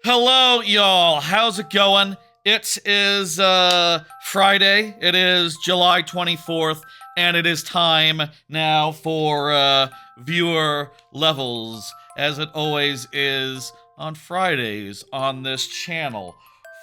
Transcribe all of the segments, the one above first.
Hello, y'all. How's it going? It is Friday. It is July 24th, and it is time now for viewer levels, as it always is on Fridays on this channel.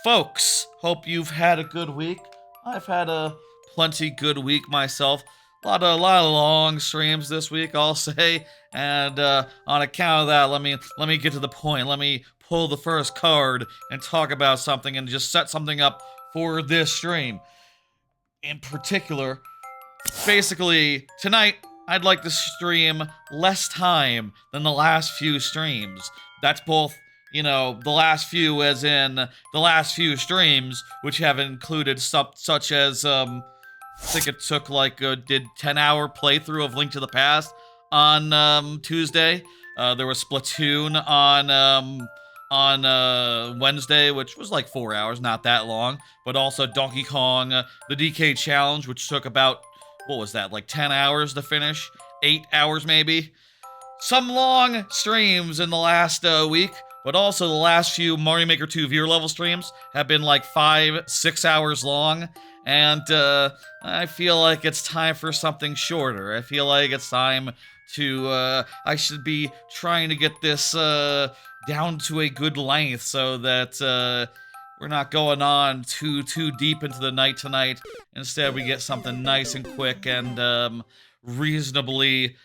Folks, hope you've had a good week. I've had a plenty good week myself. A lot of long streams this week, I'll say, and on account of that, let me get to the point. Let me pull the first card and talk about something and just set something up for this stream. In particular, basically, tonight, I'd like to stream less time than the last few streams. That's both, the last few as in the last few streams, which have included such as, I think it took like a 10-hour playthrough of Link to the Past on Tuesday. There was Splatoon on Wednesday, which was like 4 hours, not that long. But also Donkey Kong, the DK Challenge, which took about, what was that, like 10 hours to finish? 8 hours maybe? Some long streams in the last week, but also the last few Mario Maker 2 Viewer Level streams have been like 5-6 hours long. And I feel like it's time for something shorter. I feel like it's time to, I should be trying to get this down to a good length so that we're not going on too deep into the night tonight. Instead, we get something nice and quick and reasonably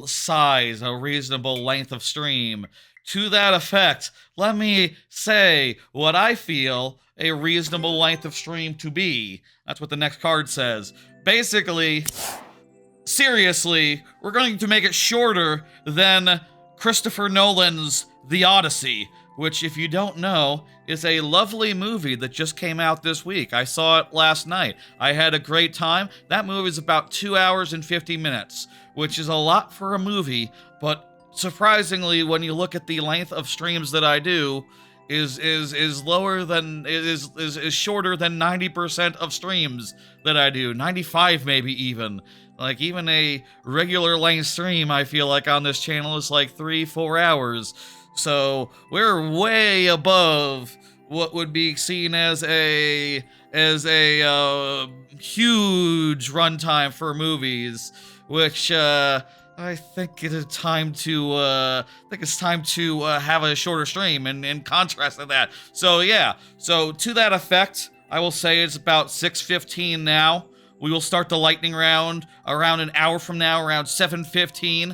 size, a reasonable length of stream. To that effect, let me say what I feel a reasonable length of stream to be. That's what the next card says. Basically, seriously, we're going to make it shorter than Christopher Nolan's The Odyssey, which, if you don't know, is a lovely movie that just came out this week. I saw it last night. I had a great time. That movie is about 2 hours and 50 minutes, which is a lot for a movie, but surprisingly, when you look at the length of streams that I do, is shorter than 90% of streams that I do. 95 maybe even. Like, even a regular length stream, I feel like, on this channel is like 3-4 hours. So, we're way above what would be seen as a huge runtime for movies, which, I think it is time to, have a shorter stream in contrast to that. So, yeah. So, to that effect, I will say it's about 6:15 now. We will start the lightning round around an hour from now, around 7:15.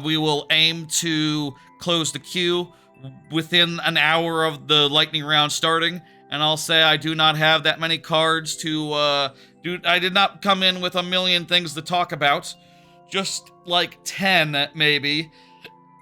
We will aim to close the queue within an hour of the lightning round starting. And I'll say I do not have that many cards to, I did not come in with a million things to talk about. Just like 10, maybe.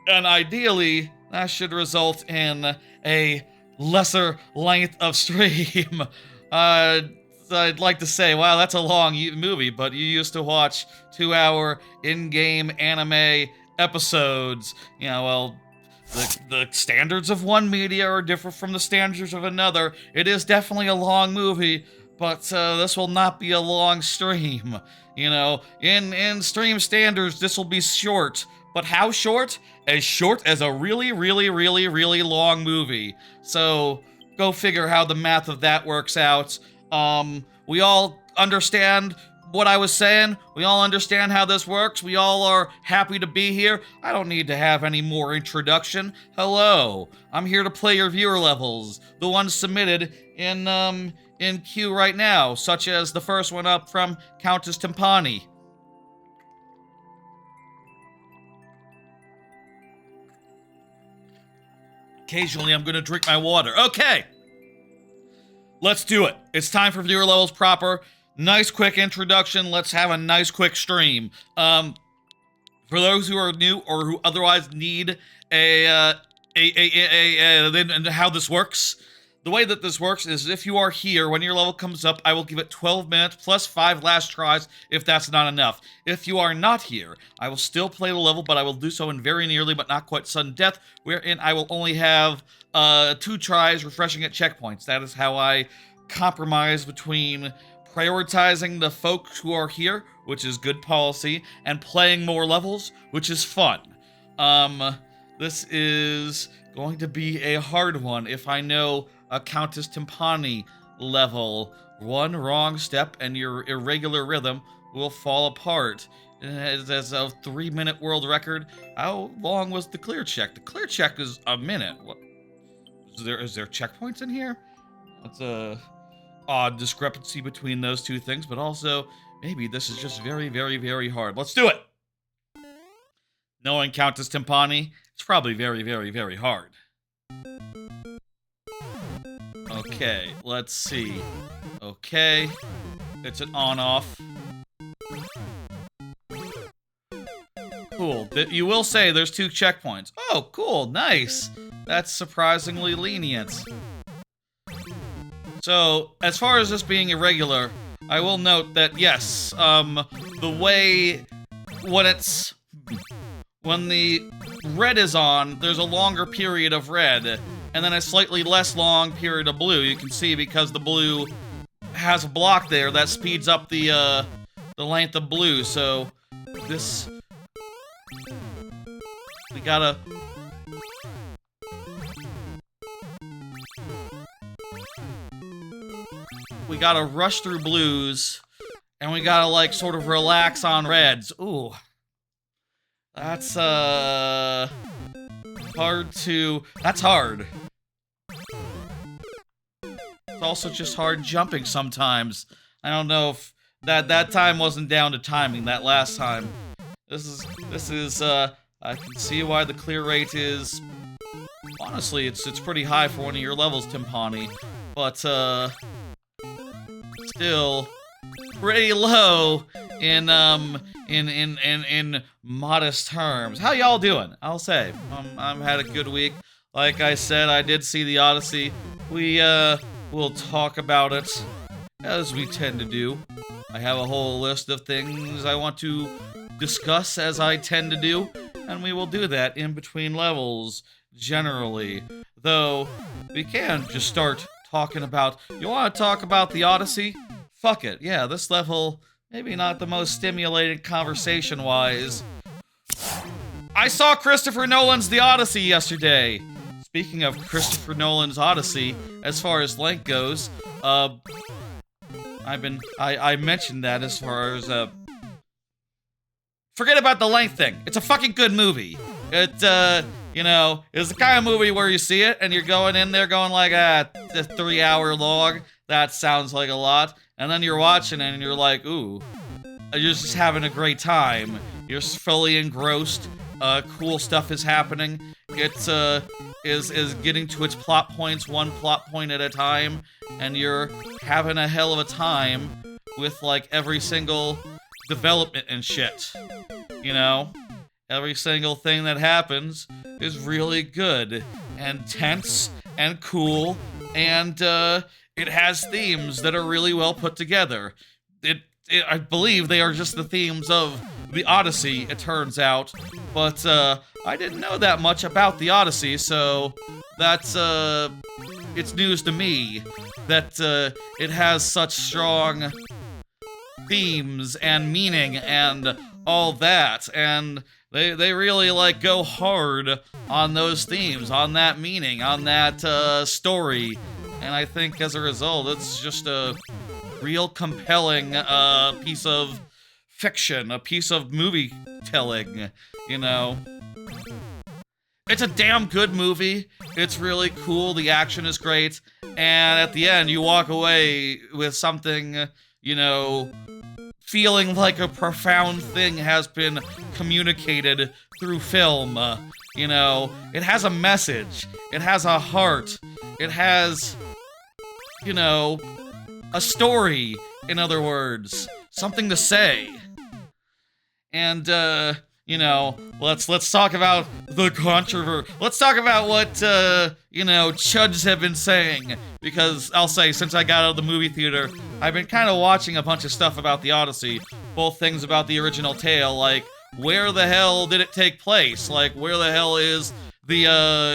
And ideally, that should result in a lesser length of stream. I'd like to say, wow, that's a long movie, but you used to watch 2-hour in-game anime episodes. The standards of one media are different from the standards of another. It is definitely a long movie, but this will not be a long stream. In stream standards, this will be short. But how short? As short as a really, really, really, really long movie. So, go figure how the math of that works out. We all understand what I was saying. We all understand how this works. We all are happy to be here. I don't need to have any more introduction. Hello. I'm here to play your viewer levels. The ones submitted in queue right now, such as the first one up from Countess Timpani. Occasionally, I'm gonna drink my water. Okay! Let's do it. It's time for viewer levels proper. Nice quick introduction. Let's have a nice quick stream. For those who are new or who otherwise need how this works. The way that this works is if you are here, when your level comes up, I will give it 12 minutes plus 5 last tries if that's not enough. If you are not here, I will still play the level, but I will do so in very nearly but not quite sudden death, wherein I will only have 2 tries refreshing at checkpoints. That is how I compromise between prioritizing the folks who are here, which is good policy, and playing more levels, which is fun. This is going to be a hard one if I know a Countess Timpani level. One wrong step and your irregular rhythm will fall apart. As a 3-minute world record, how long was the clear check? The clear check is a minute. What? Is there checkpoints in here? That's a odd discrepancy between those two things, but also maybe this is just very, very, very hard. Let's do it! Knowing Countess Timpani, it's probably very, very, very hard. Okay, let's see. Okay, it's an on-off. Cool. You will say there's 2 checkpoints. Oh, cool, nice. That's surprisingly lenient. So, as far as this being irregular, I will note that, yes, the way when the red is on, there's a longer period of red, and then a slightly less long period of blue. You can see because the blue has a block there that speeds up the length of blue, so this... We gotta rush through blues, and we gotta, like, sort of relax on reds. Ooh. That's, hard to... That's hard. It's also just hard jumping sometimes. I don't know if... That time wasn't down to timing, that last time. This is, I can see why the clear rate is... Honestly, it's pretty high for one of your levels, Timpani. But, still pretty low in modest terms. How y'all doing? I'll say. I've had a good week. Like I said, I did see the Odyssey. We'll talk about it, as we tend to do. I have a whole list of things I want to discuss, as I tend to do. And we will do that in between levels, generally. Though, we can just start talking about... You want to talk about the Odyssey? Fuck it, yeah, this level, maybe not the most stimulating conversation-wise. I saw Christopher Nolan's The Odyssey yesterday! Speaking of Christopher Nolan's Odyssey, as far as length goes, I mentioned that as far as, forget about the length thing. It's a fucking good movie. It, you know, it's the kind of movie where you see it and you're going in there going like, a 3-hour log. That sounds like a lot. And then you're watching it and you're like, ooh. You're just having a great time. You're fully engrossed. Cool stuff is happening. It, is getting to its plot points, one plot point at a time. And you're having a hell of a time with, like, every single development and shit. You know? Every single thing that happens is really good and tense and cool, and it has themes that are really well put together. I believe they are just the themes of the Odyssey, it turns out, but I didn't know that much about the Odyssey, so that's it's news to me that it has such strong themes and meaning and all that, and they really, like, go hard on those themes, on that meaning, on that story, and I think as a result, it's just a real compelling piece of fiction, a piece of movie telling, you know. It's a damn good movie, it's really cool, the action is great, and at the end, you walk away with something, you know, feeling like a profound thing has been communicated through film. You know, it has a message. It has a heart. It has, you know, a story, in other words. Something to say. And, you know, let's talk about the controversy. Let's talk about what, you know, chuds have been saying. Because, I'll say, since I got out of the movie theater, I've been kind of watching a bunch of stuff about the Odyssey. Both things about the original tale, like, where the hell did it take place? Like, where the hell is the,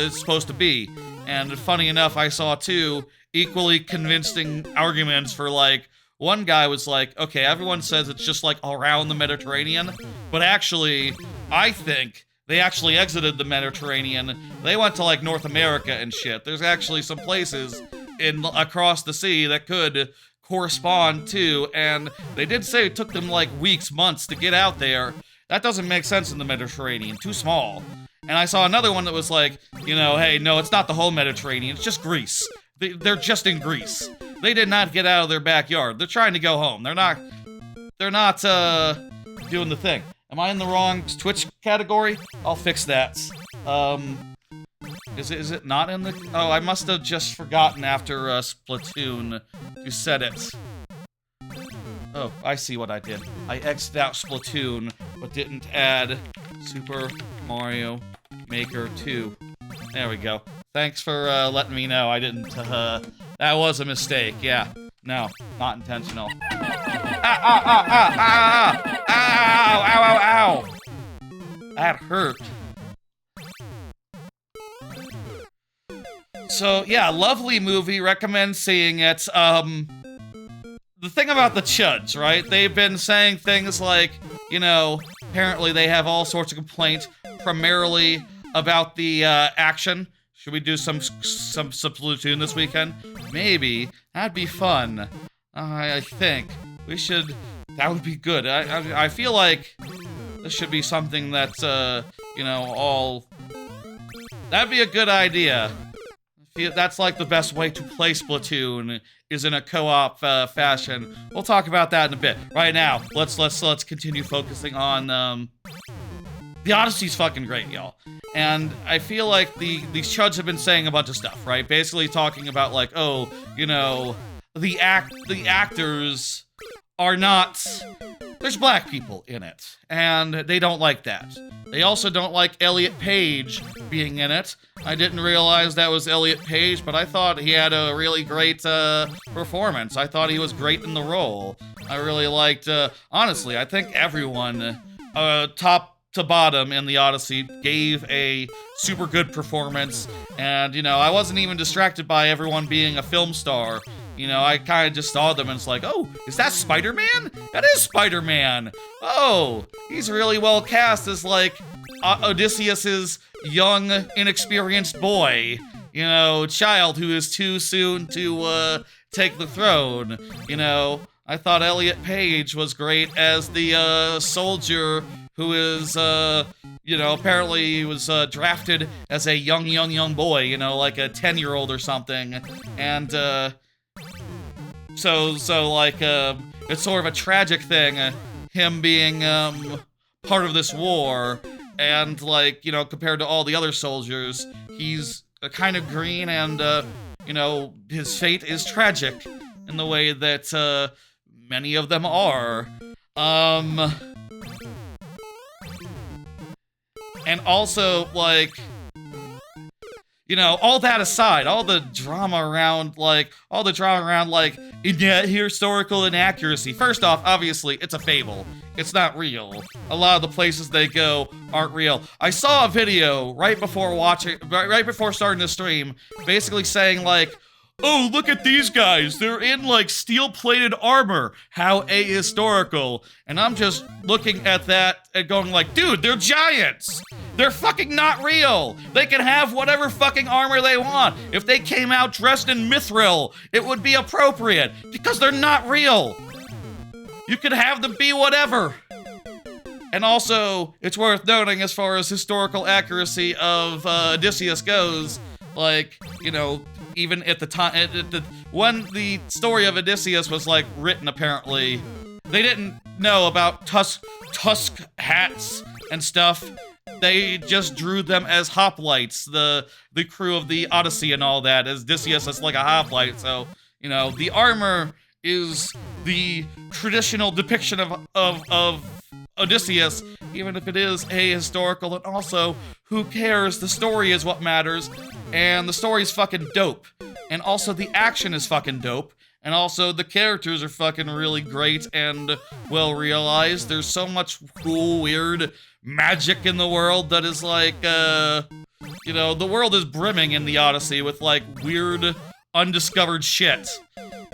it's supposed to be? And funny enough, I saw 2 equally convincing arguments for, like, one guy was like, okay, everyone says it's just, like, around the Mediterranean, but actually, I think they actually exited the Mediterranean. They went to like North America and shit. There's actually some places across the sea that could correspond to, and they did say it took them like weeks, months to get out there. That doesn't make sense in the Mediterranean, too small. And I saw another one that was like, you know, hey, no, it's not the whole Mediterranean, it's just Greece. They're just in Greece. They did not get out of their backyard. They're trying to go home. They're not doing the thing. Am I in the wrong Twitch category? I'll fix that. Is it not in the... Oh, I must have just forgotten after Splatoon to set it. Oh, I see what I did. I X'd out Splatoon, but didn't add Super Mario Maker 2. There we go. Thanks for letting me know. I didn't, that was a mistake, yeah. No, not intentional. Ow! That hurt. So, yeah, lovely movie. Recommend seeing it. The thing about the Chuds, right? They've been saying things like, you know, apparently they have all sorts of complaints, primarily about the action. Should we do some Splatoon this weekend? Maybe. That'd be fun. I think. We should... That would be good. I feel like this should be something that's, you know, all... That'd be a good idea. That's like the best way to play Splatoon, is in a co-op fashion. We'll talk about that in a bit. Right now, let's continue focusing on the Odyssey's fucking great, y'all. And I feel like these chuds have been saying a bunch of stuff, right? Basically talking about like, oh, you know, the actors are not... There's black people in it, and they don't like that. They also don't like Elliot Page being in it. I didn't realize that was Elliot Page, but I thought he had a really great performance. I thought he was great in the role. I really liked, honestly, I think everyone, top to bottom in the Odyssey, gave a super good performance. And, you know, I wasn't even distracted by everyone being a film star. You know, I kind of just saw them and it's like, oh, is that Spider-Man? That is Spider-Man! Oh, he's really well cast as, like, Odysseus's young, inexperienced boy. You know, child who is too soon to, take the throne. You know, I thought Elliot Page was great as the, soldier who is, you know, apparently he was, drafted as a young boy, you know, like a 10-year-old or something. And, So like, it's sort of a tragic thing, him being, part of this war, and, like, you know, compared to all the other soldiers, he's kind of green, and, you know, his fate is tragic in the way that, many of them are. And also, like... You know, all that aside, all the drama around, like, historical inaccuracy. First off, obviously, it's a fable. It's not real. A lot of the places they go aren't real. I saw a video right before starting the stream, basically saying, like, oh, look at these guys, they're in, like, steel-plated armor. How ahistorical. And I'm just looking at that and going like, dude, they're giants! They're fucking not real! They can have whatever fucking armor they want. If they came out dressed in mithril, it would be appropriate, because they're not real! You could have them be whatever! And also, it's worth noting as far as historical accuracy of Odysseus goes, like, you know, even at the time, when the story of Odysseus was, like, written, apparently, they didn't know about tusk hats and stuff. They just drew them as hoplites, the crew of the Odyssey and all that, as Odysseus as, like, a hoplite, so, you know, the armor is the traditional depiction of Odysseus, even if it is ahistorical, and also, who cares? The story is what matters, and the story's fucking dope. And also, the action is fucking dope, and also, the characters are fucking really great and well realized. There's so much cool, weird magic in the world that is like, you know, the world is brimming in the Odyssey with, like, weird, undiscovered shit,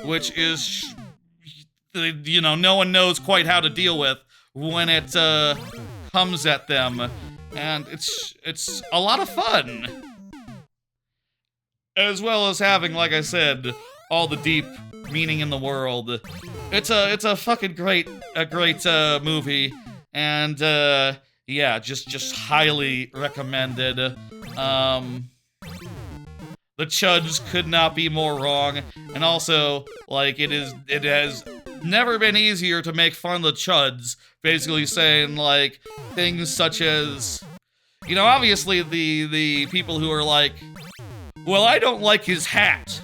which is, you know, no one knows quite how to deal with when it comes at them. and it's a lot of fun, as well as having, like I said, all the deep meaning in the world. It's a fucking great movie, and yeah, just highly recommended. The Chuds could not be more wrong, and also, like, it has never been easier to make fun of the Chuds, basically saying, like, things such as, you know, obviously the people who are like, well, I don't like his hat.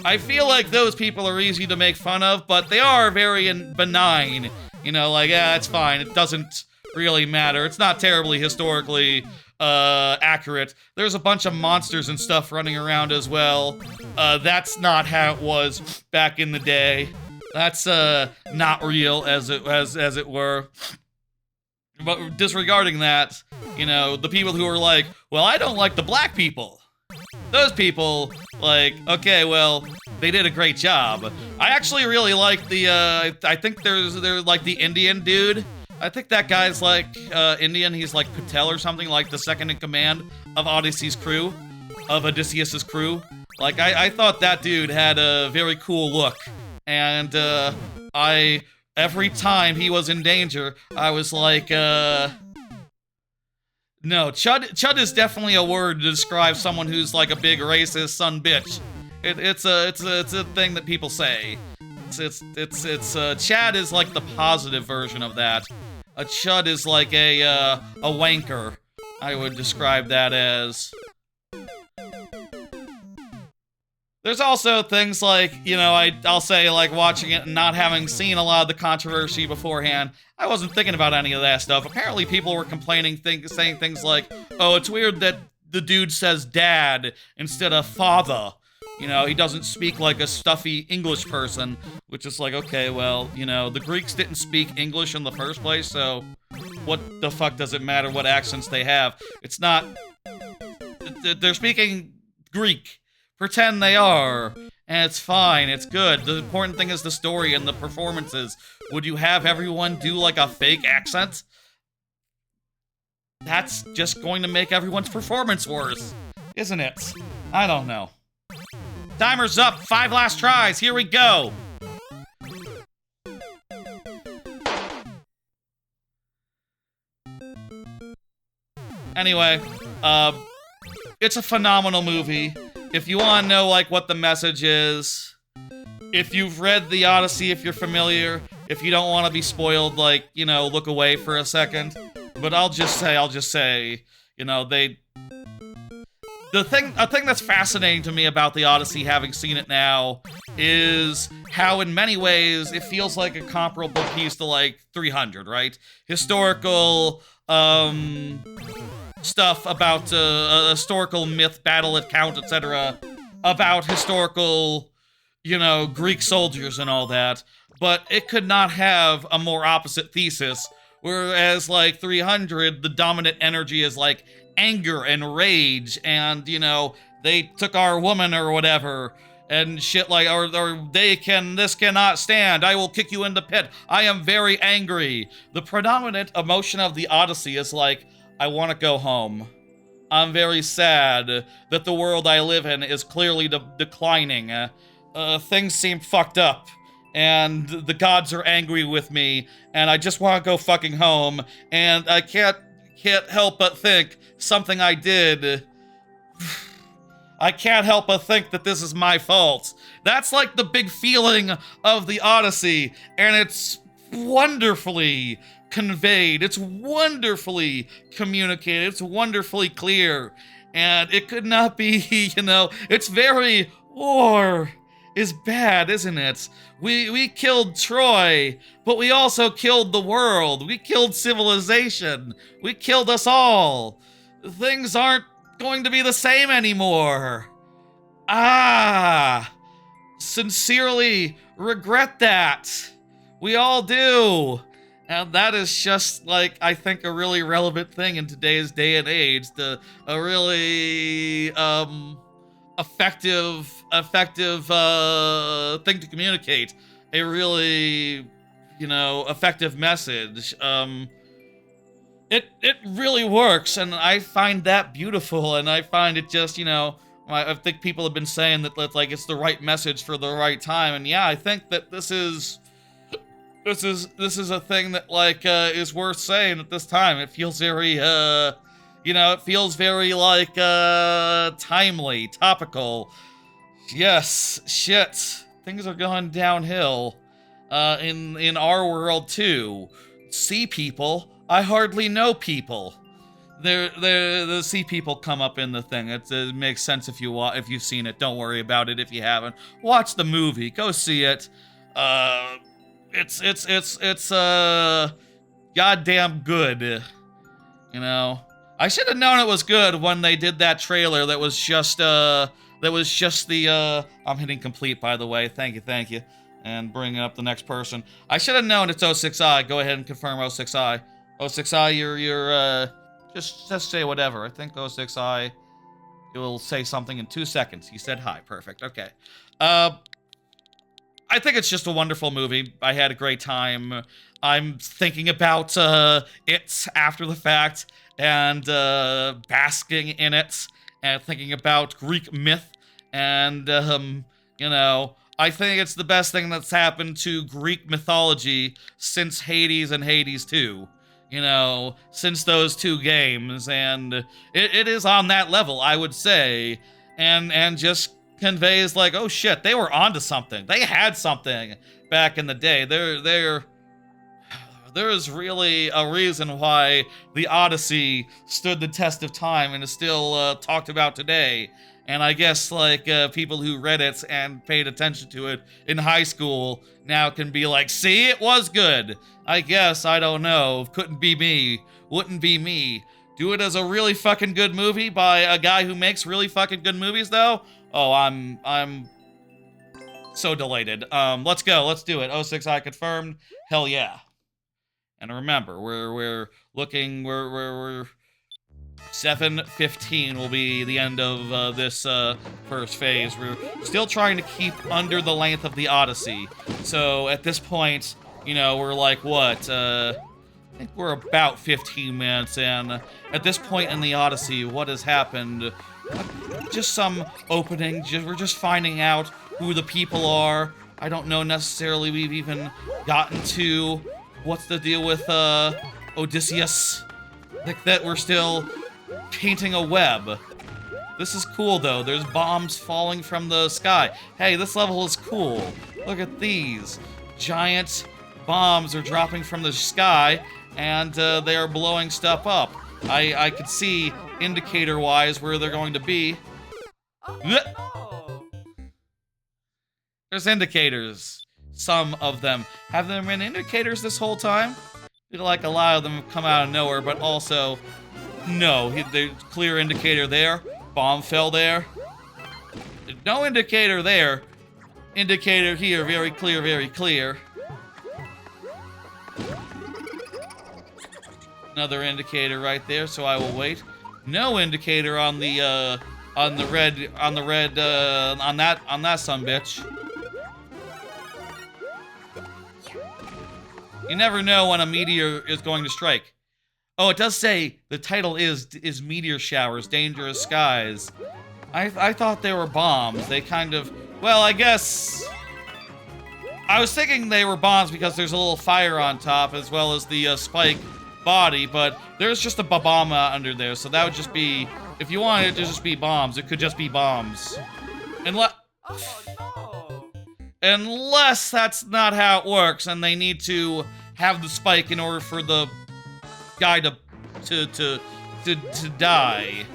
I feel like those people are easy to make fun of, but they are very benign. You know, like, yeah, it's fine. It doesn't really matter. It's not terribly historically accurate. There's a bunch of monsters and stuff running around as well. That's not how it was back in the day. That's not real, as it were. But disregarding that, you know, the people who are like, well, I don't like the black people. Those people, like, okay, well, they did a great job. I actually really like the, I think there's like the Indian dude. I think that guy's like, Indian. He's like Patel or something, like the second in command of Odyssey's crew, of Odysseus's crew. Like, I thought that dude had a very cool look. And, every time he was in danger, I was like, no, chud is definitely a word to describe someone who's like a big racist son bitch. It's a thing that people say. Chad is like the positive version of that. A chud is like a wanker. I would describe that as. There's also things like, you know, I'll say, like, watching it and not having seen a lot of the controversy beforehand, I wasn't thinking about any of that stuff. Apparently people were complaining, saying things like, oh, it's weird that the dude says dad instead of father. You know, he doesn't speak like a stuffy English person, which is like, okay, well, you know, the Greeks didn't speak English in the first place, so what the fuck does it matter what accents they have? It's not... They're speaking Greek. Pretend they are, and it's fine, it's good. The important thing is the story and the performances. Would you have everyone do, like, a fake accent? That's just going to make everyone's performance worse, isn't it? I don't know. Timer's up, 5 last tries, here we go! Anyway, it's a phenomenal movie. If you want to know, like, what the message is, if you've read the Odyssey, if you're familiar, if you don't want to be spoiled, like, you know, look away for a second. But I'll just say, you know, a thing that's fascinating to me about the Odyssey, having seen it now, is how in many ways it feels like a comparable piece to, like, 300, right? Historical, stuff about a historical myth, battle account, etc. About historical, you know, Greek soldiers and all that. But it could not have a more opposite thesis. Whereas, like, 300, the dominant energy is, like, anger and rage, and, you know, they took our woman or whatever, and shit like, or this cannot stand, I will kick you in the pit, I am very angry. The predominant emotion of the Odyssey is like, I want to go home. I'm very sad that the world I live in is clearly declining. Things seem fucked up, and the gods are angry with me, and I just want to go fucking home, and I can't help but think something I did. I can't help but think that this is my fault. That's like the big feeling of the Odyssey, and it's wonderfully conveyed, it's wonderfully communicated, it's wonderfully clear, and it could not be, you know, it's very, war is bad, isn't it? We killed Troy, but we also killed the world, we killed civilization, we killed us all. Things aren't going to be the same anymore. Sincerely regret that. We all do. And that is just, like, I think a really relevant thing in today's day and age. A really, effective thing to communicate. A really, you know, effective message. it really works, and I find that beautiful, and I find it just, you know, I think people have been saying that like it's the right message for the right time, and yeah, I think that this is a thing that like is worth saying at this time. It feels very you know, it feels very like timely, topical. Yes, shit. Things are going downhill in our world too. Sea people, I hardly know people. The sea people come up in the thing. It makes sense if you've seen it. Don't worry about it if you haven't. Watch the movie. Go see it. It's goddamn good. You know, I should have known it was good when they did that trailer. That was just the. I'm hitting complete, by the way. Thank you, and bringing up the next person. I should have known it's 06I. Go ahead and confirm 06I. 06I, you're just say whatever. I think 06I. It will say something in 2 seconds. He said hi. Perfect. Okay. I think it's just a wonderful movie. I had a great time. I'm thinking about it after the fact and basking in it and thinking about Greek myth and you know, I think it's the best thing that's happened to Greek mythology since Hades and Hades 2. You know, since those two games, and it is on that level, I would say, and just conveys like, oh shit, they were onto something. They had something back in the day. There is really a reason why the Odyssey stood the test of time and is still talked about today. And I guess like people who read it and paid attention to it in high school now can be like, see, it was good. I guess, I don't know. Couldn't be me. Wouldn't be me. Do it as a really fucking good movie by a guy who makes really fucking good movies though? Oh, I'm so delighted. Let's go. Let's do it. 06I confirmed. Hell yeah. And remember, we're looking, we're 7:15 will be the end of this first phase. We're still trying to keep under the length of the Odyssey. So at this point, you know, we're like, what? I think we're about 15 minutes in. At this point in the Odyssey, what has happened? Just some opening. We're just finding out who the people are. I don't know necessarily we've even gotten to what's the deal with Odysseus. Like that we're still painting a web. This is cool though. There's bombs falling from the sky. Hey, this level is cool. Look at these. Giant bombs are dropping from the sky and they are blowing stuff up. I could see indicator-wise where they're going to be. There's indicators. Some of them. Have there been indicators this whole time? I feel like a lot of them have come out of nowhere, but also, no. There's clear indicator there. Bomb fell there. No indicator there. Indicator here. Very clear, very clear. Another indicator right there, so I will wait. No indicator on the red on that sumbitch. You never know when a meteor is going to strike. Oh, it does say the title is Meteor Showers, Dangerous Skies. I thought they were bombs. They kind of, well, I guess I was thinking they were bombs because there's a little fire on top as well as the spike body, but there's just a babama under there, so that would just be, if you wanted it to just be bombs, it could just be bombs. Unless that's not how it works, and they need to have the spike in order for the guy to die.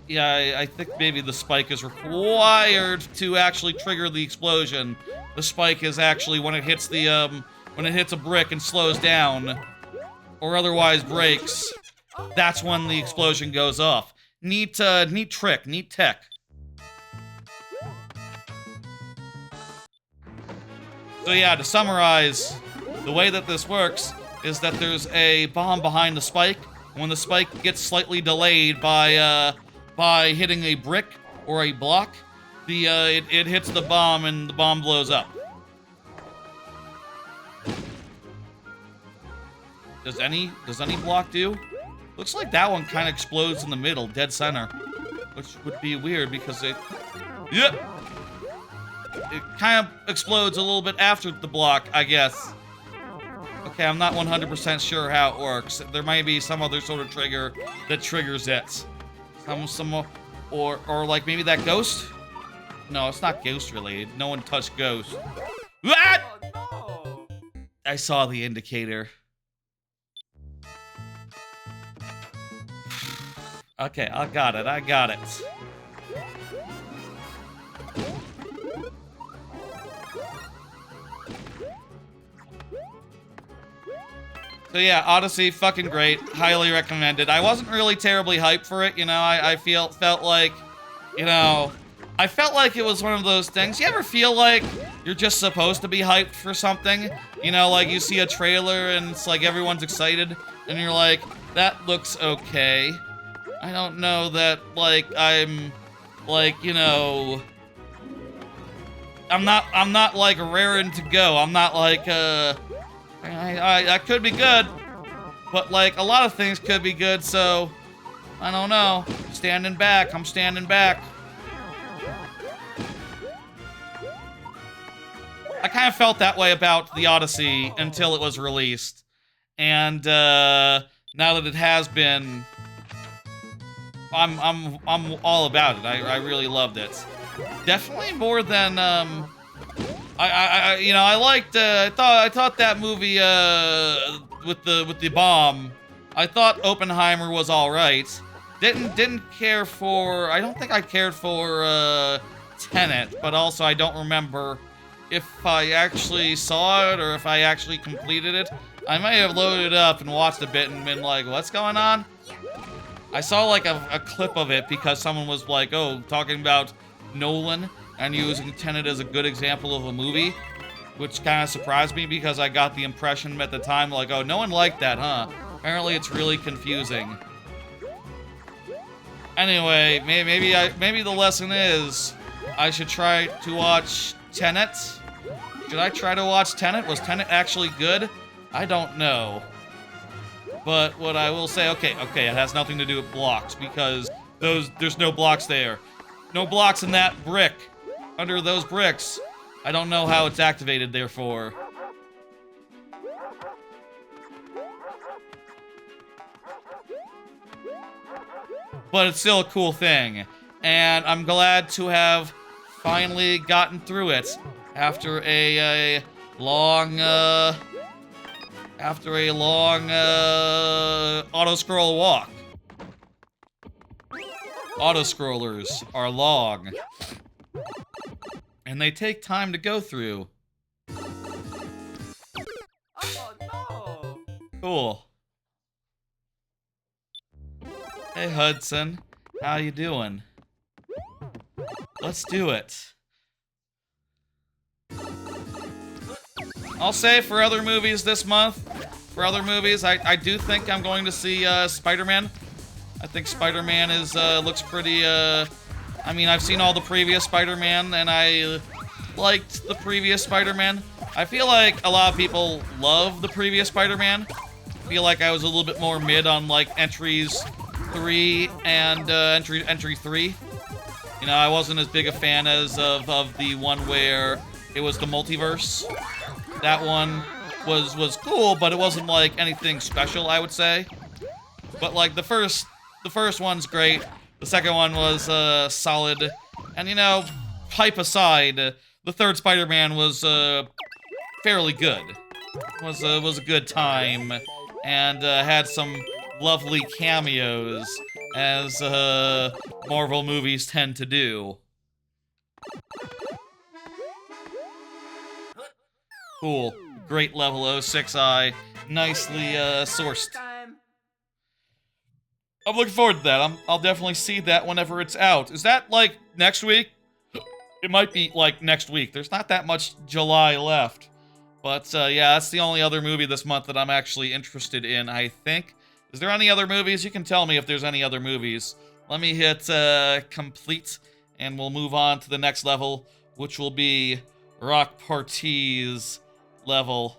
Yeah, I think maybe the spike is required to actually trigger the explosion. The spike is actually when it hits the when it hits a brick and slows down, or otherwise breaks. That's when the explosion goes off. Neat trick, neat tech. So yeah, to summarize, the way that this works is that there's a bomb behind the spike. When the spike gets slightly delayed by hitting a brick or a block, it hits the bomb and the bomb blows up. Does any block do? Looks like that one kind of explodes in the middle, dead center. Which would be weird because it... Yep! It kind of explodes a little bit after the block, I guess. Okay, I'm not 100% sure how it works. There might be some other sort of trigger that triggers it. Or like maybe that ghost? No, it's not ghost related. No one touched ghost. What? Oh, no. I saw the indicator. Okay, I got it. So yeah, Odyssey, fucking great. Highly recommended. I wasn't really terribly hyped for it, you know. I felt like, you know, I felt like it was one of those things. You ever feel like you're just supposed to be hyped for something? You know, like you see a trailer and it's like everyone's excited and you're like, that looks okay. I don't know that, like, I'm, like, you know, I'm not like raring to go. I'm not like, I could be good, but like a lot of things could be good, so I don't know. I'm standing back. I kind of felt that way about the Odyssey until it was released, and now that it has been, I'm all about it. I really loved it. Definitely more than you know, I liked, I thought that movie, with the bomb, I thought Oppenheimer was alright. Didn't care for, I don't think I cared for, Tenet, but also I don't remember if I actually saw it or if I actually completed it. I might have loaded it up and watched a bit and been like, what's going on? I saw like a clip of it because someone was like, oh, talking about Nolan and using Tenet as a good example of a movie, which kind of surprised me because I got the impression at the time like, oh, no one liked that, huh? Apparently it's really confusing. Anyway, maybe the lesson is I should try to watch Tenet. Should I try to watch Tenet? Was Tenet actually good? I don't know. But what I will say, okay, it has nothing to do with blocks because there's no blocks there. No blocks in that brick. Under those bricks. I don't know how it's activated, therefore. But it's still a cool thing. And I'm glad to have finally gotten through it after a long auto-scroll walk. Auto-scrollers are long. And they take time to go through. Oh, no. Cool. Hey, Hudson. How you doing? Let's do it. I'll say for other movies this month, I do think I'm going to see Spider-Man. I think Spider-Man is looks pretty I mean, I've seen all the previous Spider-Man and I liked the previous Spider-Man. I feel like a lot of people love the previous Spider-Man. I feel like I was a little bit more mid on like entries 3 and entry 3. You know, I wasn't as big a fan as of the one where it was the multiverse. That one was cool, but it wasn't like anything special, I would say. But like the first one's great. The second one was solid. And you know, hype aside, the third Spider-Man was fairly good. Was a good time and had some lovely cameos as Marvel movies tend to do. Cool. Great level 06 I. Nicely sourced. I'm looking forward to that. I'll definitely see that whenever it's out. Is that like next week? It might be like next week. There's not that much July left. But yeah, that's the only other movie this month that I'm actually interested in, I think. Is there any other movies? You can tell me if there's any other movies. Let me hit complete, and we'll move on to the next level, which will be Rock Party's level.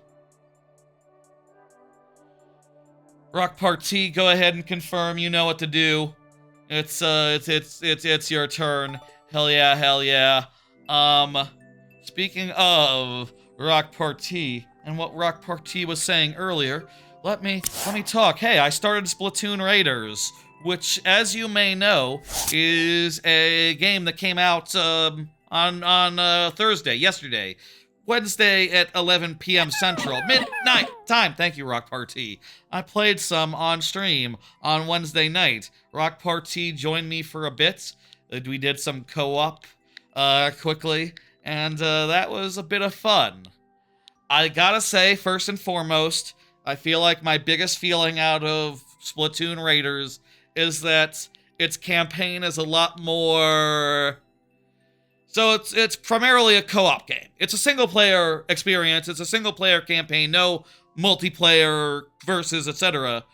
Rock Party, go ahead and confirm. You know what to do. It's your turn. Hell yeah, hell yeah. Speaking of Rock Party and what Rock Party was saying earlier, let me talk. Hey, I started Splatoon Raiders, which, as you may know, is a game that came out on Thursday, yesterday. Wednesday at 11 p.m. Central, midnight time. Thank you, Rock Party. I played some on stream on Wednesday night. Rock Party joined me for a bit. We did some co-op quickly, and that was a bit of fun. I gotta say, first and foremost, I feel like my biggest feeling out of Splatoon Raiders is that its campaign is a lot more... So it's primarily a co-op game. It's a single-player experience. It's a single-player campaign, no multiplayer versus, etc.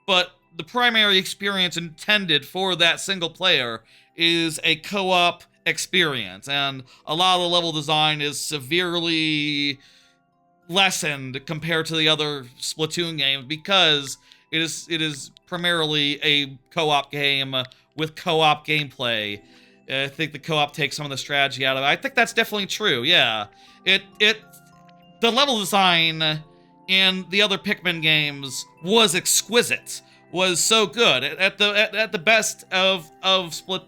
But the primary experience intended for that single player is a co-op experience, and a lot of the level design is severely lessened compared to the other Splatoon games because it is primarily a co-op game with co-op gameplay. I think the co-op takes some of the strategy out of it. I think that's definitely true, yeah. The level design in the other Pikmin games was exquisite, was so good. At the best of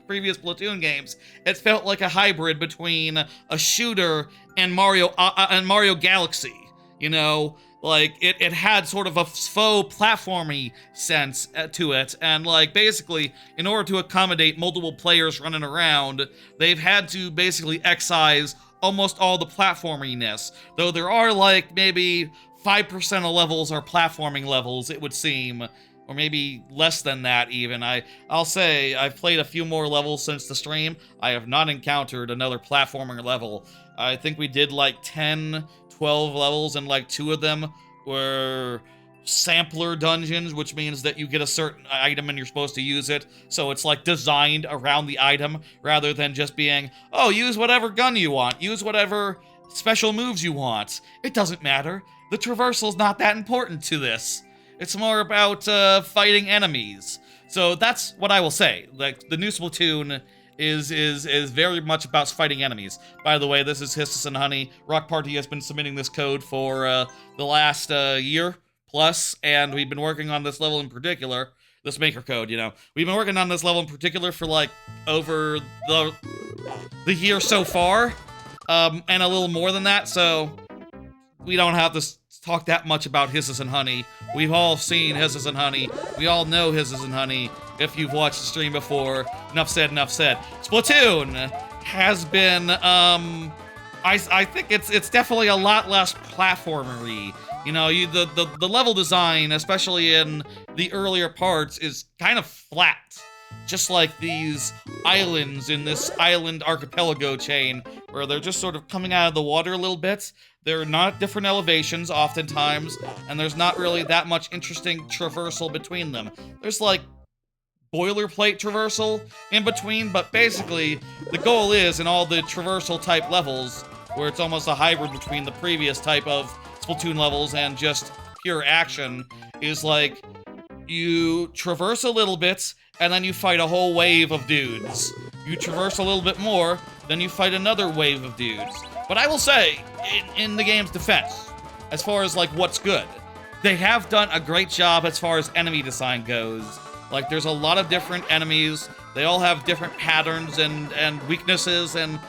previous Splatoon games, it felt like a hybrid between a shooter and Mario Galaxy, you know? Like, it had sort of a faux platformy sense to it, and, like, basically, in order to accommodate multiple players running around, they've had to basically excise almost all the platforminess. Though there are, like, maybe 5% of levels are platforming levels, it would seem. Or maybe less than that, even. I'll say, I've played a few more levels since the stream. I have not encountered another platforming level. I think we did, like, 10... 12 levels, and like 2 of them were sampler dungeons, which means that you get a certain item and you're supposed to use it. So it's like designed around the item rather than just being, oh, use whatever gun you want, use whatever special moves you want. It doesn't matter. The traversal's not that important to this. It's more about fighting enemies. So that's what I will say. Like, the new Splatoon is very much about fighting enemies. By the way, this is Hissus and Honey. Rock Party has been submitting this code for the last year plus, and we've been working on this level in particular, this maker code, you know. We've been working on this level in particular for, like, over the year so far, and a little more than that, so we don't have to talk that much about Hissus and Honey. We've all seen Hissus and Honey. We all know Hissus and Honey if you've watched the stream before. Enough said, enough said. Splatoon has been, I think it's definitely a lot less platformery. You know, the level design, especially in the earlier parts, is kind of flat. Just like these islands in this island archipelago chain, where they're just sort of coming out of the water a little bit. They're not different elevations, oftentimes, and there's not really that much interesting traversal between them. There's, like, boilerplate traversal in between, but basically, the goal is, in all the traversal-type levels, where it's almost a hybrid between the previous type of Splatoon levels and just pure action, is, like, you traverse a little bit, and then you fight a whole wave of dudes. You traverse a little bit more, then you fight another wave of dudes. But I will say, in the game's defense, as far as, like, what's good, they have done a great job as far as enemy design goes. Like, there's a lot of different enemies. They all have different patterns and weaknesses and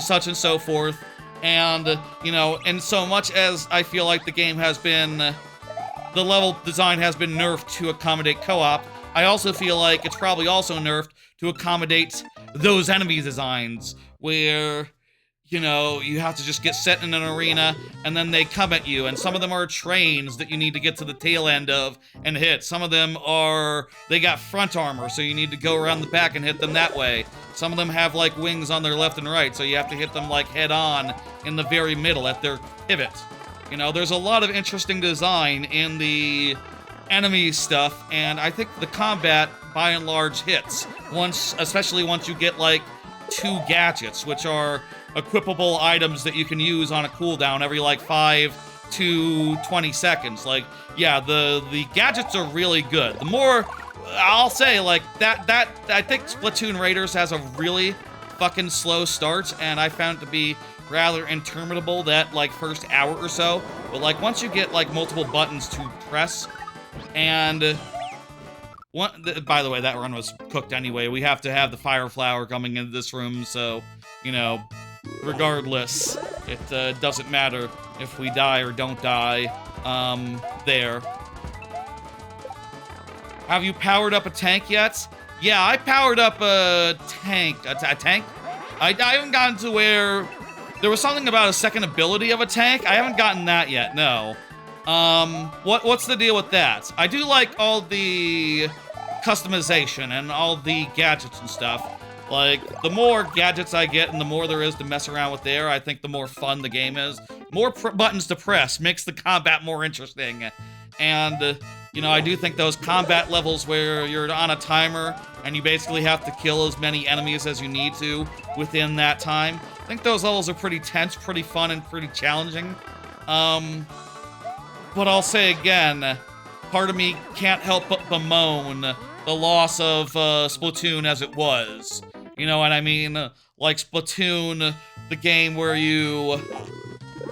such and so forth. And, you know, and so much as I feel like the game has been, the level design has been nerfed to accommodate co-op, I also feel like it's probably also nerfed to accommodate those enemy designs, where, you know, you have to just get set in an arena, and then they come at you, and some of them are trains that you need to get to the tail end of and hit. Some of them are, they got front armor, so you need to go around the back and hit them that way. Some of them have, like, wings on their left and right, so you have to hit them, like, head-on in the very middle at their pivot. You know, there's a lot of interesting design in the enemy stuff, and I think the combat, by and large, hits. Especially once you get, like, 2 gadgets, which are equipable items that you can use on a cooldown every, like, 5 to 20 seconds. Like, yeah, the gadgets are really good. The more, I'll say, like, I think Splatoon Raiders has a really fucking slow start, and I found it to be rather interminable that, like, first hour or so. But, like, once you get, like, multiple buttons to press, and by the way, that run was cooked anyway. We have to have the fire flower coming into this room, so, you know, regardless, it doesn't matter if we die or don't die. There. Have you powered up a tank yet? Yeah, I powered up a tank. A tank? I haven't gotten to where there was something about a second ability of a tank. I haven't gotten that yet, no. What's the deal with that? I do like all the customization and all the gadgets and stuff. Like, the more gadgets I get and the more there is to mess around with there, I think the more fun the game is. More buttons to press makes the combat more interesting. And, you know, I do think those combat levels where you're on a timer and you basically have to kill as many enemies as you need to within that time, I think those levels are pretty tense, pretty fun, and pretty challenging. But I'll say again, part of me can't help but bemoan the loss of Splatoon as it was. You know what I mean? Like Splatoon, the game where you,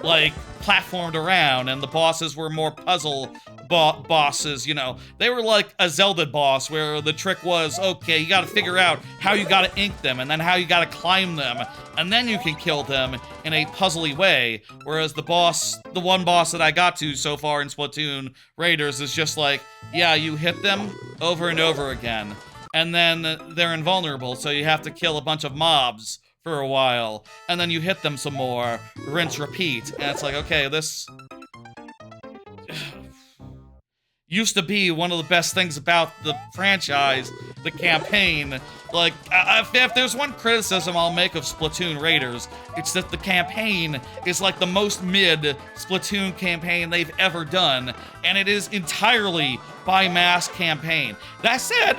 like, platformed around and the bosses were more puzzle bosses, you know. They were like a Zelda boss where the trick was, okay, you gotta figure out how you gotta ink them and then how you gotta climb them and then you can kill them in a puzzly way. Whereas the one boss that I got to so far in Splatoon Raiders is just like, yeah, you hit them over and over again and then they're invulnerable, so you have to kill a bunch of mobs for a while and then you hit them some more, rinse, repeat, and it's like, okay, this used to be one of the best things about the franchise, the campaign. Like, if there's one criticism I'll make of Splatoon Raiders, it's that the campaign is like the most mid Splatoon campaign they've ever done, and it is entirely by mass campaign. That said,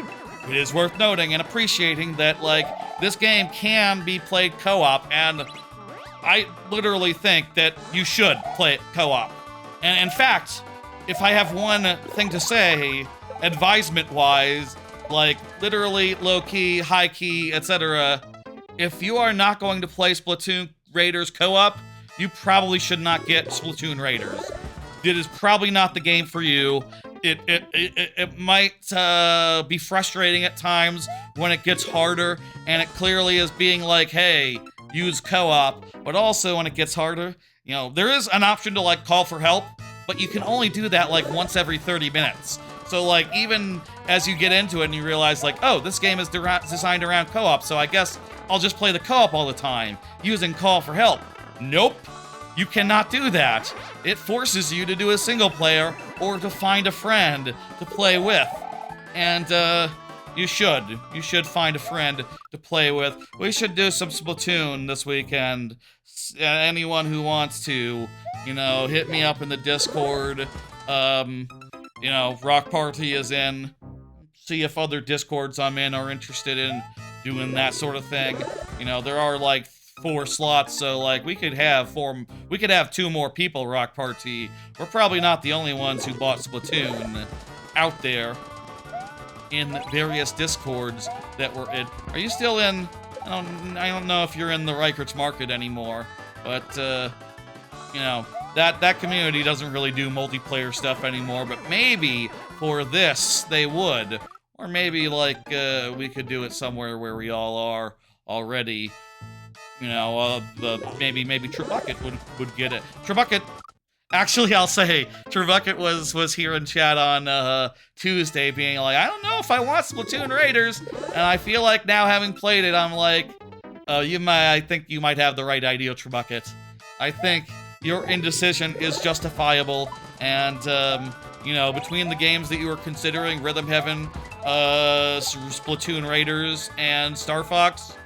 it is worth noting and appreciating that, like, this game can be played co-op, and I literally think that you should play it co-op. And in fact, if I have one thing to say, advisement-wise, like, literally, low-key, high-key, etc., if you are not going to play Splatoon Raiders co-op, you probably should not get Splatoon Raiders. It is probably not the game for you. It might be frustrating at times when it gets harder, and it clearly is being like, hey, use co-op, but also when it gets harder, you know, there is an option to, like, call for help, but you can only do that, like, once every 30 minutes. So, like, even as you get into it and you realize, like, oh, this game is designed around co-op, so I guess I'll just play the co-op all the time, using call for help. Nope. You cannot do that. It forces you to do a single player or to find a friend to play with. And, you should find a friend to play with. We should do some Splatoon this weekend. Anyone who wants to, you know, hit me up in the Discord. You know, Rock Party is in. See if other Discords I'm in are interested in doing that sort of thing. You know, there are like 4 slots, so like we could have 2 more people Rock Party. We're probably not the only ones who bought Splatoon out there in various Discords that we're in. Are you still in? I don't know if you're in the Reichert's Market anymore, but you know, that community doesn't really do multiplayer stuff anymore, but maybe for this they would. Or maybe like we could do it somewhere where we all are already. You know, maybe Trebucket would get it. Trebucket, actually, I'll say Trebucket was here in chat on Tuesday, being like, I don't know if I want Splatoon Raiders, and I feel like now having played it, I'm like, I think you might have the right idea, Trebucket. I think your indecision is justifiable, and you know, between the games that you were considering, Rhythm Heaven, Splatoon Raiders, and Star Fox,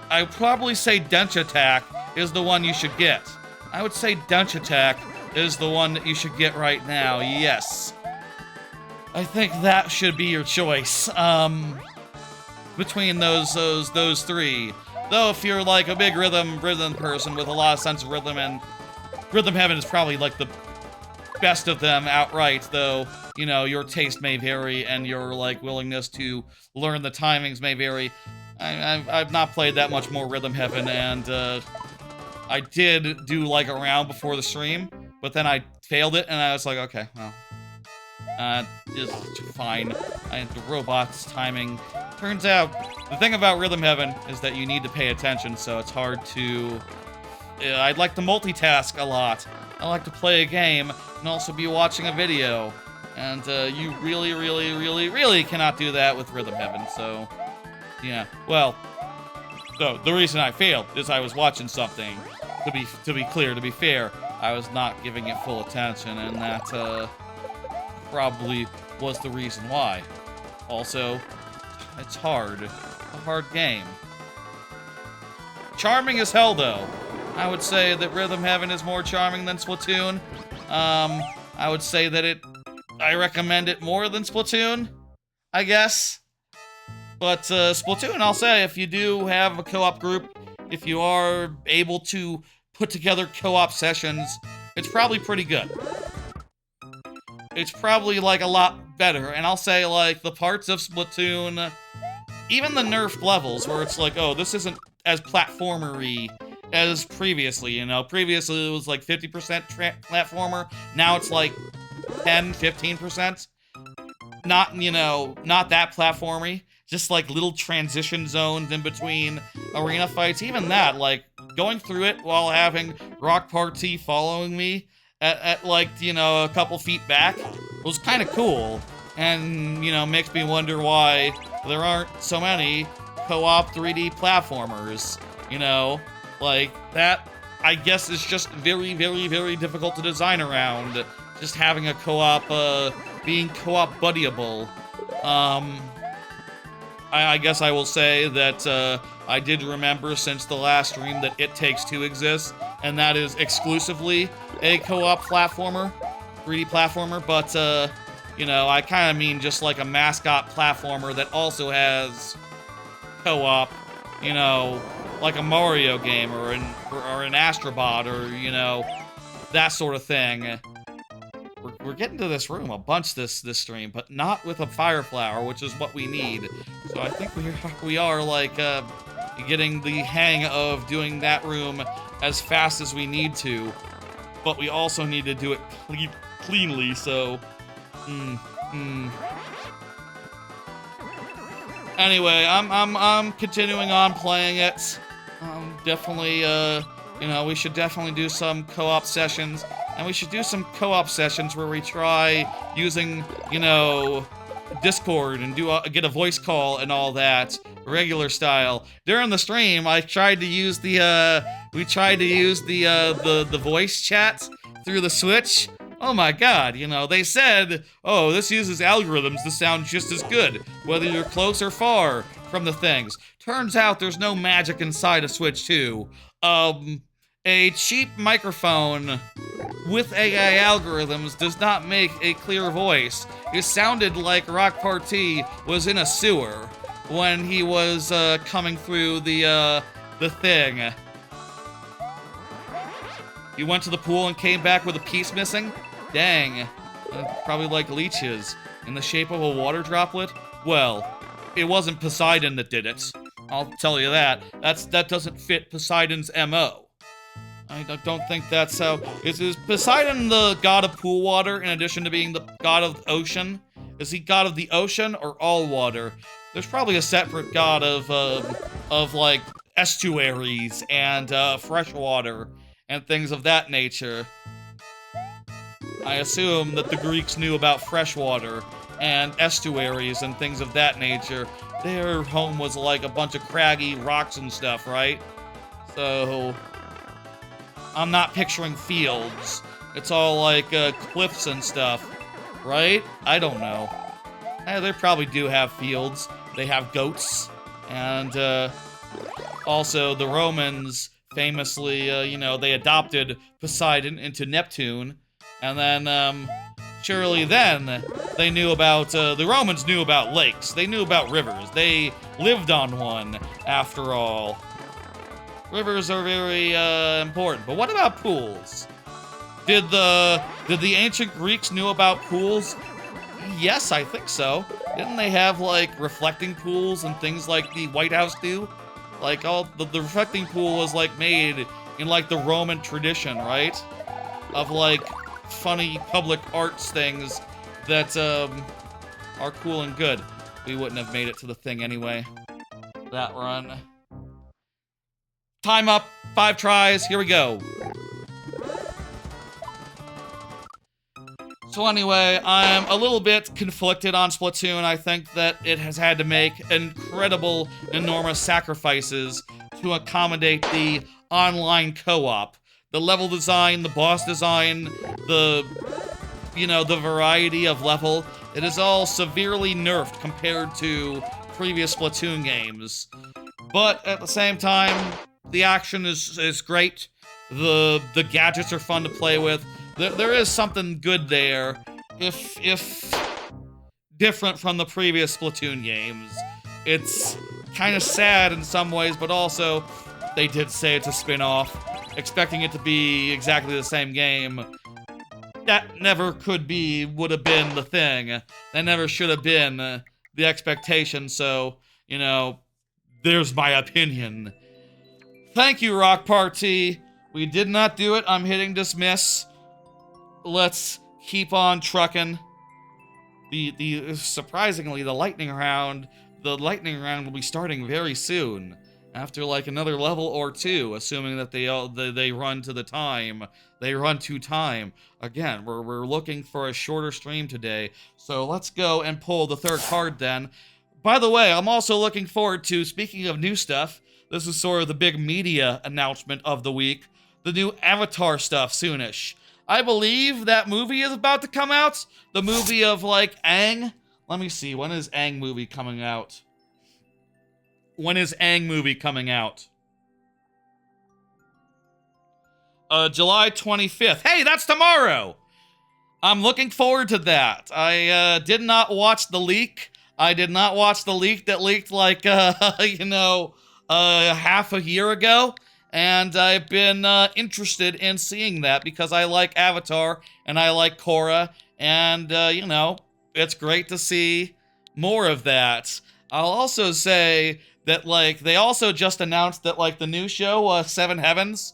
I would probably say Dench Attack is the one you should get. I would say Dench Attack is the one that you should get right now, yes. I think that should be your choice, between those 3. Though if you're like a big rhythm person with a lot of sense of rhythm, and Rhythm Heaven is probably like the best of them outright, though, you know, your taste may vary and your, like, willingness to learn the timings may vary. I've not played that much more Rhythm Heaven, and, I did do, like, a round before the stream, but then I failed it, and I was like, okay, well, it's fine. The robot's timing. Turns out, the thing about Rhythm Heaven is that you need to pay attention, so it's hard to... I'd like to multitask a lot. I like to play a game and also be watching a video. And you really, really, really, really cannot do that with Rhythm Heaven, so... Yeah, well... So, the reason I failed is I was watching something. To be clear, to be fair, I was not giving it full attention, and that, probably was the reason why. Also, it's hard. A hard game. Charming as hell, though. I would say that Rhythm Heaven is more charming than Splatoon. I would say that I recommend it more than Splatoon, I guess. But, Splatoon, I'll say, if you do have a co-op group, if you are able to put together co-op sessions, it's probably pretty good. It's probably, like, a lot better, and I'll say, like, the parts of Splatoon, even the nerfed levels, where it's like, oh, this isn't as platformer-y as previously, you know? Previously, it was, like, 50% platformer, now it's, like, 10, 15%. Not, you know, not that platformy, just, like, little transition zones in between arena fights. Even that, like, going through it while having Rock Party following me at like, you know, a couple feet back was kind of cool. And, you know, makes me wonder why there aren't so many co-op 3D platformers, you know? Like, that, I guess, is just very, very, very difficult to design around. Just having a co-op, being co-op buddyable. I guess I will say that, I did remember since the last stream that It Takes Two exists, and that is exclusively a co-op platformer, 3D platformer, but, you know, I kind of mean just like a mascot platformer that also has co-op, you know, like a Mario game or an Astrobot or, you know, that sort of thing. We're getting to this room a bunch this stream, but not with a fire flower, which is what we need. So I think we are like getting the hang of doing that room as fast as we need to, but we also need to do it cleanly. So, Anyway, I'm continuing on playing it. Definitely, you know, we should definitely do some co-op sessions. And we should do some co-op sessions where we try using, you know, Discord and get a voice call and all that, regular style. During the stream, I tried to use the voice chat through the Switch. Oh my god, you know, they said, oh, this uses algorithms to sound just as good, whether you're close or far from the things. Turns out there's no magic inside a Switch 2. A cheap microphone with AI algorithms does not make a clear voice. It sounded like Rock Party was in a sewer when he was coming through the thing. You went to the pool and came back with a piece missing? Dang. Probably like leeches. In the shape of a water droplet? Well, it wasn't Poseidon that did it. I'll tell you that. That doesn't fit Poseidon's MO. I don't think that's how... Is Poseidon the god of pool water in addition to being the god of ocean? Is he god of the ocean or all water? There's probably a separate god of like, estuaries and, fresh water and things of that nature. I assume that the Greeks knew about fresh water and estuaries and things of that nature. Their home was like a bunch of craggy rocks and stuff, right? So... I'm not picturing fields. It's all like cliffs and stuff, right? I don't know. They probably do have fields. They have goats. And also the Romans famously, you know, they adopted Poseidon into Neptune. And then surely then they knew about, the Romans knew about lakes. They knew about rivers. They lived on one, after all. Rivers are very important, but what about pools? Did the ancient Greeks knew about pools? Yes, I think so. Didn't they have, like, reflecting pools and things like the White House do? Like, all the reflecting pool was, like, made in, like, the Roman tradition, right? Of, like, funny public arts things that, are cool and good. We wouldn't have made it to the thing anyway. That run. Time up. 5 tries. Here we go. So anyway, I'm a little bit conflicted on Splatoon. I think that it has had to make incredible, enormous sacrifices to accommodate the online co-op. The level design, the boss design, the variety of level. It is all severely nerfed compared to previous Splatoon games. But at the same time, the action is great. The gadgets are fun to play with. There is something good there, if different from the previous Splatoon games. It's kind of sad in some ways, but also, they did say it's a spin-off. Expecting it to be exactly the same game, that never would have been the thing. That never should have been the expectation, so, there's my opinion. Thank you, Rock Party. We did not do it. I'm hitting dismiss. Let's keep on trucking. Surprisingly, the lightning round will be starting very soon. After like another level or two, assuming that they run to the time. They run to time. Again, we're looking for a shorter stream today. So let's go and pull the 3rd card then. By the way, I'm also looking forward to, speaking of new stuff, this is sort of the big media announcement of the week, the new Avatar stuff soonish. I believe that movie is about to come out. The movie of, like, Aang. Let me see. When is Aang movie coming out? When is Aang movie coming out? July 25th. Hey, that's tomorrow! I'm looking forward to that. I did not watch the leak. I did not watch the leak that leaked, like, half a year ago. And I've been interested in seeing that because I like Avatar and I like Korra. And, it's great to see more of that. I'll also say that, like, they also just announced that, like, the new show, 7 Heavens.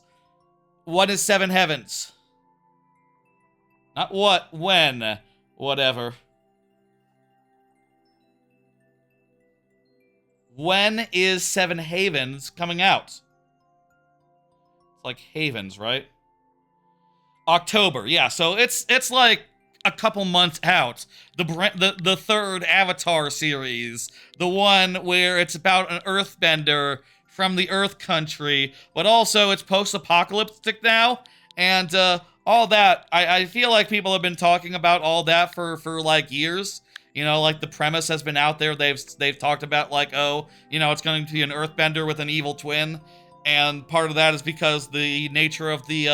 What is 7 Heavens? Not what, when, whatever. When is 7 Havens coming out? Like Havens, right? October, yeah. So it's like a couple months out. The 3rd Avatar series, the one where it's about an Earthbender from the Earth country, but also it's post-apocalyptic now, and all that. I feel like people have been talking about all that for like years. Like the premise has been out there. They've talked about like, it's going to be an Earthbender with an evil twin. And part of that is because the nature of the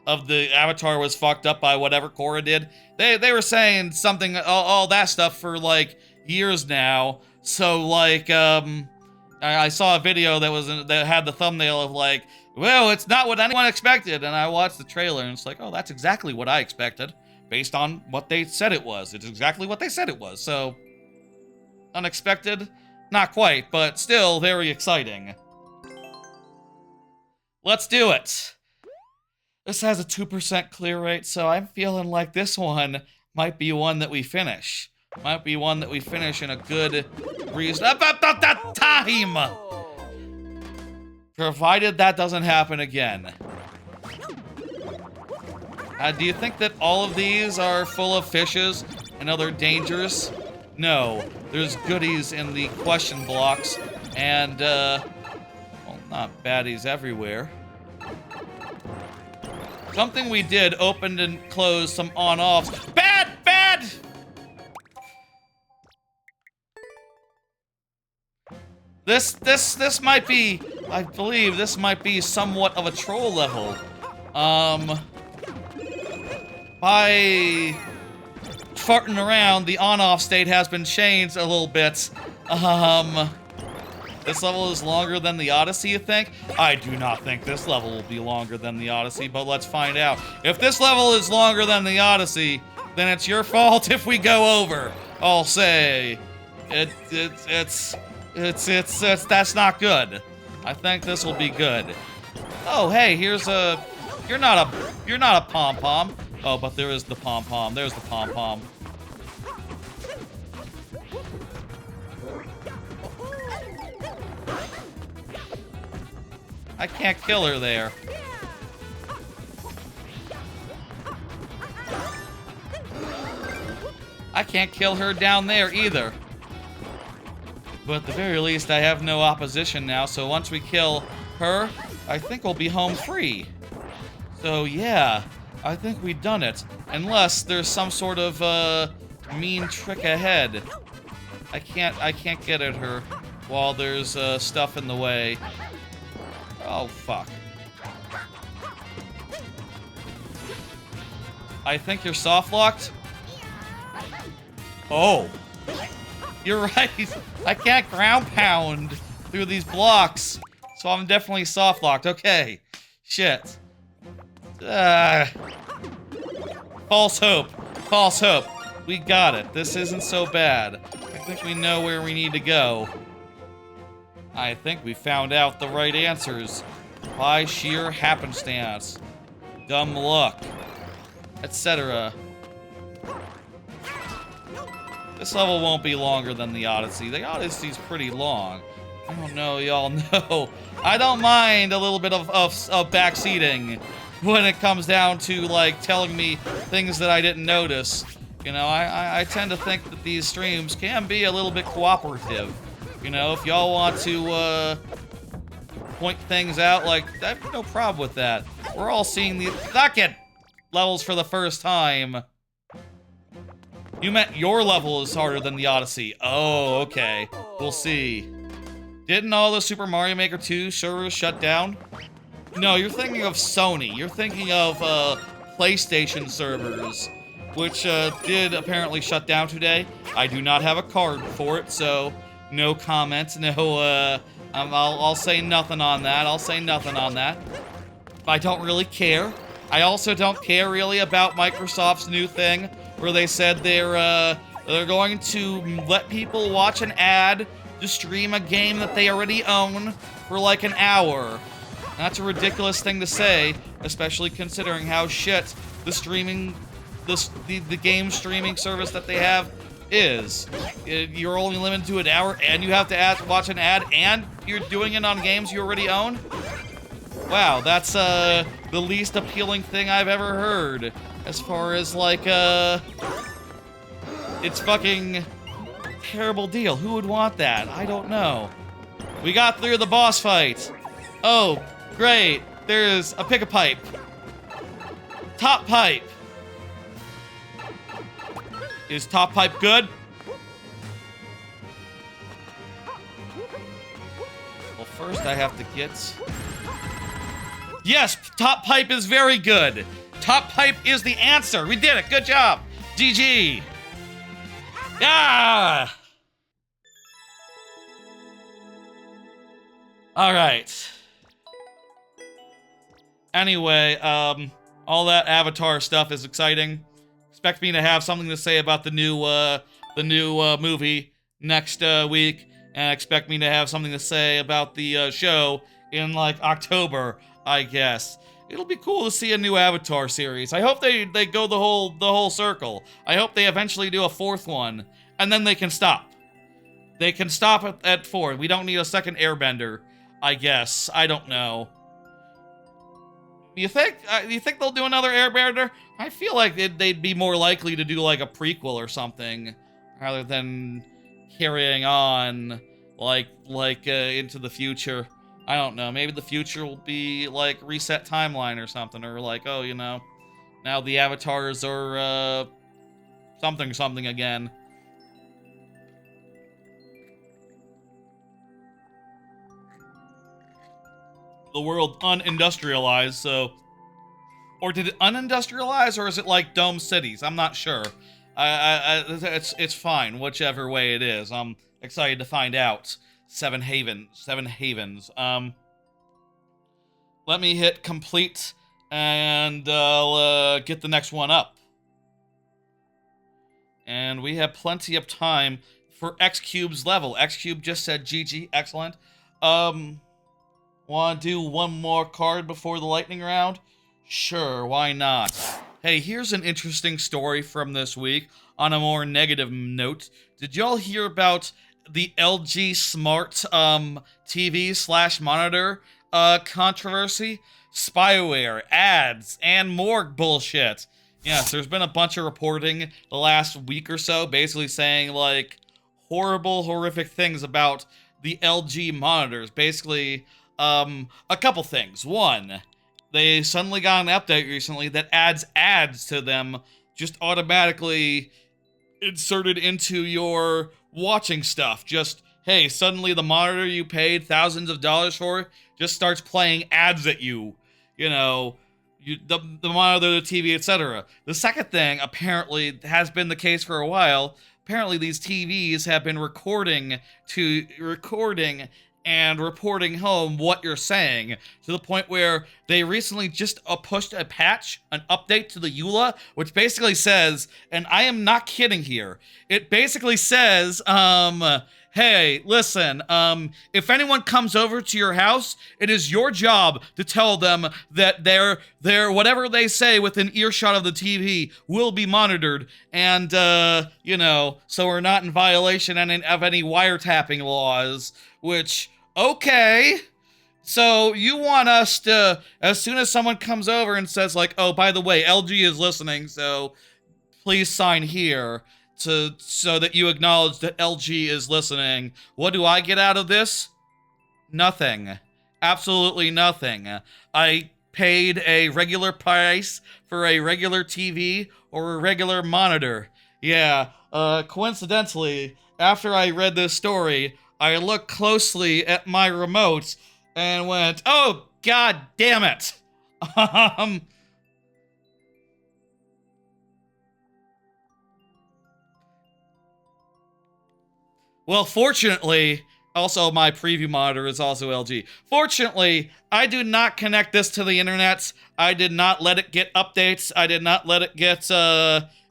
Avatar was fucked up by whatever Korra did. They were saying something, all that stuff for, like, years now. So, like, I saw a video that had the thumbnail of, like, well, it's not what anyone expected. And I watched the trailer, and it's like, oh, that's exactly what I expected. Based on what they said it was. It's exactly what they said it was. So, unexpected? Not quite, but still very exciting. Let's do it. This has a 2% clear rate, so I'm feeling like this one might be one that we finish. Might be one that we finish in a good reason. About that time! Provided that doesn't happen again. Do you think that all of these are full of fishes and other dangers? No. There's goodies in the question blocks, and, well, not baddies everywhere. Something we did opened and closed some on-offs. Bad! Bad! This might be, I believe this might be somewhat of a troll level. By farting around, the on-off state has been changed a little bit. This level is longer than the Odyssey, you think? I do not think this level will be longer than the Odyssey, but let's find out. If this level is longer than the Odyssey, then it's your fault if we go over. I'll say, that's not good. I think this will be good. Oh, hey, here's a. You're not a pom-pom. Oh, but there is the pom-pom. There's the pom-pom. I can't kill her there. I can't kill her down there either. But at the very least, I have no opposition now, so once we kill her, I think we'll be home free. So yeah, I think we've done it. Unless there's some sort of mean trick ahead. I can't get at her while there's stuff in the way. Oh, fuck. I think you're soft-locked? Oh. You're right. I can't ground pound through these blocks. So I'm definitely soft-locked. Okay. Shit. False hope. False hope. We got it. This isn't so bad. I think we know where we need to go. I think we found out the right answers by sheer happenstance, dumb luck, etc. This level won't be longer than the Odyssey. The Odyssey's pretty long. I don't know, y'all know. I don't mind a little bit of backseating when it comes down to, like, telling me things that I didn't notice. You know, I tend to think that these streams can be a little bit cooperative. You know, if y'all want to point things out, like, I have no problem with that. We're all seeing the levels for the first time. You meant your level is harder than the Odyssey. Oh, okay. We'll see. Didn't all the Super Mario Maker 2 servers shut down? No, you're thinking of Sony. You're thinking of PlayStation servers, which did apparently shut down today. I do not have a card for it, so no comment. No, I'll say nothing on that. I'll say nothing on that. I don't really care. I also don't care really about Microsoft's new thing where they said they're going to let people watch an ad to stream a game that they already own for like an hour. That's a ridiculous thing to say, especially considering how shit the game streaming service that they have is. You're only limited to an hour, and you have to watch an ad, and you're doing it on games you already own? Wow, that's the least appealing thing I've ever heard. As far as, like, it's fucking terrible deal. Who would want that? I don't know. We got through the boss fight. Oh, great. There's a pick-a-pipe. Top pipe. Is top pipe good? Well, first I have to get... Yes, top pipe is very good. Top pipe is the answer. We did it. Good job. GG. Yeah. All right. Anyway, all that Avatar stuff is exciting. Expect me to have something to say about the new movie next week, and expect me to have something to say about the show in like October, I guess. It'll be cool to see a new Avatar series. I hope they go the whole circle. I hope they eventually do a fourth one, and then they can stop. They can stop at 4. We don't need a second Airbender, I guess. I don't know. You think they'll do another Airbender? I feel like they'd be more likely to do like a prequel or something, rather than carrying on like into the future. I don't know. Maybe the future will be like reset timeline or something, or like, oh, you know, now the avatars are something again. The world unindustrialized, so... Or did it unindustrialize, or is it like dome cities? I'm not sure. It's fine, whichever way it is. I'm excited to find out. Seven Havens. Let me hit complete, and I'll get the next one up. And we have plenty of time for X-Cube's level. X-Cube just said GG, excellent. Want to do one more card before the lightning round? Sure, why not? Hey, here's an interesting story from this week on a more negative note. Did y'all hear about the LG Smart TV / monitor controversy? Spyware, ads, and more bullshit. Yes, there's been a bunch of reporting the last week or so, basically saying, like, horrific things about the LG monitors. Basically, a couple things. One, they suddenly got an update recently that adds ads to them just automatically inserted into your watching stuff. Just, hey, suddenly the monitor you paid thousands of dollars for just starts playing ads at you. You know, the monitor, the TV, etc. The second thing, apparently, has been the case for a while. Apparently, these TVs have been recording and reporting home what you're saying, to the point where they recently just pushed a patch, an update to the EULA, which basically says, and I am not kidding here, it basically says, hey, listen, if anyone comes over to your house, it is your job to tell them that their whatever they say within earshot of the TV will be monitored, and, you know, so we're not in violation of any wiretapping laws, which, okay, so you want us to, as soon as someone comes over and says, like, oh, by the way, LG is listening, so please sign here, so that you acknowledge that LG is listening. What do I get out of this? Nothing. Absolutely nothing. I paid a regular price for a regular TV or a regular monitor. Yeah, coincidentally, after I read this story, I looked closely at my remote and went, oh, god damn it. Well, fortunately, also my preview monitor is also LG. Fortunately, I do not connect this to the internet. I did not let it get updates. I did not let it get,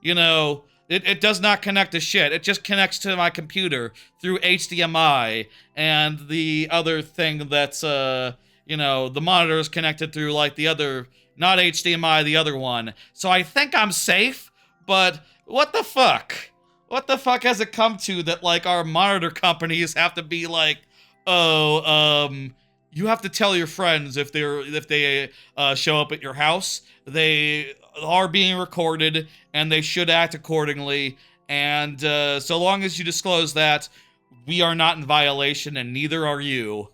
you know, it does not connect to shit. It just connects to my computer through HDMI, and the other thing that's, you know, the monitor is connected through, like, the other, not HDMI, the other one. So I think I'm safe, but what the fuck? What the fuck has it come to that, like, our monitor companies have to be like, oh, you have to tell your friends if they show up at your house. They are being recorded, and they should act accordingly, and so long as you disclose that, we are not in violation, and neither are you.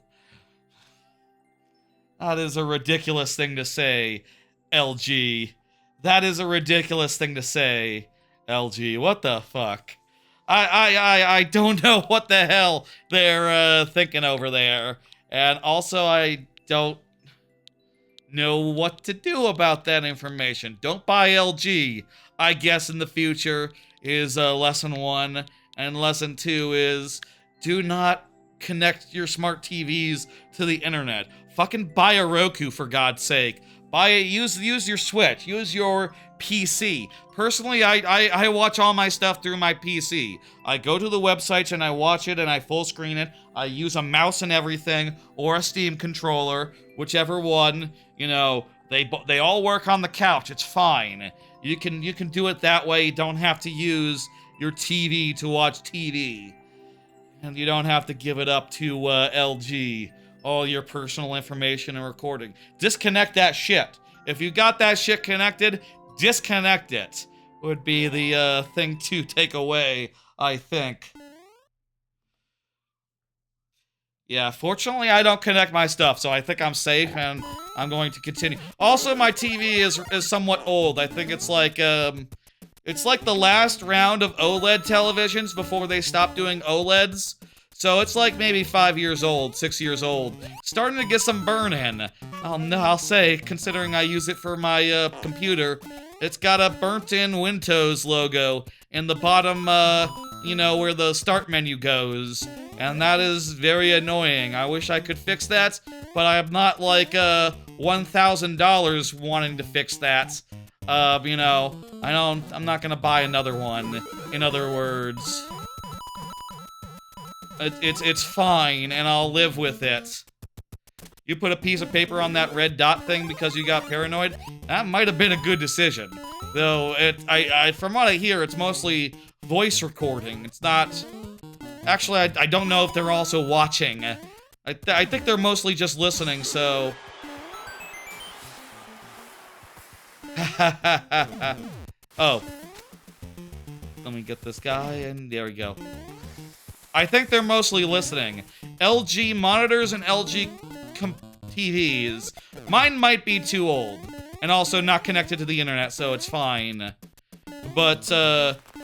That is a ridiculous thing to say, LG. That is a ridiculous thing to say, LG. What the fuck? I don't know what the hell they're thinking over there. And also, I don't know what to do about that information. Don't buy LG, I guess, in the future is lesson 1. And lesson 2 is do not connect your smart TVs to the internet. Fucking buy a Roku, for God's sake. Use your Switch. Use your PC. Personally, I watch all my stuff through my PC. I go to the websites and I watch it and I full screen it. I use a mouse and everything, or a Steam controller, whichever one. You know, they all work on the couch. It's fine. You can do it that way. You don't have to use your TV to watch TV, and you don't have to give it up to LG. All your personal information and recording. Disconnect that shit. If you got that shit connected, disconnect it. Would be the thing to take away, I think. Yeah, fortunately I don't connect my stuff, so I think I'm safe, and I'm going to continue. Also, my TV is somewhat old. I think it's like the last round of OLED televisions before they stopped doing OLEDs. So it's like maybe 5 years old, 6 years old. Starting to get some burn in. I'll say, considering I use it for my computer. It's got a burnt-in Windows logo in the bottom you know, where the start menu goes. And that is very annoying. I wish I could fix that, but I'm not like, $1,000 wanting to fix that. You know, I'm not gonna buy another one, in other words. It's fine, and I'll live with it. You put a piece of paper on that red dot thing because you got paranoid? That might have been a good decision. Though, from what I hear, it's mostly voice recording. It's not... Actually, I don't know if they're also watching. I think they're mostly just listening, so... Oh. Let me get this guy, and there we go. I think they're mostly listening. LG monitors and LG TVs. Mine might be too old, and also not connected to the internet, so it's fine. But,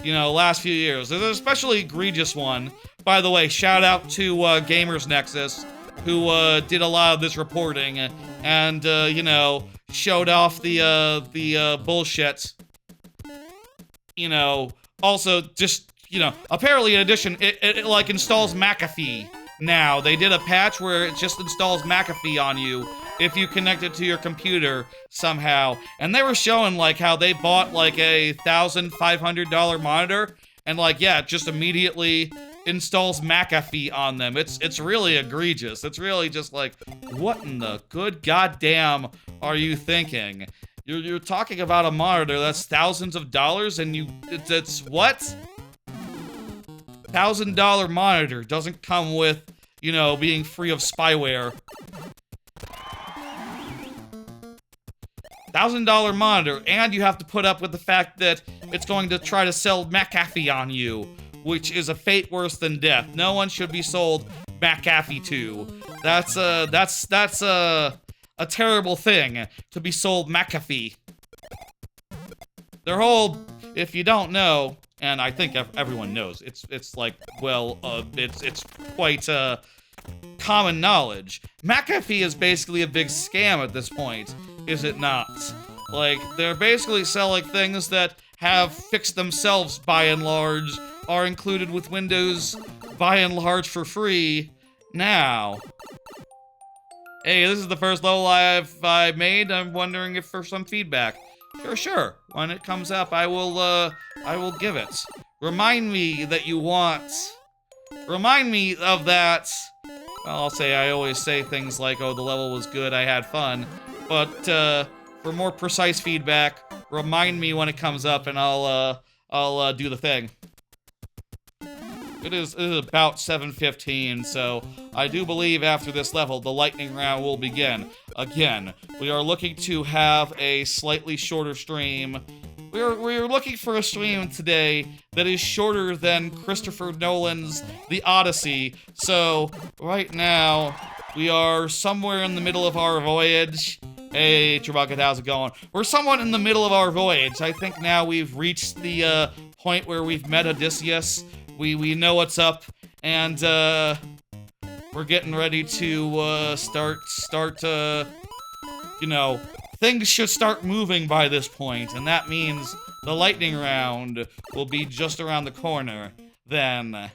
you know, last few years. There's an especially egregious one. By the way, shout out to Gamers Nexus, who did a lot of this reporting, and, you know, showed off the bullshit. You know, also just, you know, apparently in addition, it like installs McAfee now. They did a patch where it just installs McAfee on you if you connect it to your computer somehow. And they were showing like how they bought like a $1,500 monitor and like, yeah, it just immediately installs McAfee on them. It's really egregious. It's really just like, what in the good goddamn are you thinking? You're talking about a monitor that's thousands of dollars and it's what? $1,000 monitor doesn't come with, you know, being free of spyware. $1,000 monitor, and you have to put up with the fact that it's going to try to sell McAfee on you, which is a fate worse than death. No one should be sold McAfee to. That's a terrible thing to be sold McAfee. Their whole, if you don't know, and I think everyone knows, it's like, well, it's quite common knowledge. McAfee is basically a big scam at this point, is it not? Like, they're basically selling things that have fixed themselves by and large, are included with Windows by and large for free now. Hey, this is the first level I made. I'm wondering if for some feedback. Sure. When it comes up, I will give it. Remind me that you want. Remind me of that. Well, I'll say I always say things like, oh, the level was good, I had fun. But, for more precise feedback, remind me when it comes up and I'll do the thing. It is about 7:15, so I do believe after this level, the lightning round will begin. Again, we are looking to have a slightly shorter stream. We're looking for a stream today that is shorter than Christopher Nolan's The Odyssey. So, right now, we are somewhere in the middle of our voyage. Hey, Chewbacca, how's it going? We're somewhat in the middle of our voyage. I think now we've reached the point where we've met Odysseus. We know what's up, and we're getting ready to start, you know, things should start moving by this point, and that means the lightning round will be just around the corner then.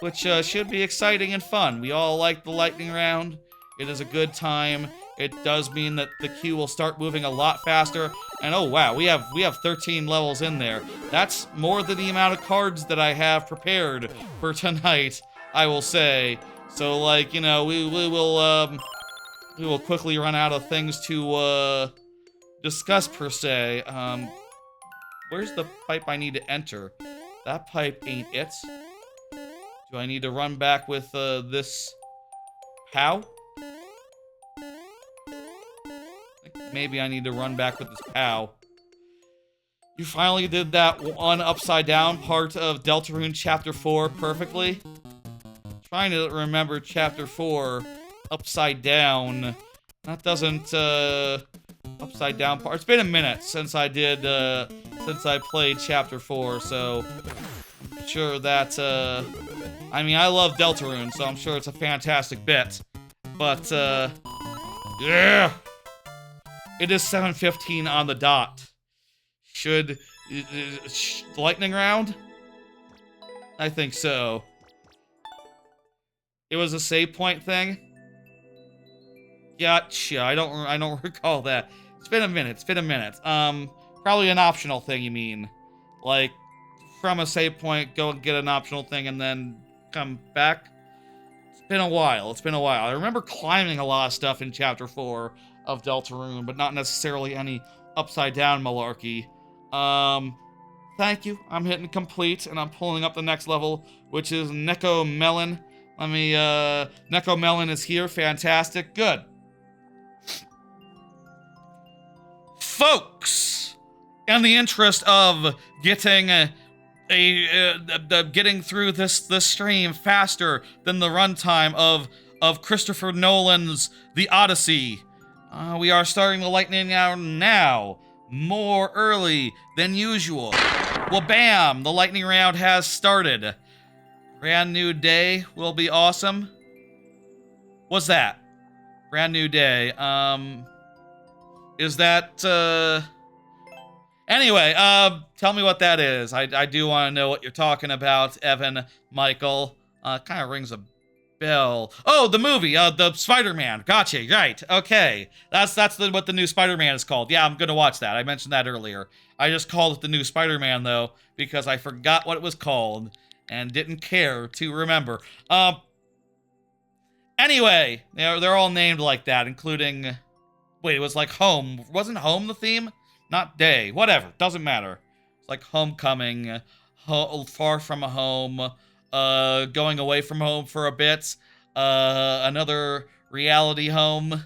Which should be exciting and fun. We all like the lightning round. It is a good time. It does mean that the queue will start moving a lot faster. And oh wow, we have 13 levels in there. That's more than the amount of cards that I have prepared for tonight, I will say. So like, you know, we will quickly run out of things to discuss per se. Where's the pipe I need to enter? That pipe ain't it. Do I need to run back with this POW? Maybe I need to run back with this POW. You finally did that one upside down part of Deltarune Chapter 4 perfectly. I'm trying to remember Chapter 4 upside down. That doesn't, upside down part. It's been a minute since I did, since I played Chapter 4, so I'm sure that, I mean, I love Deltarune, so I'm sure it's a fantastic bit. But, yeah! It is 7:15 on the dot. Should lightning round? I think so. It was a save point thing? Gotcha. I don't recall that. It's been a minute. Probably an optional thing, you mean. Like, from a save point, go and get an optional thing and then come back? It's been a while. I remember climbing a lot of stuff in Chapter 4 of Deltarune, but not necessarily any upside-down malarkey. Thank you. I'm hitting complete, and I'm pulling up the next level, which is Neko Melon. Neko Melon is here. Fantastic. Good. Folks, in the interest of getting getting through this stream faster than the runtime of Christopher Nolan's The Odyssey, we are starting the lightning round now, more early than usual. Well, bam! The lightning round has started. Brand new day will be awesome. What's that? Brand new day. Is that, Anyway, tell me what that is. I do want to know what you're talking about, Evan, Michael. Kind of rings a bell. Oh, the movie, the Spider-Man. Gotcha, right. Okay. That's what the new Spider-Man is called. Yeah, I'm gonna watch that. I mentioned that earlier. I just called it the new Spider-Man, though, because I forgot what it was called and didn't care to remember. Anyway, they're all named like that, including... Wait, it was like Home. Wasn't Home the theme? Not Day. Whatever. Doesn't matter. It's like Homecoming, Far From Home, Going Away From Home for a bit, Another Reality Home.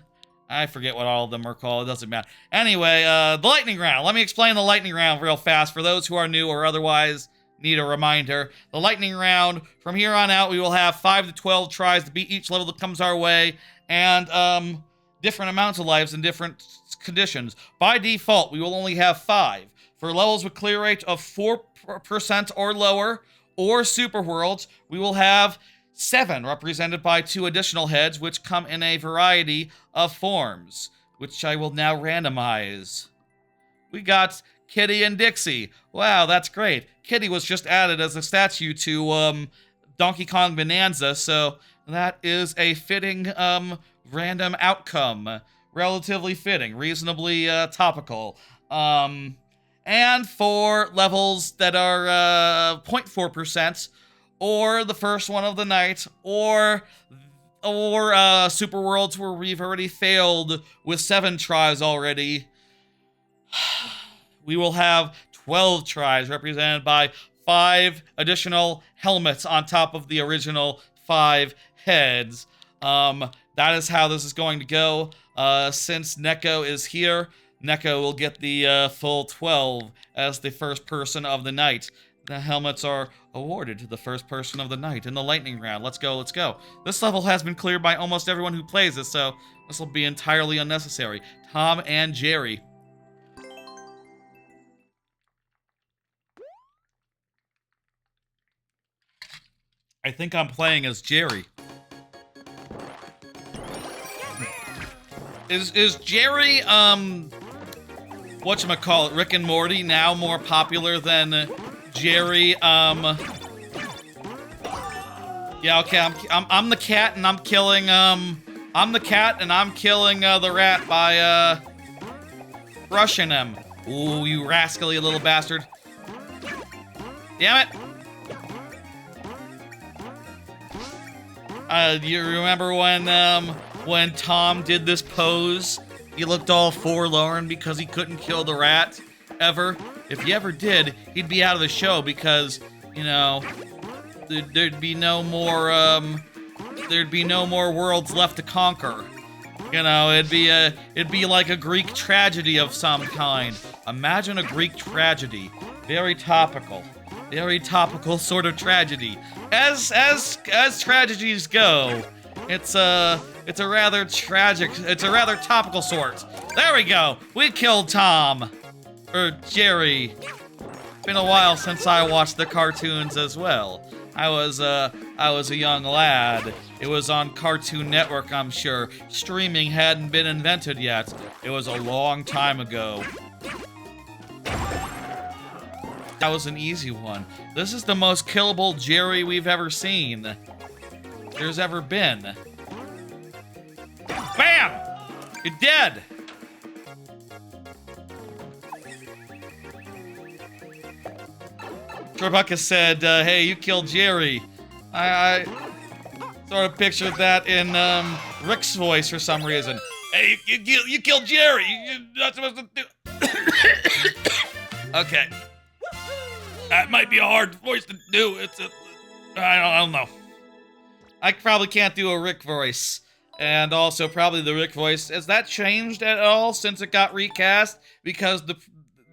I forget what all of them are called. It doesn't matter. Anyway, the lightning round. Let me explain the lightning round real fast for those who are new or otherwise need a reminder. The lightning round, from here on out, we will have 5 to 12 tries to beat each level that comes our way, and different amounts of lives in different conditions. By default, we will only have 5. For levels with clear rate of 4% or lower, or super worlds, we will have 7, represented by 2 additional heads, which come in a variety of forms, which I will now randomize. We got Kitty and Dixie. Wow, that's great. Kitty was just added as a statue to Donkey Kong Bonanza, so that is a fitting random outcome. Relatively fitting, reasonably topical. And for levels that are 0.4%, or the first one of the night, or super worlds where we've already failed with 7 tries already, we will have 12 tries represented by 5 additional helmets on top of the original 5 heads. That is how this is going to go. Since Neko is here, Neko will get the full 12 as the first person of the night. The helmets are awarded to the first person of the night in the lightning round. Let's go, let's go. This level has been cleared by almost everyone who plays this, so this will be entirely unnecessary. Tom and Jerry. I think I'm playing as Jerry. Is Jerry, whatchamacallit, Rick and Morty now more popular than Jerry, yeah, okay, I'm the cat and I'm killing, the rat by, brushing him. Ooh, you rascally little bastard. Damn it. Do you remember when Tom did this pose? He looked all forlorn because he couldn't kill the rat, ever. If he ever did, he'd be out of the show because, you know, there'd be no more worlds left to conquer. You know, it'd be like a Greek tragedy of some kind. Imagine a Greek tragedy. Very topical sort of tragedy. As tragedies go, it's a rather topical sort. There we go. We killed Tom. Or Jerry. Been a while since I watched the cartoons as well. I was a young lad. It was on Cartoon Network, I'm sure. Streaming hadn't been invented yet. It was a long time ago. That was an easy one. This is the most killable Jerry we've ever seen. There's ever been. Bam! You're dead! Torbuckus said, hey, you killed Jerry. I sort of pictured that in Rick's voice for some reason. Hey, you killed Jerry. You're not supposed to do. Okay. That might be a hard voice to do. I don't know. I probably can't do a Rick voice. And also probably the Rick voice. Has that changed at all since it got recast? Because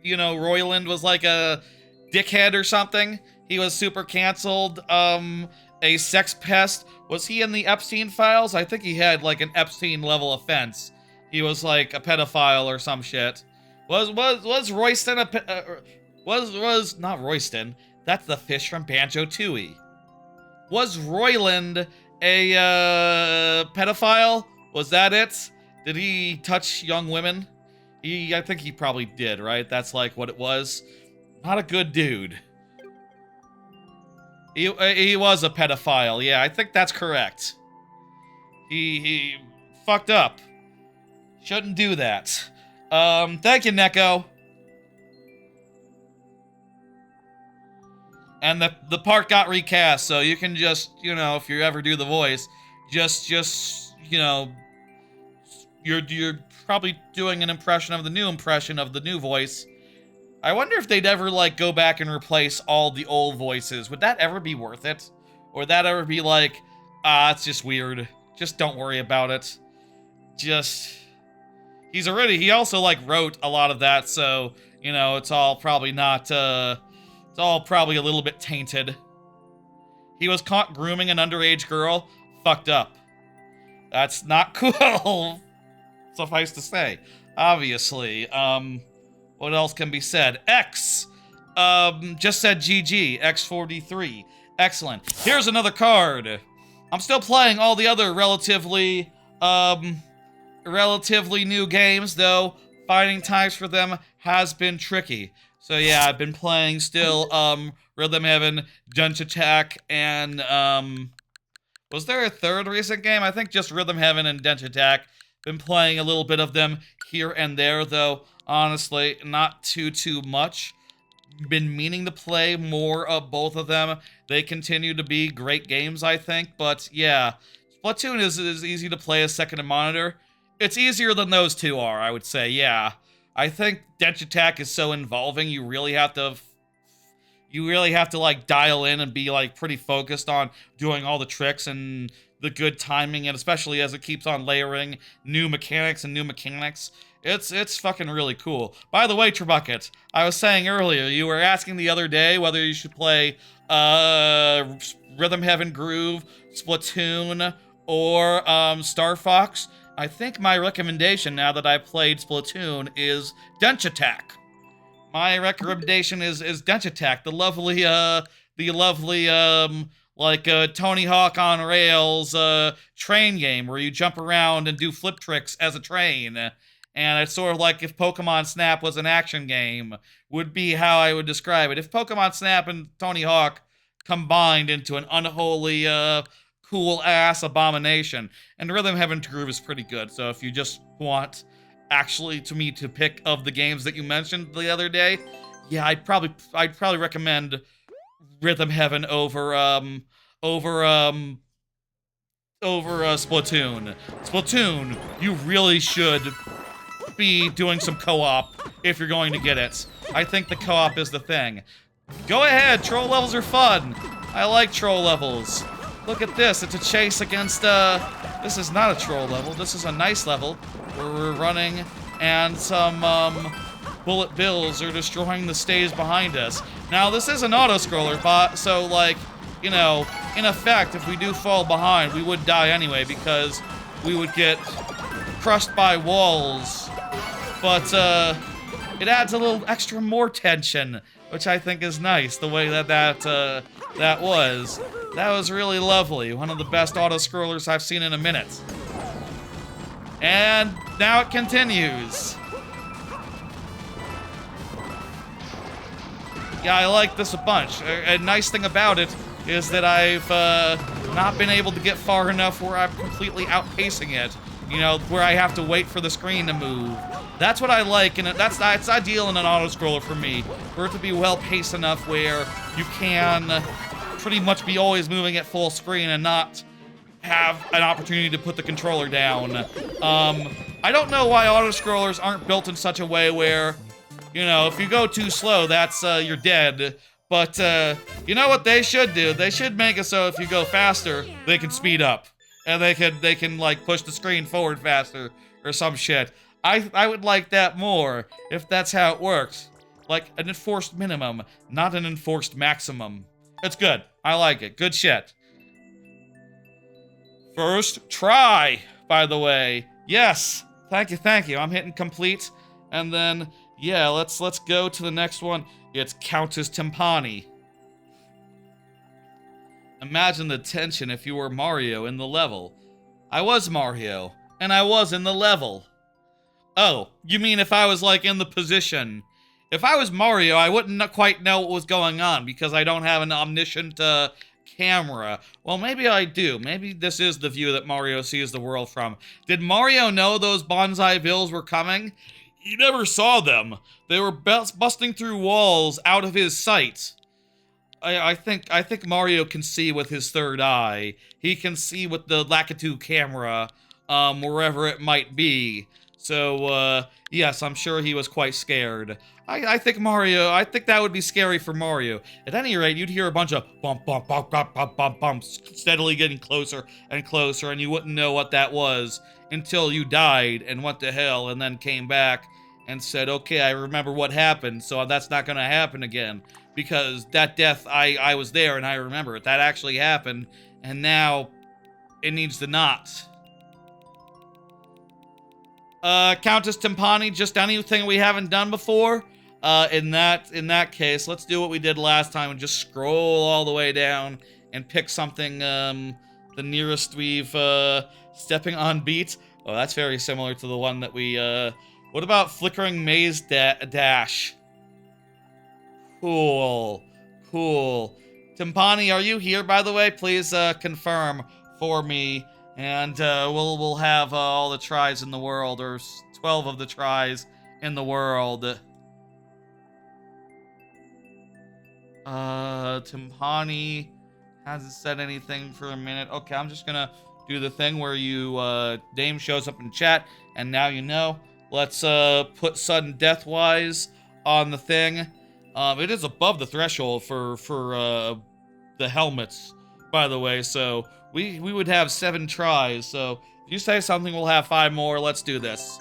Royland was like a dickhead or something. He was super canceled. A sex pest. Was he in the Epstein files? I think he had like an Epstein level offense. He was like a pedophile or some shit. Was Royston was not Royston. That's the fish from Banjo-Tooie. Was Royland a pedophile? Was that it? Did he touch young women? I think he probably did, right? That's like what it was. Not a good dude. He was a pedophile. Yeah, I think that's correct. He fucked up. Shouldn't do that. Thank you, Neko. And the part got recast, so you can just, if you ever do the voice, just you're probably doing an impression of the new voice. I wonder if they'd ever, like, go back and replace all the old voices. Would that ever be worth it? Or would that ever be like, it's just weird. Just don't worry about it. He also, like, wrote a lot of that, so, it's all probably not, it's all probably a little bit tainted. He was caught grooming an underage girl. Fucked up. That's not cool. Suffice to say. Obviously. What else can be said? X! Just said GG. X43. Excellent. Here's another card. I'm still playing all the other relatively new games, though. Finding times for them has been tricky. So yeah, I've been playing still, Rhythm Heaven, Dungeon Attack, and, was there a third recent game? I think just Rhythm Heaven and Dungeon Attack. Been playing a little bit of them here and there, though, honestly, not too much. Been meaning to play more of both of them. They continue to be great games, I think, but yeah. Splatoon is easy to play as second and monitor. It's easier than those two are, I would say, yeah. I think Dungeon Attack is so involving, you really have to, like, dial in and be, like, pretty focused on doing all the tricks and the good timing, and especially as it keeps on layering new mechanics. It's fucking really cool. By the way, Trebucket, I was saying earlier, you were asking the other day whether you should play Rhythm Heaven Groove, Splatoon, or Star Fox. I think my recommendation, now that I've played Splatoon, is Dungeon Attack. My recommendation is Dungeon Attack, the lovely, Tony Hawk on Rails train game where you jump around and do flip tricks as a train. And it's sort of like if Pokemon Snap was an action game, would be how I would describe it. If Pokemon Snap and Tony Hawk combined into an unholy, cool-ass abomination. And Rhythm Heaven Groove is pretty good, so if you just want actually me to pick of the games that you mentioned the other day, yeah, I'd probably recommend Rhythm Heaven over Splatoon. Splatoon, you really should be doing some co-op if you're going to get it. I think the co-op is the thing. Go ahead, troll levels are fun. I like troll levels. Look at this, it's a chase against, this is not a troll level, this is a nice level where we're running and some, bullet bills are destroying the stage behind us. Now, this is an auto-scroller, so, like, in effect, if we do fall behind, we would die anyway because we would get crushed by walls. But, it adds a little extra more tension, which I think is nice, the way that was. That was really lovely. One of the best auto-scrollers I've seen in a minute. And now it continues. Yeah, I like this a bunch. A nice thing about it is that I've not been able to get far enough where I'm completely outpacing it. You know, where I have to wait for the screen to move. That's what I like, and it's ideal in an auto-scroller for me. For it to be well-paced enough where you can pretty much be always moving at full screen and not have an opportunity to put the controller down. I don't know why auto-scrollers aren't built in such a way where, you know, if you go too slow, that's, you're dead. But, you know what they should do? They should make it so if you go faster, they can speed up. And they can like push the screen forward faster or some shit. I would like that more if that's how it works. Like an enforced minimum, not an enforced maximum. It's good. I like it. Good shit. First try, by the way. Yes. Thank you. I'm hitting complete. And then, yeah, let's go to the next one. It's Countess Timpani. Imagine the tension if you were Mario in the level. I was Mario, and I was in the level. Oh, you mean if I was, like, in the position? If I was Mario, I wouldn't quite know what was going on, because I don't have an omniscient, camera. Well, maybe I do. Maybe this is the view that Mario sees the world from. Did Mario know those bonsai bills were coming? He never saw them. They were busting through walls out of his sight. I think Mario can see with his third eye. He can see with the Lakitu camera, wherever it might be. So, yes, I'm sure he was quite scared. I think that would be scary for Mario. At any rate, you'd hear a bunch of bump, bump, bump, bump, bump, bump, bumps, steadily getting closer and closer, and you wouldn't know what that was until you died and went to hell and then came back and said, okay, I remember what happened, so that's not gonna happen again. Because that death, I was there and I remember it. That actually happened, and now it needs to not. Countess Timpani, just anything we haven't done before? In that case, let's do what we did last time and just scroll all the way down and pick something, the nearest we've, stepping on beat. Oh, that's very similar to the one that we, what about Flickering Maze Dash? Cool. Timpani, are you here, by the way? Please, confirm for me. And, we'll have, all the tries in the world, or 12 of the tries in the world. Timpani hasn't said anything for a minute. Okay, I'm just gonna do the thing where you, name shows up in chat, and now you know. Let's, put sudden death-wise on the thing. It is above the threshold for the helmets, by the way, so we would have 7 tries, so if you say something, we'll have 5 more. Let's do this.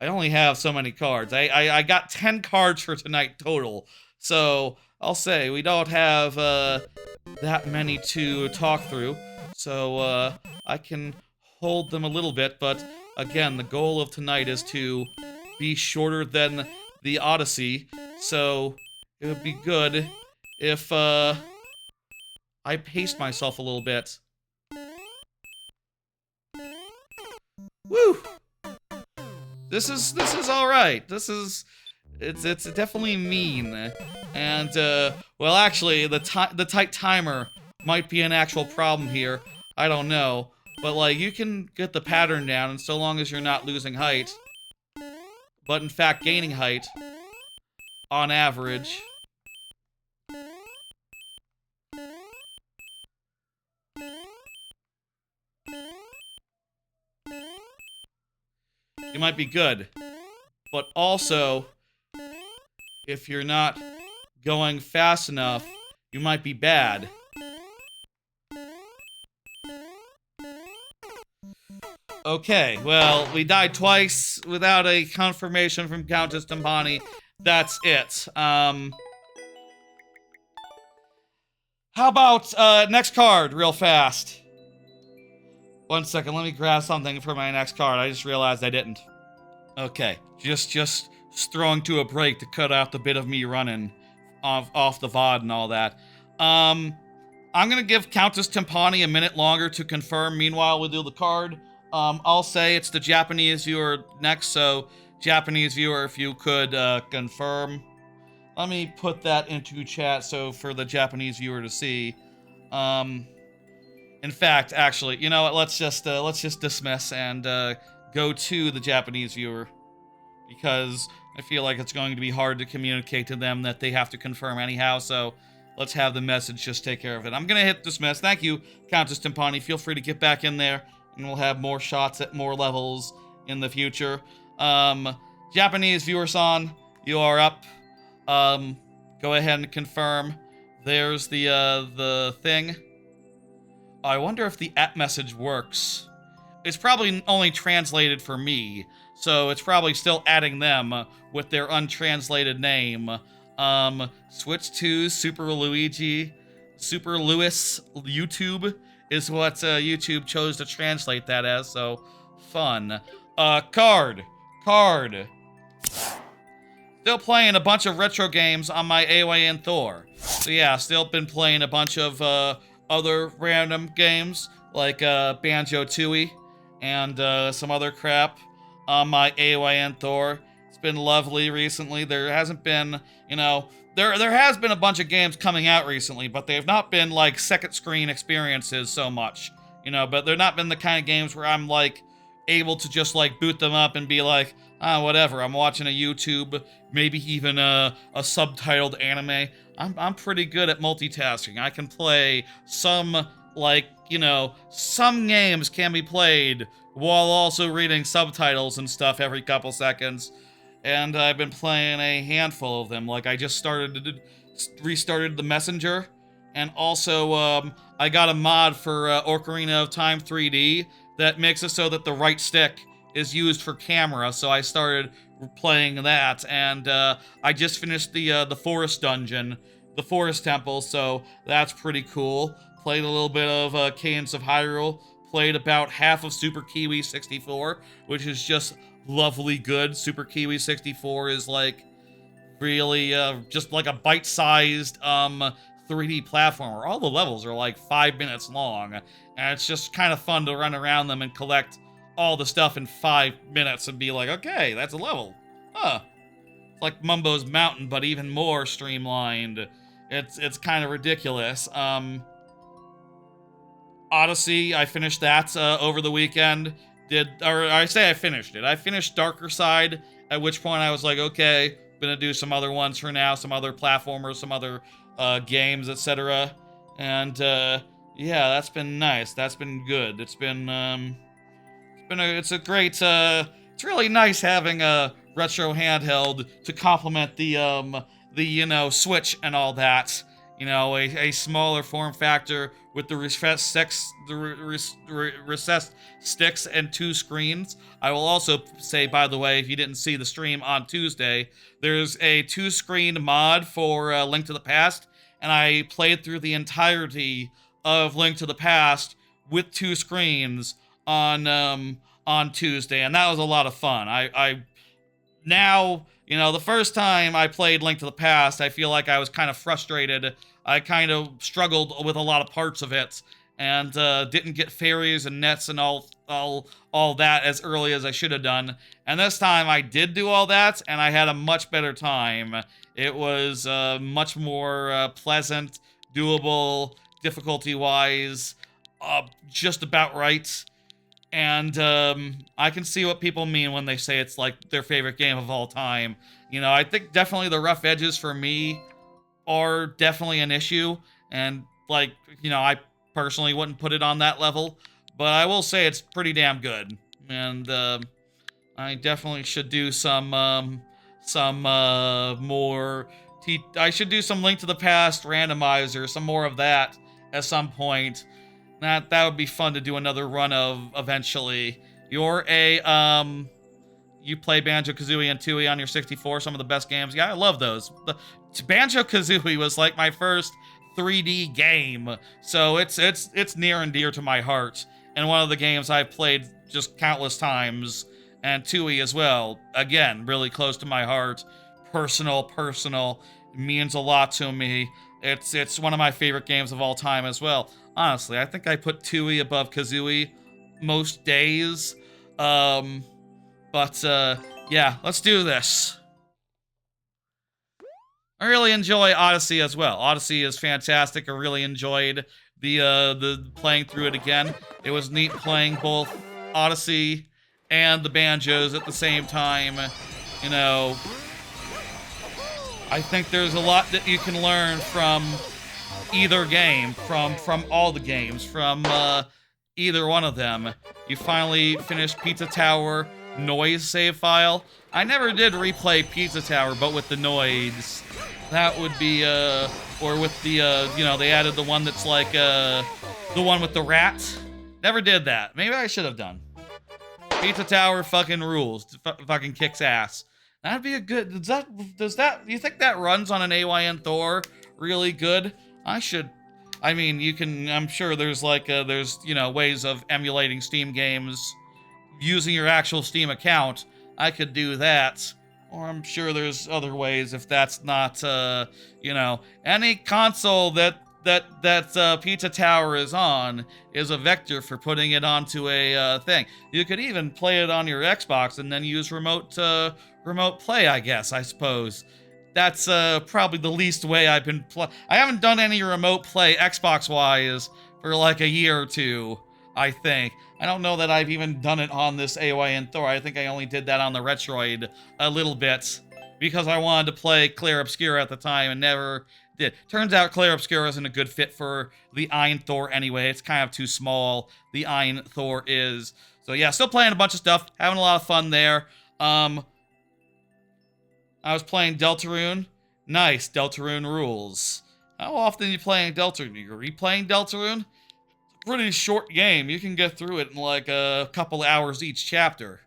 I only have so many cards. I got 10 cards for tonight total, so I'll say we don't have that many to talk through, so I can hold them a little bit, but again, the goal of tonight is to be shorter than the Odyssey, so it would be good if I paced myself a little bit. Woo! This is all right. It's definitely mean, and well, actually, the tight timer might be an actual problem here. I don't know, but like you can get the pattern down, and so long as you're not losing height, but in fact gaining height on average. You might be good, but also, if you're not going fast enough, you might be bad. Okay, well, we died twice without a confirmation from Countess Timpani. That's it. How about, next card, real fast? 1 second, let me grab something for my next card. I just realized I didn't. Okay, just throwing to a break to cut out the bit of me running off the VOD and all that. I'm gonna give Countess Timpani a minute longer to confirm. Meanwhile, we'll do the card. I'll say it's the Japanese viewer next, so Japanese viewer, if you could confirm. let me put that into chat so for the Japanese viewer to see. In fact, actually, you know what? Let's just dismiss and go to the Japanese viewer, because I feel like it's going to be hard to communicate to them that they have to confirm anyhow. So let's have the message just take care of it. I'm gonna hit dismiss. Thank you, Countess Timpani. Feel free to get back in there, and we'll have more shots at more levels in the future. Japanese viewer-san, you are up. Go ahead and confirm. There's the thing. I wonder if the app message works. It's probably only translated for me, so it's probably still adding them with their untranslated name. Switch to Super Luigi, Super Lewis YouTube is what YouTube chose to translate that as, so fun. Card. Still playing a bunch of retro games on my AYN Thor. So yeah, still been playing a bunch of other random games, like Banjo-Tooie and some other crap on my AYN Thor. It's been lovely recently. There hasn't been, you know, there has been a bunch of games coming out recently, but they've not been like second screen experiences so much, you know, but they're not been the kind of games where I'm like able to just like boot them up and be like, whatever, I'm watching a YouTube, maybe even a subtitled anime. I'm pretty good at multitasking. I can play some, like, you know, some games can be played while also reading subtitles and stuff every couple seconds. And I've been playing a handful of them. Like, I just restarted the Messenger. And also, I got a mod for Ocarina of Time 3D that makes it so that the right stick is used for camera. So I started playing that. And I just finished the forest dungeon, the forest temple. So that's pretty cool. Played a little bit of Cadence of Hyrule. Played about half of Super Kiwi 64, which is just lovely good. Super Kiwi 64 is like really just like a bite-sized 3D platformer. All the levels are like 5 minutes long, and it's just kind of fun to run around them and collect all the stuff in 5 minutes and be like, okay, that's a level. Huh. It's like Mumbo's Mountain, but even more streamlined. It's kind of ridiculous. Odyssey, I finished that over the weekend. I finished it. I finished Darker Side, at which point I was like, okay, gonna do some other ones for now, some other platformers, some other games, etc. And yeah, that's been nice. That's been good. It's a great. It's really nice having a retro handheld to complement the you know, Switch and all that. You know, a smaller form factor with the recessed sticks and 2 screens. I will also say, by the way, if you didn't see the stream on Tuesday, there's a 2-screen mod for Link to the Past, and I played through the entirety of Link to the Past with 2 screens on Tuesday, and that was a lot of fun. I now, you know, the first time I played Link to the Past, I feel like I was kind of frustrated. I kind of struggled with a lot of parts of it, and didn't get fairies and nets and all that as early as I should have done. And this time I did do all that, and I had a much better time. It was much more pleasant, doable, difficulty-wise, just about right. And I can see what people mean when they say it's like their favorite game of all time. You know, I think definitely the rough edges for me are definitely an issue. And, like, you know, I personally wouldn't put it on that level. But I will say it's pretty damn good. And I definitely should do some more... I should do some Link to the Past randomizer, some more of that at some point. That would be fun to do another run of eventually. You play Banjo-Kazooie and Tooie on your 64, some of the best games. Yeah, I love those. Banjo-Kazooie was like my first 3D game, so it's near and dear to my heart, and one of the games I've played just countless times. And Tooie as well, again, really close to my heart. Personal, it means a lot to me. It's one of my favorite games of all time as well. Honestly, I think I put Tooie above Kazooie most days. Yeah, let's do this. I really enjoy Odyssey as well. Odyssey is fantastic. I really enjoyed the playing through it again. It was neat playing both Odyssey and the banjos at the same time. You know, I think there's a lot that you can learn from either game, from all the games, from either one of them. You finally finished Pizza Tower noise save file. I never did replay Pizza Tower, but with the noise, that would be or with the you know, they added the one that's like the one with the rat. Never did that. Maybe I should have done. Pizza Tower fucking rules. Fucking kicks ass. That'd be a good. Do you think that runs on an AYN Thor really good? I mean, you can. I'm sure there's like there's, you know, ways of emulating Steam games using your actual Steam account. I could do that, or I'm sure there's other ways if that's not you know, any console that Pizza Tower is on is a vector for putting it onto a thing. You could even play it on your Xbox and then use remote play, I suppose. That's probably the least way I've been I haven't done any remote play Xbox-wise for like a year or two, I think. I don't know that I've even done it on this AYN Thor. I think I only did that on the Retroid a little bit because I wanted to play Clair Obscura at the time and never did. Turns out Clair Obscura isn't a good fit for the AYN Thor anyway. It's kind of too small, the AYN Thor is. So yeah, still playing a bunch of stuff, having a lot of fun there. I was playing Deltarune. Nice, Deltarune rules. How often are you playing Deltarune? Are you replaying Deltarune? It's a pretty short game. You can get through it in like a couple hours each chapter.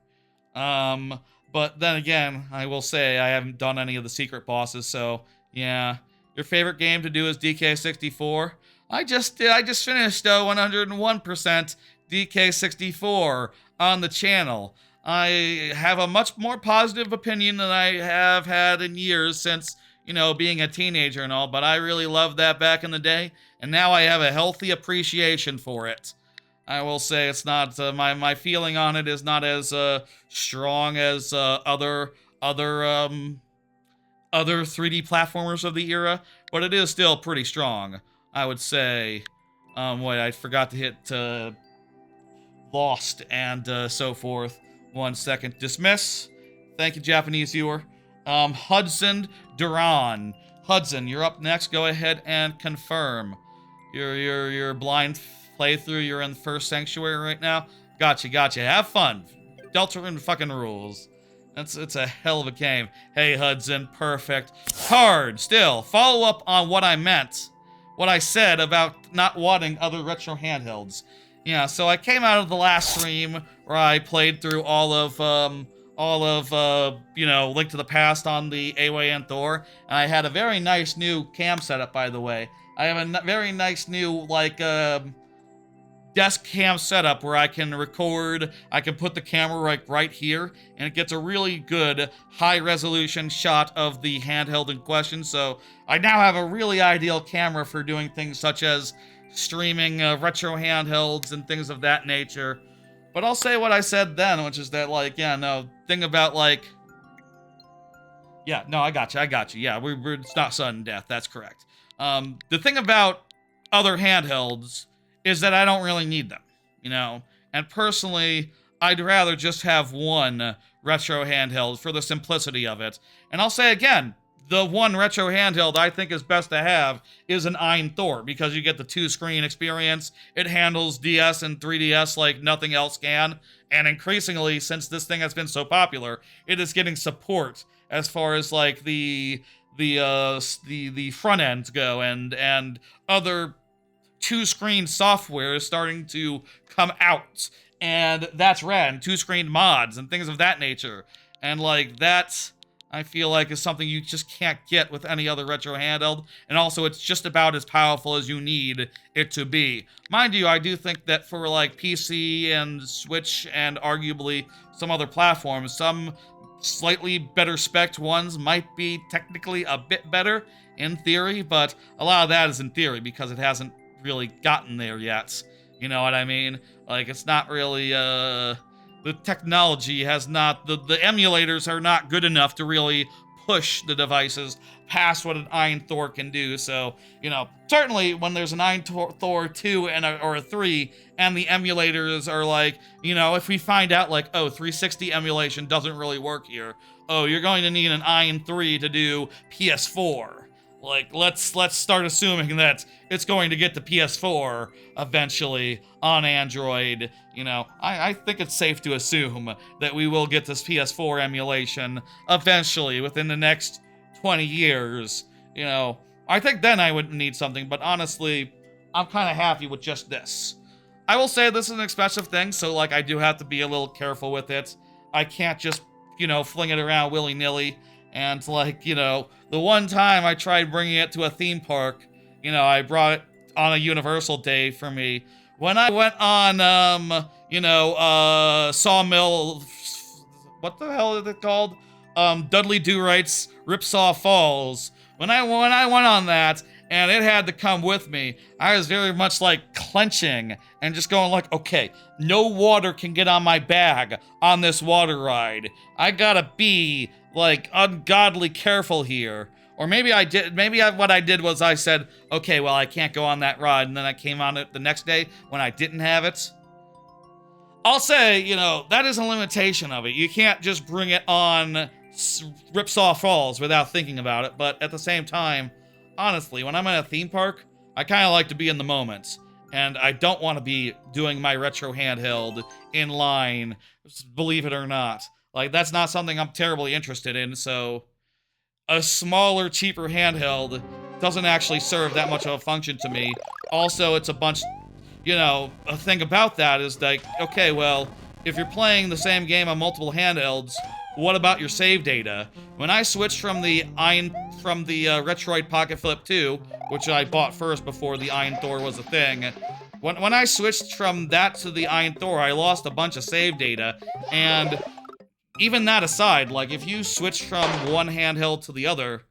But then again, I will say I haven't done any of the secret bosses, so yeah. Your favorite game to do is DK64? I just finished 101% DK64 on the channel. I have a much more positive opinion than I have had in years since, you know, being a teenager and all, but I really loved that back in the day, and now I have a healthy appreciation for it. I will say it's not, my feeling on it is not as strong as other 3D platformers of the era, but it is still pretty strong, I would say. Wait, I forgot to hit Lost and so forth. 1 second. Dismiss. Thank you, Japanese viewer. Hudson Duran. Hudson, you're up next. Go ahead and confirm. Your blind playthrough. You're in the first sanctuary right now. Gotcha. Have fun. Deltarune fucking rules. It's a hell of a game. Hey, Hudson. Perfect. Hard. Still. Follow up on what I meant. What I said about not wanting other retro handhelds. Yeah, so I came out of the last stream where I played through all of you know, Link to the Past on the AYN Thor, and I had a very nice new cam setup, by the way. I have a very nice new, like, desk cam setup where I can record, I can put the camera right here, and it gets a really good high-resolution shot of the handheld in question, so I now have a really ideal camera for doing things such as streaming retro handhelds and things of that nature. But I'll say what I said then, which is that, like, yeah, no, thing about, like... Yeah, no, I got you. Yeah, it's not sudden death, that's correct. The thing about other handhelds is that I don't really need them, you know? And personally, I'd rather just have one retro handheld for the simplicity of it. And I'll say again, the one retro handheld I think is best to have is an AYN Thor, because you get the 2-screen experience. It handles DS and 3DS like nothing else can, and increasingly, since this thing has been so popular, it is getting support as far as like the front ends go, and other 2-screen software is starting to come out, and that's rad, and 2-screen mods and things of that nature, and like that's, I feel like, is something you just can't get with any other retro handheld, and also it's just about as powerful as you need it to be. Mind you, I do think that for like PC and Switch and arguably some other platforms, some slightly better spec'd ones might be technically a bit better in theory, but a lot of that is in theory because it hasn't really gotten there yet. You know what I mean? Like, it's not really, the technology has not, the emulators are not good enough to really push the devices past what an AYN Thor can do. So, you know, certainly when there's an AYN Thor 2 and or a 3, and the emulators are like, you know, if we find out like, oh, 360 emulation doesn't really work here. Oh, you're going to need an AYN 3 to do PS4. Like, let's start assuming that it's going to get to PS4 eventually on Android. You know, I think it's safe to assume that we will get this PS4 emulation eventually within the next 20 years. You know, I think then I would need something, but honestly, I'm kind of happy with just this. I will say this is an expensive thing, so like I do have to be a little careful with it. I can't just, you know, fling it around willy-nilly. And, like, you know, the one time I tried bringing it to a theme park, you know, I brought it on a Universal day for me. When I went on, you know, Sawmill, what the hell is it called? Dudley Do-Right's Ripsaw Falls. When I went on that, and it had to come with me, I was very much, like, clenching and just going like, okay, no water can get on my bag on this water ride. I gotta be, like, ungodly careful here. Or maybe what I did was I said, okay, well, I can't go on that ride, and then I came on it the next day when I didn't have it. I'll say, you know, that is a limitation of it. You can't just bring it on Ripsaw Falls without thinking about it, but at the same time, honestly, when I'm at a theme park, I kind of like to be in the moment, and I don't want to be doing my retro handheld in line, believe it or not. Like, that's not something I'm terribly interested in, so a smaller, cheaper handheld doesn't actually serve that much of a function to me. Also, it's a bunch, you know, a thing about that is like, okay, well, if you're playing the same game on multiple handhelds, what about your save data? When I switched from the Retroid Pocket Flip 2, which I bought first before the AYN Thor was a thing, when I switched from that to the AYN Thor, I lost a bunch of save data, and even that aside, like, if you switch from one handheld to the other,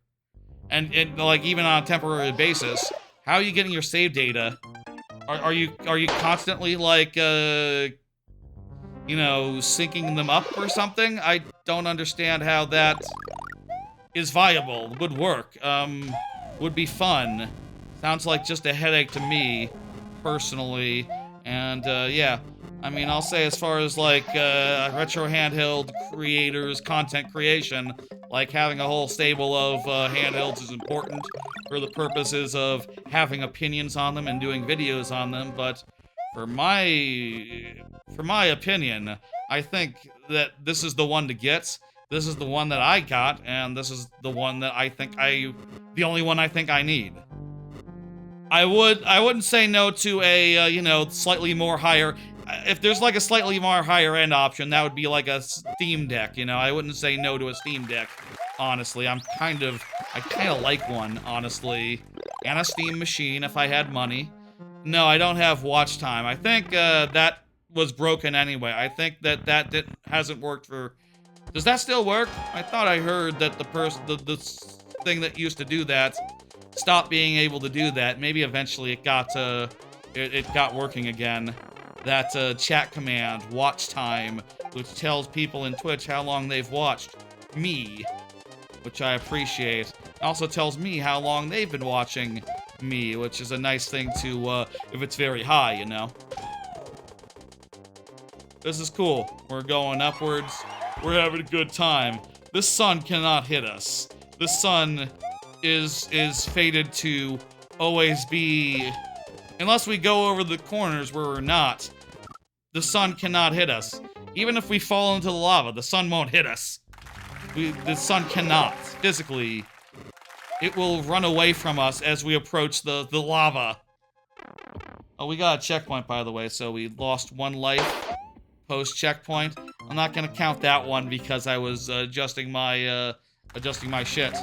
and like, even on a temporary basis, how are you getting your save data? Are you constantly, like, you know, syncing them up or something? I don't understand how that is viable, would work, would be fun. Sounds like just a headache to me, personally, and, yeah. I mean, I'll say as far as, like, retro handheld creators, content creation, like, having a whole stable of, handhelds is important for the purposes of having opinions on them and doing videos on them, but for my opinion, I think that this is the one to get. This is the one that I got, and this is the one that the only one I think I need. I wouldn't say no to a, you know, slightly more higher, if there's like a slightly more higher end option, that would be like a Steam Deck, you know. I wouldn't say no to a Steam Deck, honestly. I kind of like one, honestly. And a Steam machine if I had money. No, I don't have watch time. I think that was broken anyway. I think that hasn't worked for... Does that still work? I thought I heard that the thing that used to do that stopped being able to do that. Maybe eventually it got working again. That chat command, watch time, which tells people in Twitch how long they've watched me, which I appreciate. It also tells me how long they've been watching me, which is a nice thing to, if it's very high, you know. This is cool. We're going upwards. We're having a good time. This sun cannot hit us. This sun is fated to always be... Unless we go over the corners where we're not, the sun cannot hit us. Even if we fall into the lava, the sun won't hit us. The sun cannot. Physically, it will run away from us as we approach the lava. Oh, we got a checkpoint, by the way, so we lost 1 life post-checkpoint. I'm not gonna count that one because I was adjusting my shit.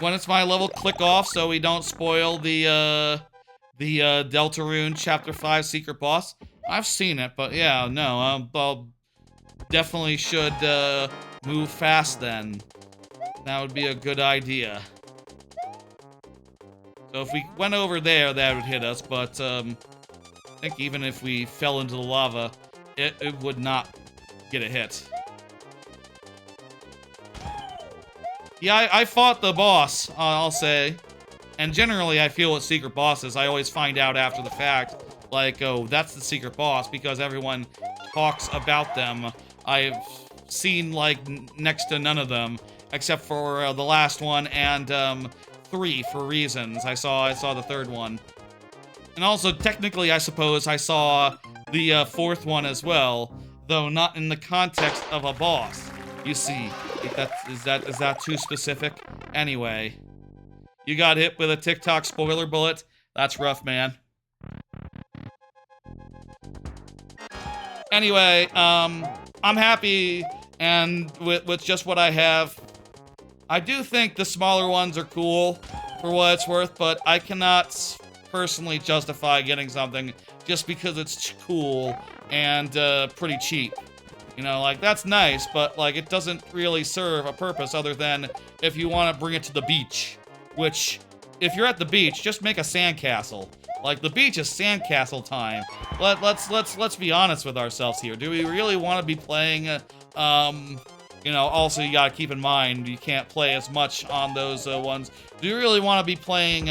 When it's my level, click off so we don't spoil the Deltarune Chapter 5 secret boss. I've seen it, but yeah, no, I'll definitely should move fast then. That would be a good idea. So if we went over there, that would hit us, but I think even if we fell into the lava, it would not get a hit. Yeah, I fought the boss, I'll say. And generally, I feel with secret bosses, I always find out after the fact, like, oh, that's the secret boss, because everyone talks about them. I've seen, like, next to none of them, except for the last one and 3 for reasons. I saw the third one. And also, technically, I suppose I saw the 4th one as well, though not in the context of a boss. You see, is that too specific? Anyway. You got hit with a TikTok spoiler bullet. That's rough, man. Anyway, I'm happy and with just what I have. I do think the smaller ones are cool for what it's worth, but I cannot personally justify getting something just because it's cool and pretty cheap. You know, like, that's nice, but, like, it doesn't really serve a purpose other than if you want to bring it to the beach. Which, if you're at the beach, just make a sandcastle. Like, the beach is sandcastle time. Let's be honest with ourselves here. Do we really want to be playing, you know, also you gotta keep in mind, you can't play as much on those ones. Do you really want to be playing,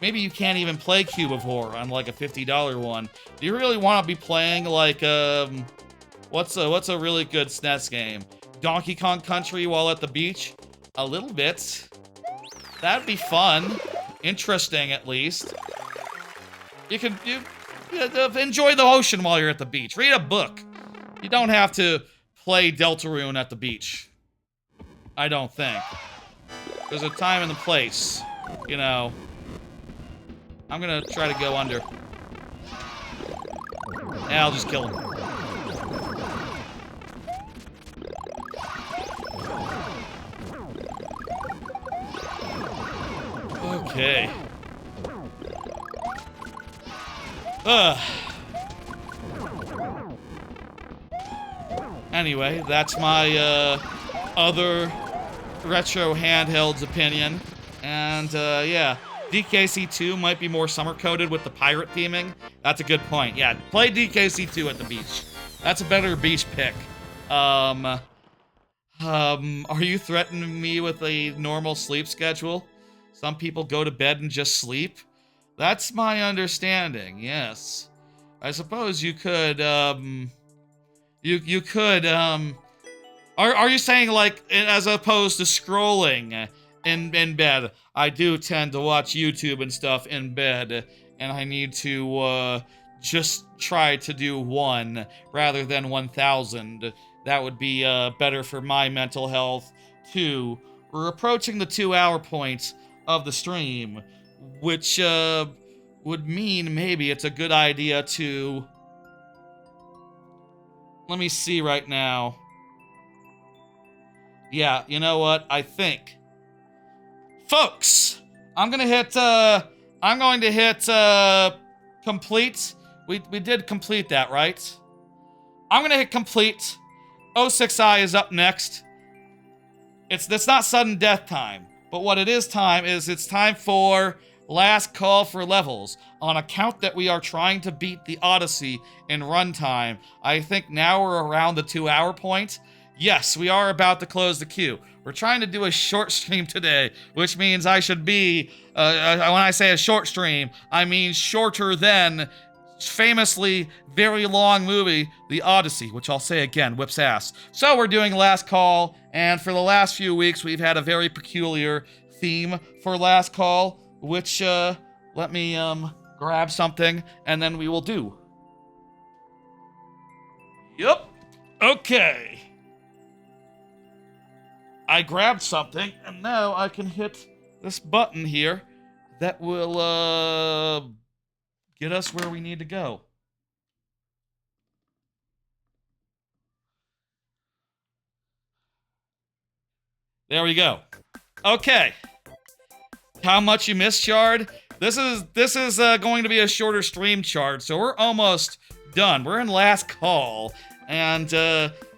maybe you can't even play Cube of Horror on, like, a $50 one. Do you really want to be playing, like, what's a really good SNES game? Donkey Kong Country while at the beach? A little bit. That'd be fun. Interesting, at least. You can enjoy the ocean while you're at the beach. Read a book. You don't have to play Deltarune at the beach. I don't think. There's a time and a place. You know. I'm gonna try to go under. Yeah, I'll just kill him. Okay. Anyway, that's my other retro handheld's opinion. And yeah, DKC2 might be more summer-coded with the pirate theming. That's a good point. Yeah, play DKC2 at the beach. That's a better beach pick. Are you threatening me with a normal sleep schedule? Some people go to bed and just sleep? That's my understanding, yes. I suppose you could, are you saying, like, as opposed to scrolling in bed? I do tend to watch YouTube and stuff in bed, and I need to, just try to do 1 rather than 1,000. That would be, better for my mental health, too. We're approaching the 2-hour point of the stream, which would mean maybe it's a good idea to, let me see right now. Yeah, you know what? I think, folks, I'm going to hit complete. We did complete that, right? I'm going to hit complete. 06I is up next. It's not sudden death time. But what it is time is it's time for last call for levels. On account that we are trying to beat the Odyssey in runtime, I think now we're around the 2-hour point. Yes, we are about to close the queue. We're trying to do a short stream today, which means I should be, when I say a short stream, I mean shorter than famously very long movie, The Odyssey, which I'll say again, whips ass. So we're doing last call, and for the last few weeks, we've had a very peculiar theme for last call, which, let me, grab something, and then we will do. Yep. Okay. I grabbed something, and now I can hit this button here that will, get us where we need to go. There we go. Okay. How much you missed, Shard? This is going to be a shorter stream, Shard, so we're almost done. We're in last call, and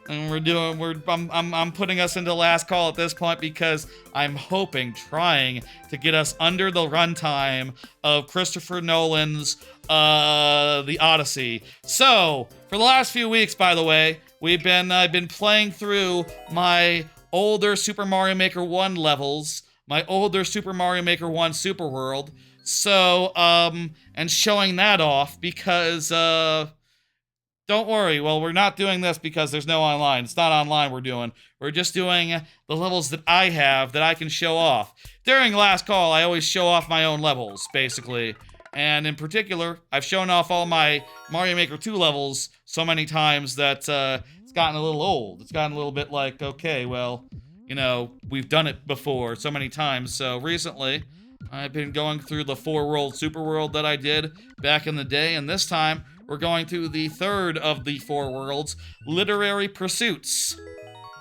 I'm putting us into last call at this point because I'm trying to get us under the runtime of Christopher Nolan's The Odyssey. So, for the last few weeks, by the way, I've been playing through my older Super Mario Maker 1 levels, my older Super Mario Maker 1 Super World. So, and showing that off because, don't worry, well, we're not doing this because there's no online. It's not online we're doing. We're just doing the levels that I have that I can show off. During Last Call, I always show off my own levels, basically. And in particular, I've shown off all my Mario Maker 2 levels so many times that it's gotten a little old. It's gotten a little bit like, okay, well, you know, we've done it before so many times. So recently, I've been going through the 4-world Super World that I did back in the day, and this time, we're going to the third of the 4 worlds, Literary Pursuits,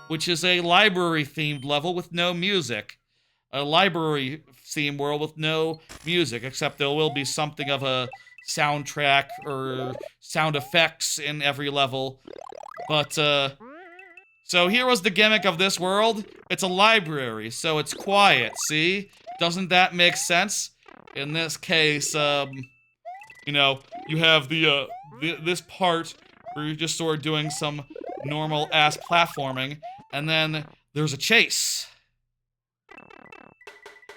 which is a library-themed level with no music. A library-themed world with no music, except there will be something of a soundtrack or sound effects in every level. But, so here was the gimmick of this world. It's a library, so it's quiet, see? Doesn't that make sense? In this case, you know, you have this part where you're just sort of doing some normal-ass platforming, and then there's a chase.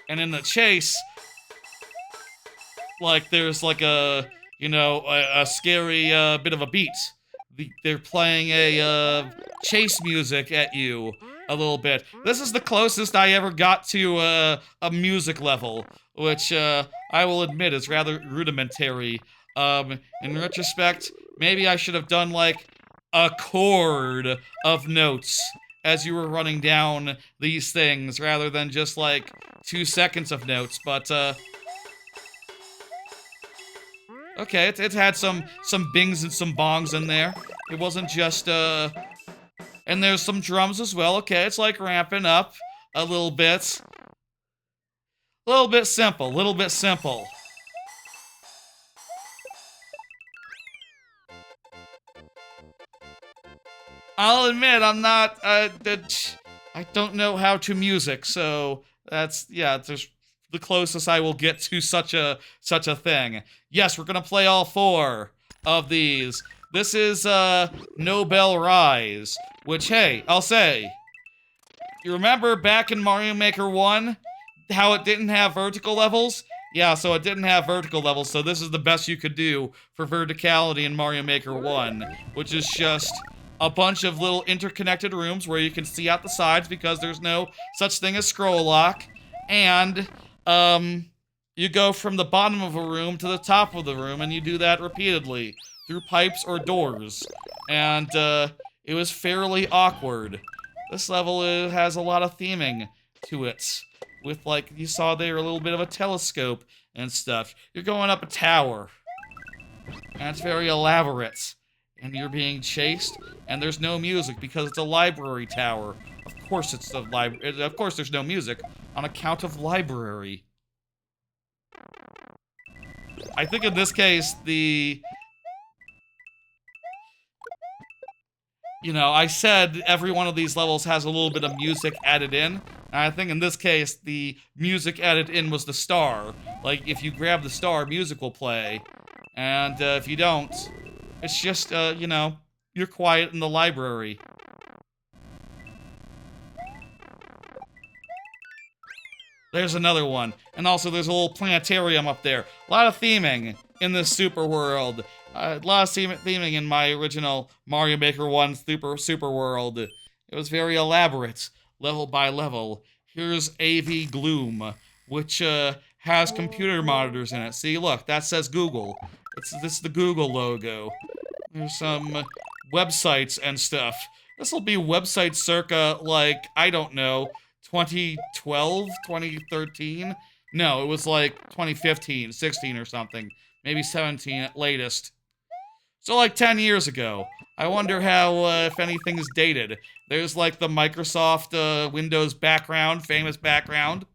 And in the chase, like, there's like a, you know, a scary bit of a beat. They're playing a chase music at you a little bit. This is the closest I ever got to a music level, which I will admit is rather rudimentary. In retrospect, maybe I should have done like a chord of notes as you were running down these things rather than just like 2 seconds of notes, but okay, it had some bings and some bongs in there. It wasn't just and there's some drums as well. Okay, it's like ramping up a little bit. A little bit simple, little bit simple. I'll admit, I'm not, I don't know how to music, so that's, yeah, there's the closest I will get to such a thing. Yes, we're gonna play all 4 of these. This is, Nobel Rise, which, hey, I'll say, you remember back in Mario Maker 1, how it didn't have vertical levels? Yeah, so it didn't have vertical levels, so this is the best you could do for verticality in Mario Maker 1, which is just a bunch of little interconnected rooms where you can see out the sides because there's no such thing as scroll lock, and, you go from the bottom of a room to the top of the room, and you do that repeatedly, through pipes or doors, and, it was fairly awkward. This level has a lot of theming to it, with, like, you saw there, a little bit of a telescope and stuff. You're going up a tower, and it's very elaborate, and you're being chased, and there's no music because it's a library tower. Of course it's a library. Of course there's no music on account of library. I think in this case, you know, I said every one of these levels has a little bit of music added in. And I think in this case, the music added in was the star. Like, if you grab the star, music will play. And if you don't, it's just, you know, you're quiet in the library. There's another one. And also there's a little planetarium up there. A lot of theming in this super world. A lot of theming in my original Mario Maker 1 super world. It was very elaborate, level by level. Here's AV Gloom, which has computer monitors in it. See, look, that says Google. This is the Google logo. There's some websites and stuff. This will be website circa, like, I don't know, 2012, 2013? No, it was like 2015, 16 or something. Maybe 17 at latest. So like 10 years ago. I wonder how, if anything's dated. There's like the Microsoft Windows background, famous background.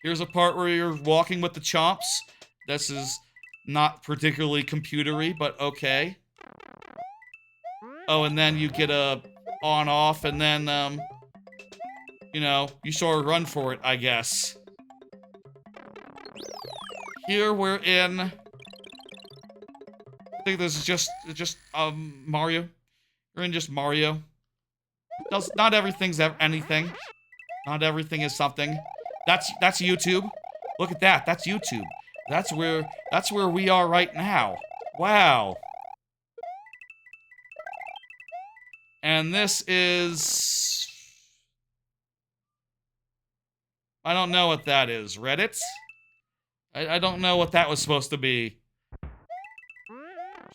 Here's a part where you're walking with the chomps. This is not particularly computery, but okay. Oh, and then you get a on-off, and then, you know, you sort of run for it, I guess. Here we're in... I think this is just Mario. We're in just Mario. Not everything's anything. Not everything is something. That's YouTube. Look at that. That's YouTube. That's where we are right now. Wow. And this is... I don't know what that is. Reddit? I don't know what that was supposed to be.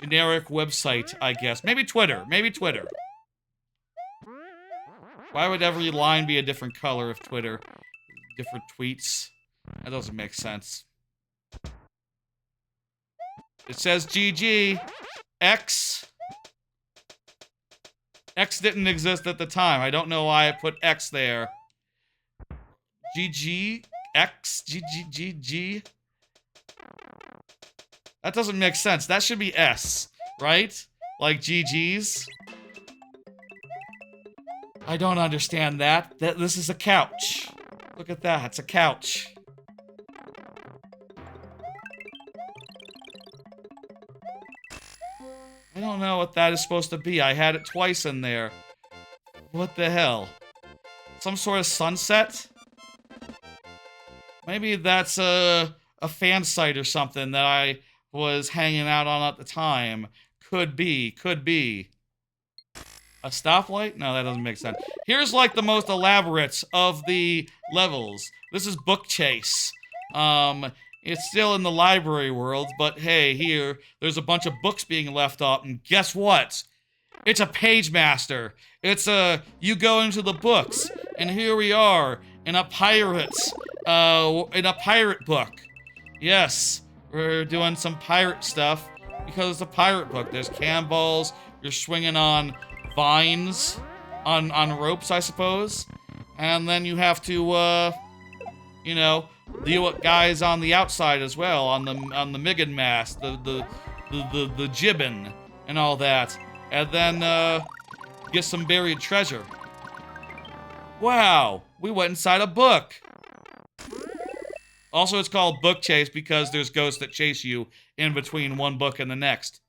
Generic website, I guess. Maybe Twitter. Maybe Twitter. Why would every line be a different color if Twitter... different tweets? That doesn't make sense. It says GG. X. X didn't exist at the time. I don't know why I put X there. GG. X. GG. That doesn't make sense. That should be S, right? Like GG's. I don't understand that. This is a couch. Look at that. It's a couch. I don't know what that is supposed to be. I had it twice in there. What the hell? Some sort of sunset? Maybe that's a fan site or something that I was hanging out on at the time. Could be. Could be. A stoplight? No, that doesn't make sense. Here's like the most elaborate of the levels. This is Book Chase. It's still in the library world, but hey, here, there's a bunch of books being left off, and guess what? It's a page master. It's you go into the books, and here we are, in a pirate book. Yes, we're doing some pirate stuff, because it's a pirate book. There's cannonballs, you're swinging on vines, on ropes, I suppose, and then you have to, you know, deal with guys on the outside as well, on the miggen mast, the jibbin, and all that, and then get some buried treasure. Wow, we went inside a book. Also, it's called Book Chase because there's ghosts that chase you in between one book and the next.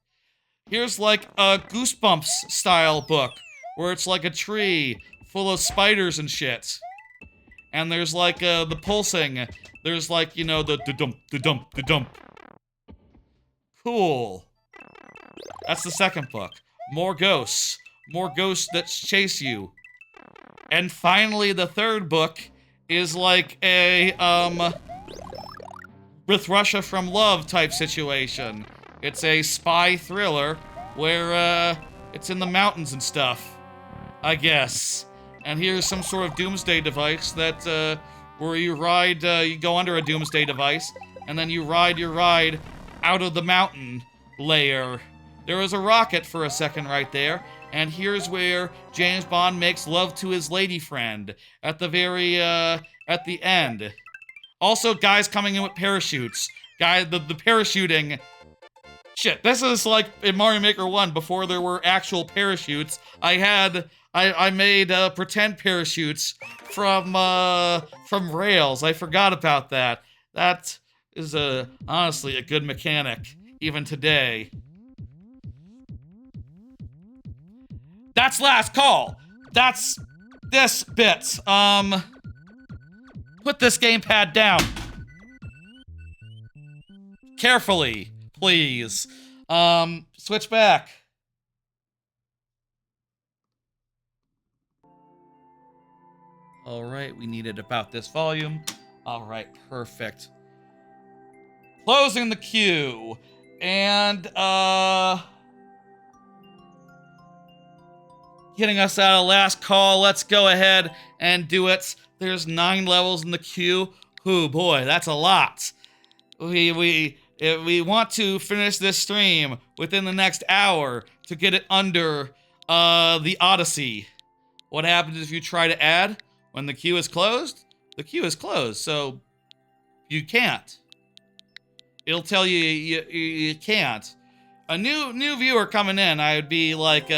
Here's like a Goosebumps style book where it's like a tree full of spiders and shit. And there's like the pulsing. There's like, you know, the dump. Cool. That's the second book. More ghosts. More ghosts that chase you. And finally, the third book is like a, With Russia from Love type situation. It's a spy thriller where, it's in the mountains and stuff. I guess. And here's some sort of doomsday device that, where you ride, you go under a doomsday device, and then you ride your ride out of the mountain layer. There was a rocket for a second right there, and here's where James Bond makes love to his lady friend at the very, at the end. Also, guys coming in with parachutes. The parachuting. Shit, this is like in Mario Maker 1, before there were actual parachutes. I made pretend parachutes from rails. I forgot about that. That is honestly a good mechanic, even today. That's last call. That's this bit. Put this gamepad down. Carefully, please. Switch back. All right, we needed about this volume. All right, perfect. Closing the queue. And, getting us out of last call. Let's go ahead and do it. There's 9 levels in the queue. Oh boy, that's a lot. If we want to finish this stream within the next hour to get it under the Odyssey. What happens if you try to add? When the queue is closed? The queue is closed, so you can't. It'll tell you you can't. A new viewer coming in, I would be like,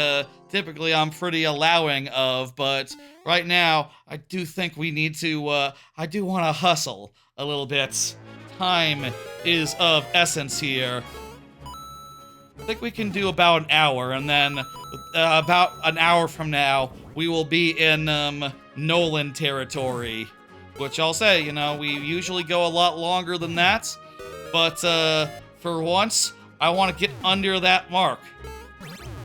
typically I'm pretty allowing of, but right now, I do think we need to, I do want to hustle a little bit. Time is of essence here. I think we can do about an hour, and then about an hour from now, we will be in Nolan territory. Which I'll say, you know, we usually go a lot longer than that. But for once, I want to get under that mark.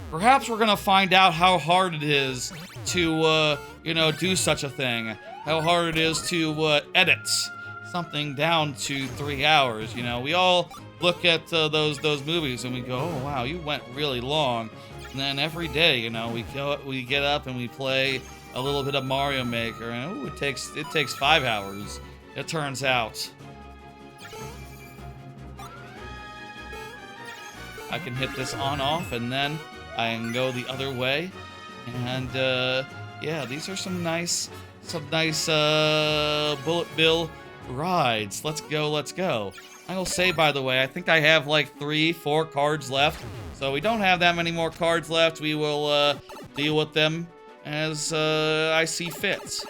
Perhaps we're gonna find out how hard it is to, you know, do such a thing. How hard it is to edit something down to 3 hours. You know, we all look at those movies and we go, oh wow, you went really long. And then every day, you know, we get up and we play a little bit of Mario Maker, and ooh, it takes 5 hours. It turns out. I can hit this on off, and then I can go the other way. And yeah, these are some nice bullet bill rides. Let's go. I will say, by the way, I think I have like 3-4 cards left, so we don't have that many more cards left. We will deal with them as I see fit.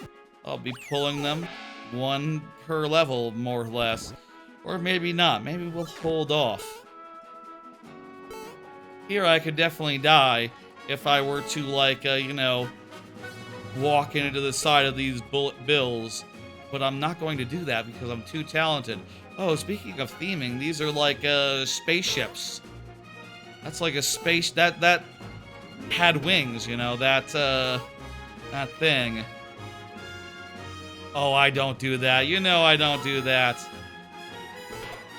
I'll be pulling them 1 per level, more or less. Or maybe not. Maybe we'll hold off. Here I could definitely die if I were to, like, you know, walk into the side of these bullet bills. But I'm not going to do that because I'm too talented. Oh, speaking of theming, these are like spaceships. That's like a space that had wings, you know, that thing. Oh, I don't do that. You know I don't do that.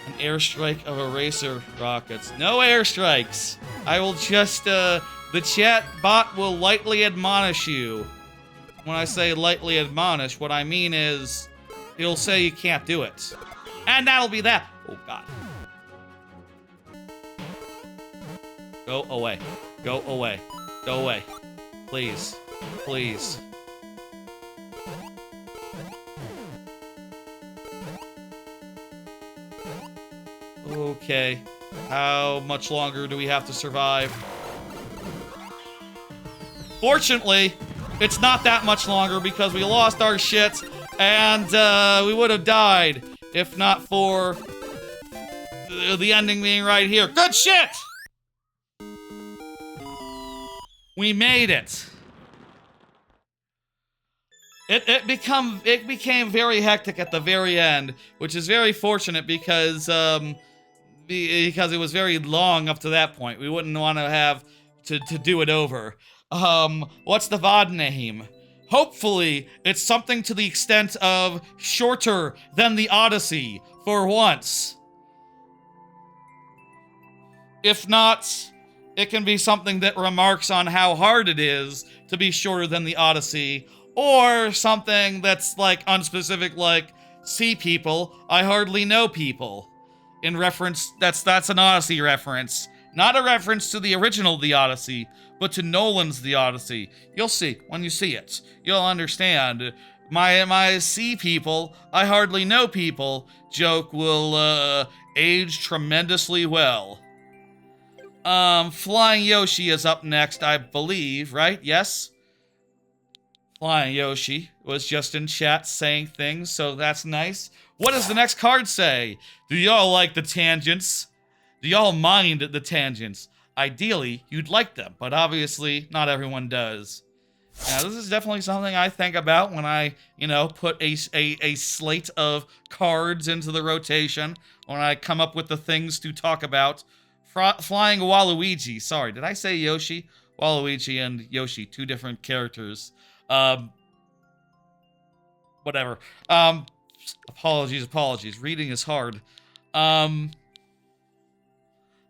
An airstrike of eraser rockets. No airstrikes. I will just, the chat bot will lightly admonish you. When I say lightly admonish, what I mean is, he'll say you can't do it. And that'll be that. Oh, God. Go away. Go away. Go away. Please. Please. Okay. How much longer do we have to survive? Fortunately, it's not that much longer because we lost our shit and we would have died if not for the ending being right here. Good shit! We made it. It became very hectic at the very end, which is very fortunate because it was very long up to that point. We wouldn't want to have to do it over. What's the VOD name? Hopefully, it's something to the extent of shorter than the Odyssey, for once. If not, it can be something that remarks on how hard it is to be shorter than the Odyssey, or something that's, like, unspecific, like, see people, I hardly know people. In reference, that's an Odyssey reference. Not a reference to the original The Odyssey, but to Nolan's The Odyssey. You'll see, when you see it. You'll understand. My see people, I hardly know people joke will, age tremendously well. Flying Yoshi is up next, I believe, right? Yes? Flying Yoshi was just in chat saying things, so that's nice. What does the next card say? Do y'all like the tangents? Do y'all mind the tangents? Ideally, you'd like them, but obviously, not everyone does. Now, this is definitely something I think about when I, you know, put a slate of cards into the rotation, when I come up with the things to talk about. Flying Waluigi. Sorry, did I say Yoshi? Waluigi and Yoshi, 2 different characters. Whatever. Apologies. Reading is hard.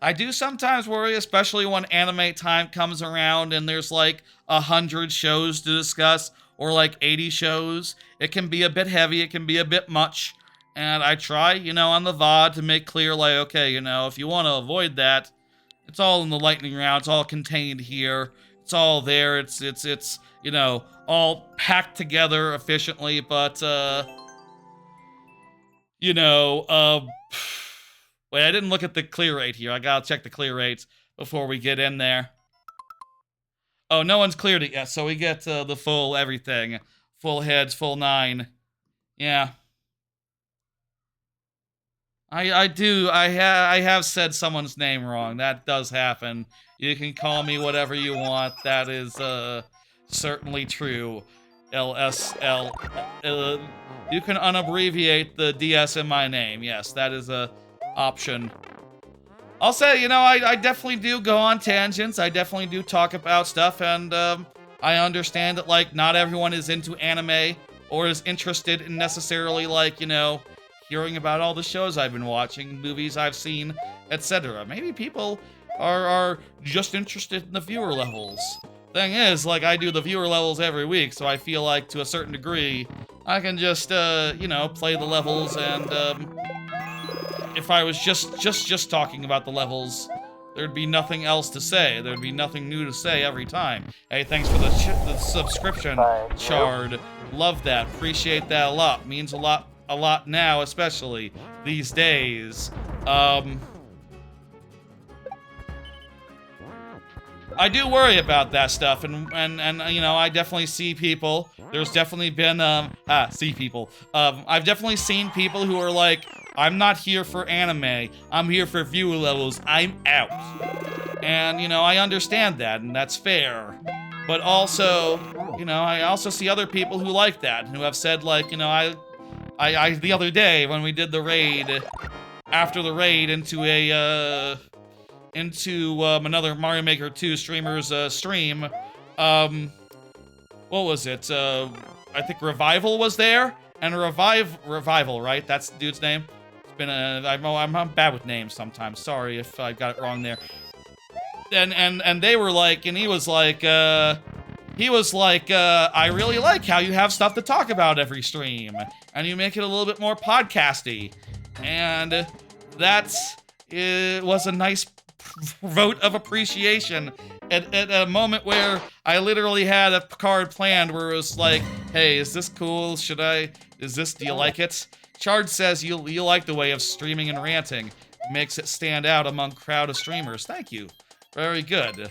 I do sometimes worry, especially when anime time comes around and there's like 100 shows to discuss, or like 80 shows. It can be a bit heavy, it can be a bit much. And I try, you know, on the VOD to make clear, like, okay, you know, if you want to avoid that, it's all in the lightning round, it's all contained here, it's all there, it's you know, all packed together efficiently, but, you know, wait, I didn't look at the clear rate here. I gotta check the clear rates before we get in there. Oh, no one's cleared it yet, so we get the full everything. Full heads, full 9. Yeah. I have said someone's name wrong. That does happen. You can call me whatever you want. That is certainly true. LSL. You can unabbreviate the DS in my name. Yes, that is a option. I'll say, you know, I definitely do go on tangents. I definitely do talk about stuff, and I understand that, like, not everyone is into anime or is interested in necessarily, like, you know, hearing about all the shows I've been watching, movies I've seen, etc. Maybe people are just interested in the viewer levels. Thing is, like, I do the viewer levels every week, so I feel like, to a certain degree, I can just, you know, play the levels, and, if I was just talking about the levels, there'd be nothing else to say. There'd be nothing new to say every time. Hey, thanks for the subscription, Chard. Love that. Appreciate that a lot. Means a lot now, especially these days. I do worry about that stuff, and you know, I definitely see people. There's definitely been see people. I've definitely seen people who are like, I'm not here for anime. I'm here for viewer levels. I'm out. And you know, I understand that, and that's fair. But also, you know, I also see other people who like that, who have said, like, you know, I the other day when we did the raid, after the raid into a another Mario Maker 2 streamer's stream, what was it? I think Revival was there, and Revival, right? That's the dude's name. It's been I'm bad with names sometimes. Sorry if I got it wrong there. And they were like, and he was like, I really like how you have stuff to talk about every stream, and you make it a little bit more podcasty, and it was a nice vote of appreciation at a moment where I literally had a card planned where it was like, hey, is this cool? Do you like it? Chard says you like the way of streaming and ranting. Makes it stand out among crowd of streamers. Thank you. Very good.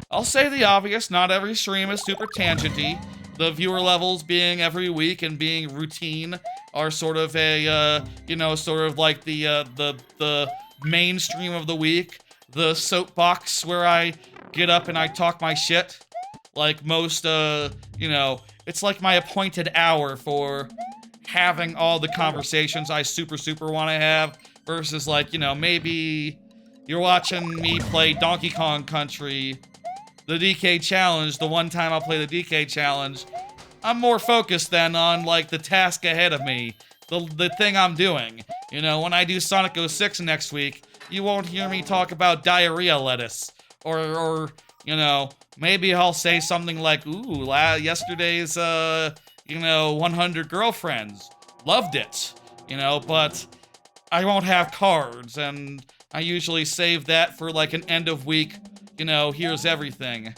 I'll say the obvious, not every stream is super tangenty. The viewer levels being every week and being routine are sort of a, you know, sort of like the mainstream of the week. The soapbox where I get up and I talk my shit. Like most, you know, it's like my appointed hour for having all the conversations I super want to have versus, like, you know, maybe you're watching me play Donkey Kong Country, the DK Challenge, the one time I'll play the DK Challenge. I'm more focused then on, like, the task ahead of me, the thing I'm doing. You know, when I do Sonic 06 next week, you won't hear me talk about diarrhea lettuce, or you know, maybe I'll say something like, ooh, yesterday's, you know, 100 girlfriends, loved it, you know, but I won't have cards, and I usually save that for, like, an end of week, you know, here's everything.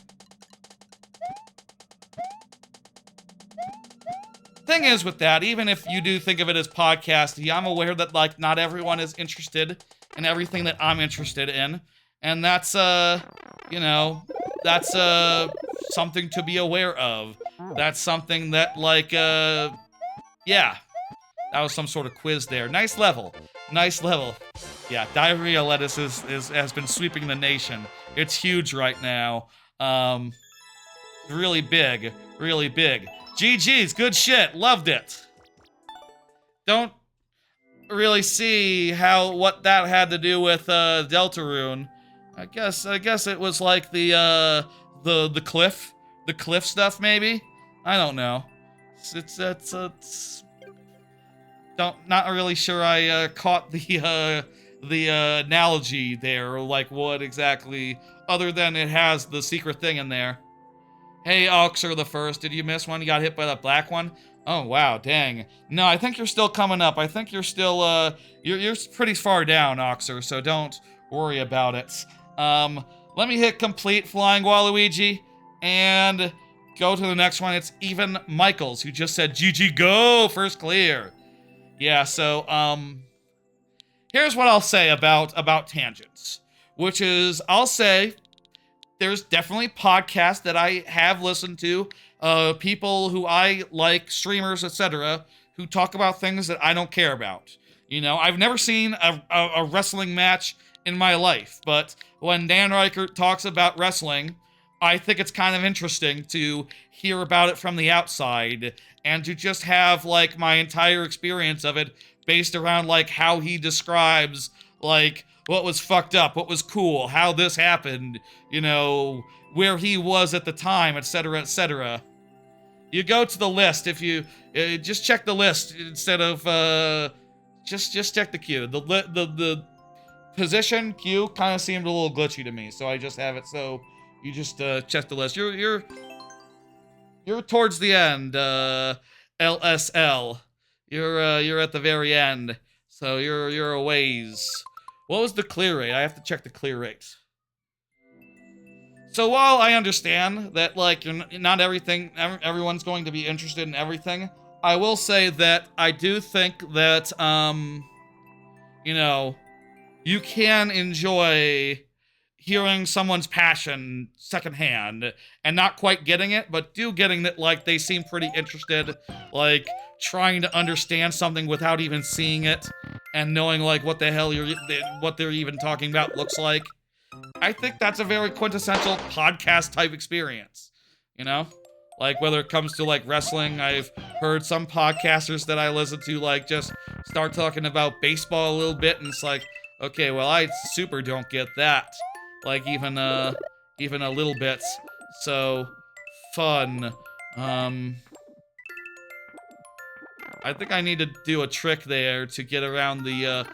Thing is with that, even if you do think of it as podcasty, I'm aware that, like, not everyone is interested in everything that I'm interested in, and that's, you know, that's, something to be aware of. That's something that, like, yeah. That was some sort of quiz there. Nice level. Nice level. Yeah, diarrhea lettuce has been sweeping the nation. It's huge right now. Really big. Really big. GG's, good shit. Loved it. Don't really see what that had to do with Deltarune. I guess it was like the cliff stuff maybe. I don't know. It's not really sure I caught the analogy there, like what exactly, other than it has the secret thing in there. Hey, Oxer the First, did you miss one? You got hit by that black one? Oh, wow, dang. No, I think you're still coming up. I think you're still, you're pretty far down, Oxer, so don't worry about it. Let me hit complete Flying Waluigi, and go to the next one. It's Even Michaels, who just said, GG, go, first clear. Yeah, so, here's what I'll say about tangents, which is, I'll say, there's definitely podcasts that I have listened to, people who I like, streamers, etc., who talk about things that I don't care about. You know, I've never seen a wrestling match in my life, but when Dan Reichert talks about wrestling, I think it's kind of interesting to hear about it from the outside and to just have, like, my entire experience of it based around, like, how he describes, like, what was fucked up, what was cool, how this happened, you know, where he was at the time, etc., etc. You go to the list if you just check the list instead of just check the queue. The position queue kind of seemed a little glitchy to me, so I just have it. So you just check the list. You're towards the end, LSL. You're at the very end, so you're a ways. What was the clear rate? I have to check the clear rate. So while I understand that, like, not everyone's going to be interested in everything, I will say that I do think that, you know, you can enjoy hearing someone's passion secondhand and not quite getting it, but getting that, like, they seem pretty interested, like, trying to understand something without even seeing it and knowing, like, what the hell what they're even talking about looks like. I think that's a very quintessential podcast type experience, you know? Like, whether it comes to, like, wrestling, I've heard some podcasters that I listen to, like, just start talking about baseball a little bit, and it's like, okay, well, I super don't get that. Like, even a little bit. So, fun. I think I need to do a trick there to get around the,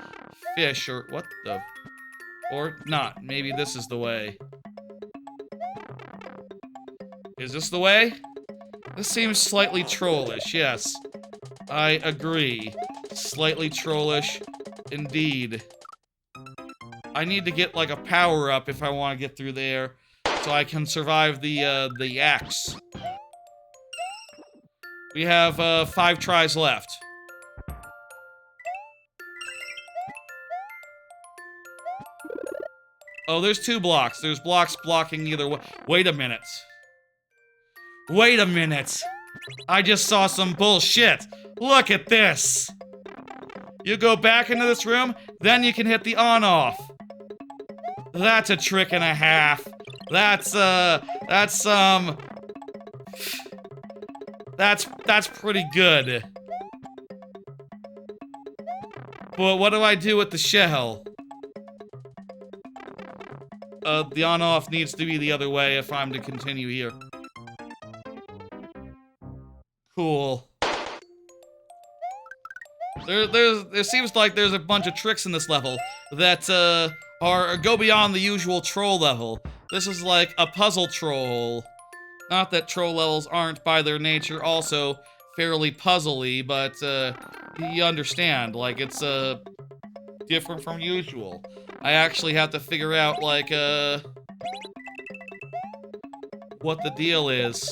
fish, or what the... Or not. Maybe this is the way. Is this the way? This seems slightly trollish, yes. I agree. Slightly trollish, indeed. I need to get, like, a power-up if I want to get through there, so I can survive the axe. We have, 5 tries left. Oh, there's 2 blocks. There's blocks blocking either way. Wait a minute. Wait a minute. I just saw some bullshit. Look at this. You go back into this room, then you can hit the on-off. That's a trick and a half. That's pretty good. But what do I do with the shell? The on-off needs to be the other way if I'm to continue here. Cool. There seems like there's a bunch of tricks in this level that, go beyond the usual troll level. This is like a puzzle troll. Not that troll levels aren't, by their nature, also fairly puzzly, but, you understand, like, it's, different from usual. I actually have to figure out, like, what the deal is.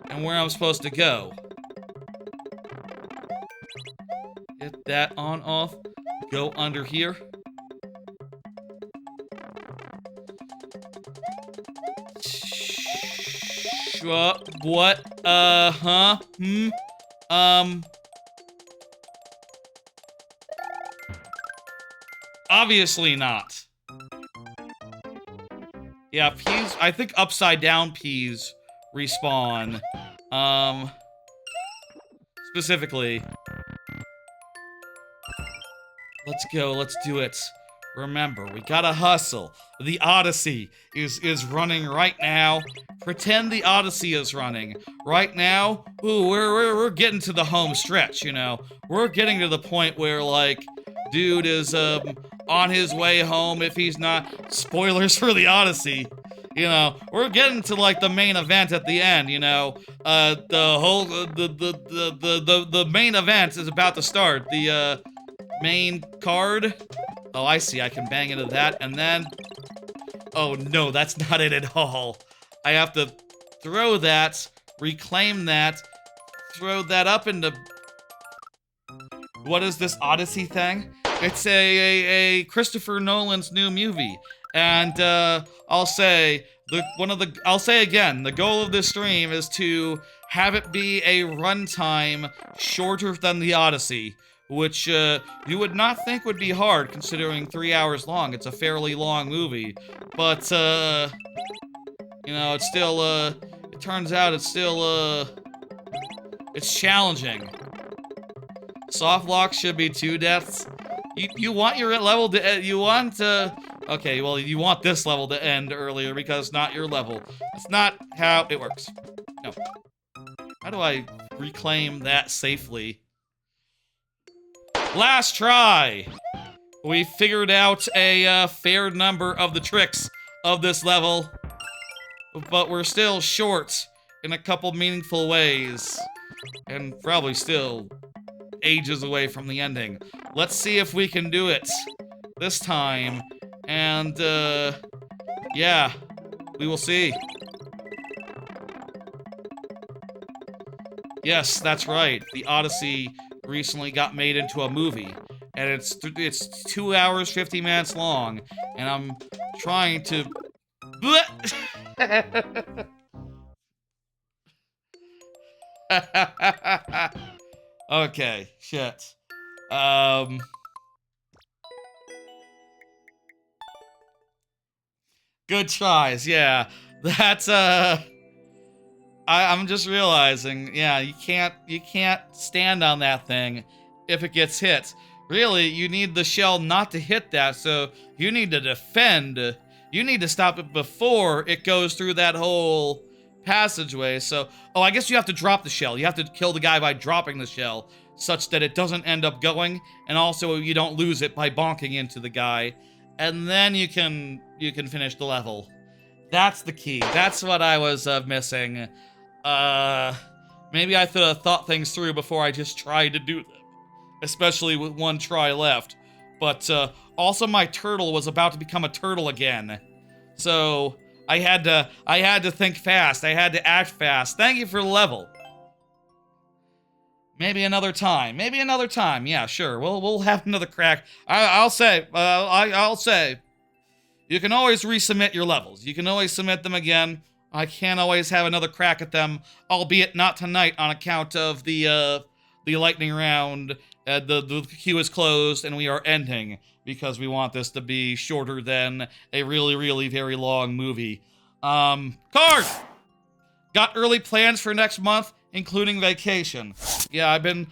And where I'm supposed to go. Get that on, off. Go under here. What? Huh? Obviously not. Yeah, peas, I think upside down peas respawn. Specifically. Let's go, let's do it. Remember, we gotta hustle. The Odyssey is running right now. Pretend the Odyssey is running. Right now, ooh, we're getting to the home stretch, you know. We're getting to the point where, like, dude is, on his way home if he's not. Spoilers for the Odyssey. You know, we're getting to, like, the main event at the end, you know. The main event is about to start. The, main card. Oh, I see. I can bang into that, and then... Oh, no, that's not it at all. I have to throw that, reclaim that, throw that up into... What is this Odyssey thing? It's a Christopher Nolan's new movie. And, I'll say again, the goal of this stream is to have it be a runtime shorter than the Odyssey, which you would not think would be hard considering 3 hours long. It's a fairly long movie, but you know, it's still it turns out it's still it's challenging. Soft lock should be 2 deaths. You want your level to you want okay, well, you want this level to end earlier because it's not your level. That's not how it works. No. How do I reclaim that safely? Last try! We figured out a fair number of the tricks of this level, but we're still short in a couple meaningful ways, and probably still ages away from the ending. Let's see if we can do it this time, and yeah, we will see. Yes, that's right. The Odyssey recently got made into a movie, and it's 2 hours 50 minutes long, and I'm trying to okay, shit. Good tries, yeah. That's I'm just realizing, yeah, you can't stand on that thing if it gets hit. Really, you need the shell not to hit that, so you need to defend. You need to stop it before it goes through that whole passageway. So, oh, I guess you have to drop the shell. You have to kill the guy by dropping the shell, such that it doesn't end up going, and also you don't lose it by bonking into the guy. And then you can finish the level. That's the key. That's what I was missing. Maybe I should have thought things through before I just tried to do them, especially with 1 try left. But also my turtle was about to become a turtle again, so I had to think fast. I had to act fast. Thank you for the level. Maybe another time. Maybe another time. Yeah, sure. We'll have another crack. I'll say. You can always resubmit your levels. You can always submit them again. I can't always have another crack at them, albeit not tonight on account of the lightning round. The queue is closed and we are ending because we want this to be shorter than a really, really very long movie. Card! Got early plans for next month, including vacation. Yeah, I've been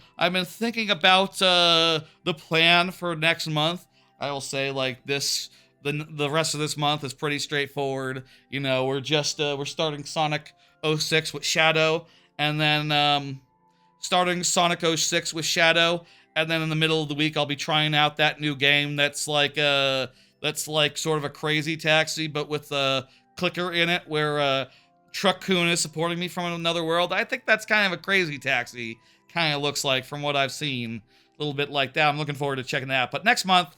thinking about the plan for next month. I will say, like, the rest of this month is pretty straightforward. You know, we're starting Sonic 06 with Shadow, and then starting Sonic 06 with Shadow, and then in the middle of the week I'll be trying out that new game that's like sort of a Crazy Taxi, but with a clicker in it, where Truck-kun is supporting me from another world. I think that's kind of a Crazy Taxi, kind of looks like, from what I've seen. A little bit like that. I'm looking forward to checking that out. But next month,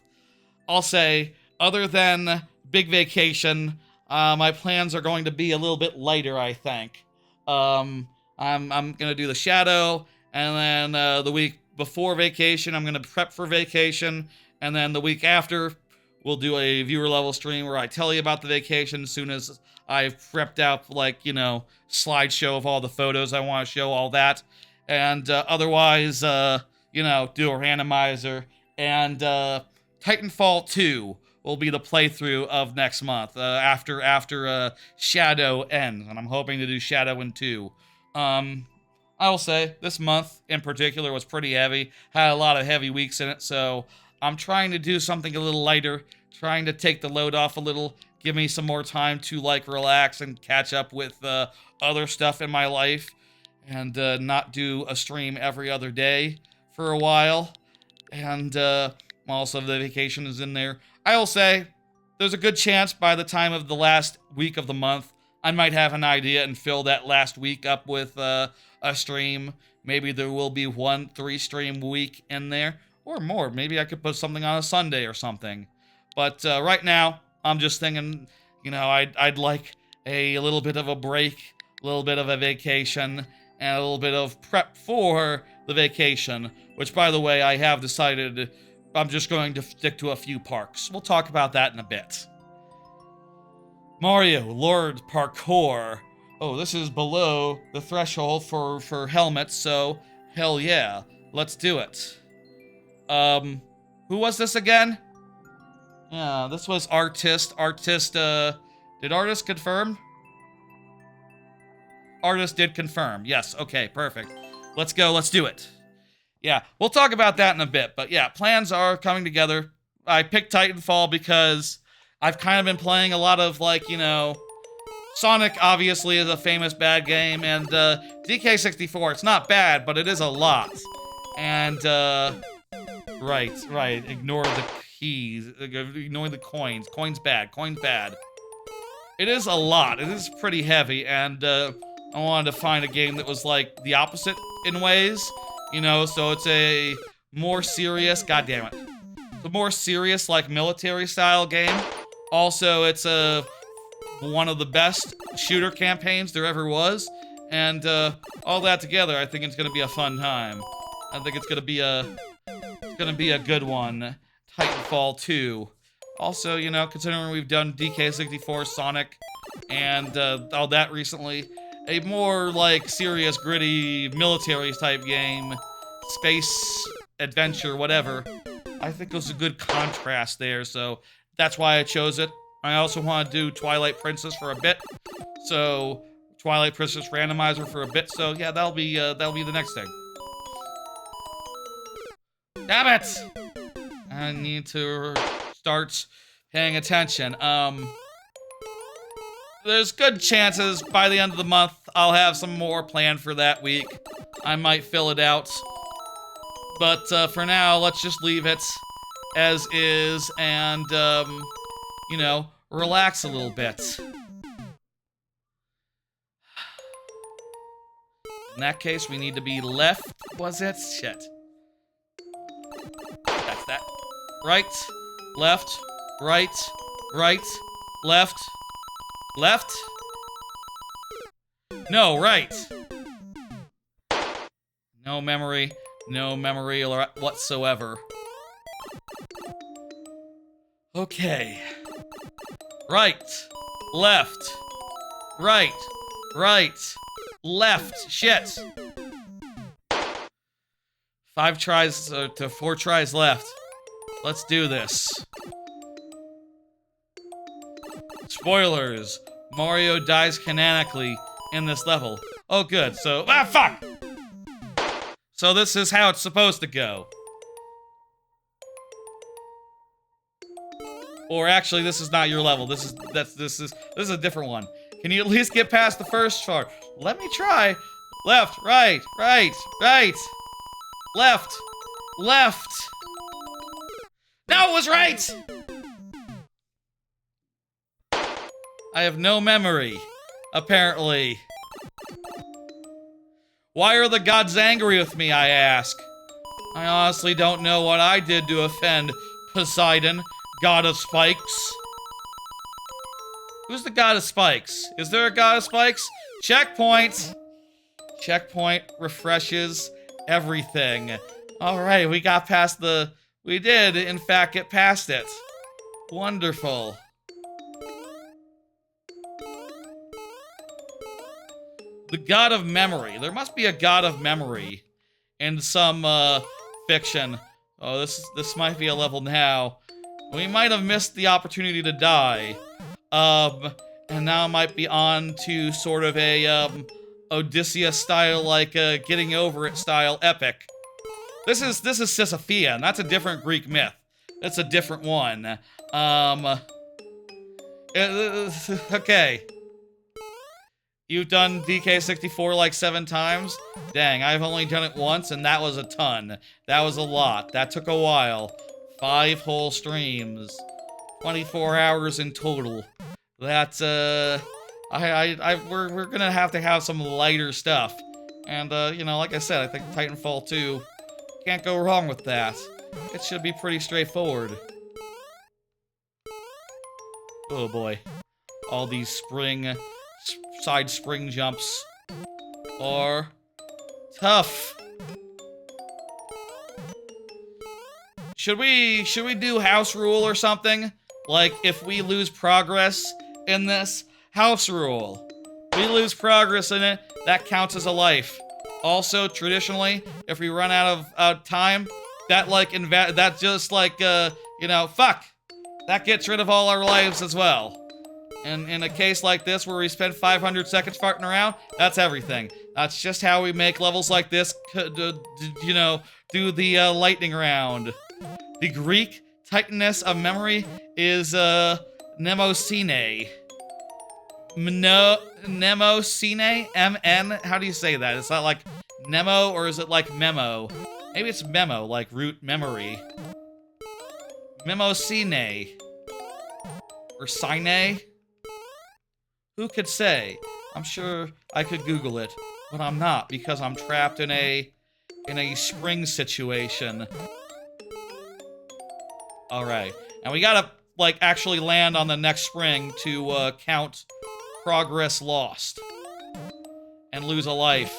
I'll say, other than big vacation, my plans are going to be a little bit lighter, I think. I'm gonna do the Shadow, and then the week before vacation, I'm gonna prep for vacation, and then the week after, we'll do a viewer level stream where I tell you about the vacation as soon as I've prepped out, like, you know, slideshow of all the photos I want to show, all that, and otherwise, you know, do a randomizer, and Titanfall 2 will be the playthrough of next month, after Shadow ends, and I'm hoping to do Shadow in 2. I will say, this month in particular was pretty heavy, had a lot of heavy weeks in it, so I'm trying to do something a little lighter, trying to take the load off a little, give me some more time to, like, relax and catch up with other stuff in my life, and not do a stream every other day for a while, and also the vacation is in there. I will say, there's a good chance by the time of the last week of the month, I might have an idea and fill that last week up with a stream. Maybe there will be 1 3-stream week in there, or more. Maybe I could put something on a Sunday or something. But right now, I'm just thinking, you know, I'd like a little bit of a break, a little bit of a vacation, and a little bit of prep for the vacation, which, by the way, I have decided I'm just going to stick to a few parks. We'll talk about that in a bit. Mario Lord Parkour. Oh, this is below the threshold for helmets, so hell yeah, let's do it. Who was this again? Yeah, this was Artist. Did Artist confirm? Artist did confirm. Yes, okay, perfect. Let's go, let's do it. Yeah, we'll talk about that in a bit, but yeah, plans are coming together. I picked Titanfall because I've kind of been playing a lot of, like, you know, Sonic obviously is a famous bad game, and DK64, it's not bad, but it is a lot. And, right, ignore the keys, ignore the coins. Coins bad. It is a lot, it is pretty heavy, and I wanted to find a game that was, like, the opposite in ways, you know, so it's a more serious, goddammit. It's a more serious, like, military-style game. Also, it's one of the best shooter campaigns there ever was, and all that together, I think it's gonna be a fun time. I think it's gonna be a good one. Titanfall 2. Also, you know, considering we've done DK64, Sonic, and all that recently, a more, like, serious, gritty, military-type game, space, adventure, whatever, I think there's a good contrast there, so that's why I chose it. I also want to do Twilight Princess for a bit, so Twilight Princess Randomizer for a bit, so yeah, that'll be the next thing. Damn it! I need to start paying attention. There's good chances by the end of the month I'll have some more planned for that week. I might fill it out. But for now, let's just leave it as is and, you know, relax a little bit. In that case, we need to be left. Was it? Shit. That's that. Right, left, right, left. Left? No, right. No memory whatsoever. Okay. Right, left, right, left. Shit. 5 tries to 4 tries left. Let's do this. Spoilers. Mario dies canonically in this level. Oh, good. So, fuck! So this is how it's supposed to go. Or actually, this is not your level. This is a different one. Can you at least get past the first part? Let me try. Left, right, left. No, it was right! I have no memory, apparently. Why are the gods angry with me, I ask? I honestly don't know what I did to offend Poseidon, god of spikes. Who's the god of spikes? Is there a god of spikes? Checkpoint! Checkpoint refreshes everything. Alright, we got past we did, in fact, get past it. Wonderful. The god of memory. There must be a god of memory in some, fiction. Oh, this might be a level now. We might have missed the opportunity to die. And now might be on to sort of a, Odysseus style, like, getting over it style epic. This is Sisyphean. That's a different Greek myth. That's a different one. Okay. You've done DK64 like 7 times? Dang, I've only done it once, and that was a ton. That was a lot. That took a while. 5 whole streams. 24 hours in total. That's, we're gonna have to have some lighter stuff. And, you know, like I said, I think Titanfall 2 can't go wrong with that. It should be pretty straightforward. Oh boy. All these side spring jumps are tough. Should we do house rule or something? Like, if we lose progress in this, house rule. We lose progress in it, that counts as a life. Also, traditionally, if we run out of time, that like that just like you know, fuck. That gets rid of all our lives as well. And in a case like this where we spend 500 seconds farting around, that's everything. That's just how we make levels like this, you know, do the lightning round. The Greek Titaness of memory is Mnemosine. Mnemosine? M-N? How do you say that? Is that like Nemo or is it like memo? Maybe it's memo, like root memory. Mnemosine. Or Sine? Who could say? I'm sure I could Google it, but I'm not because I'm trapped in a spring situation. Alright. And we gotta, like, actually land on the next spring to, count progress lost. And lose a life.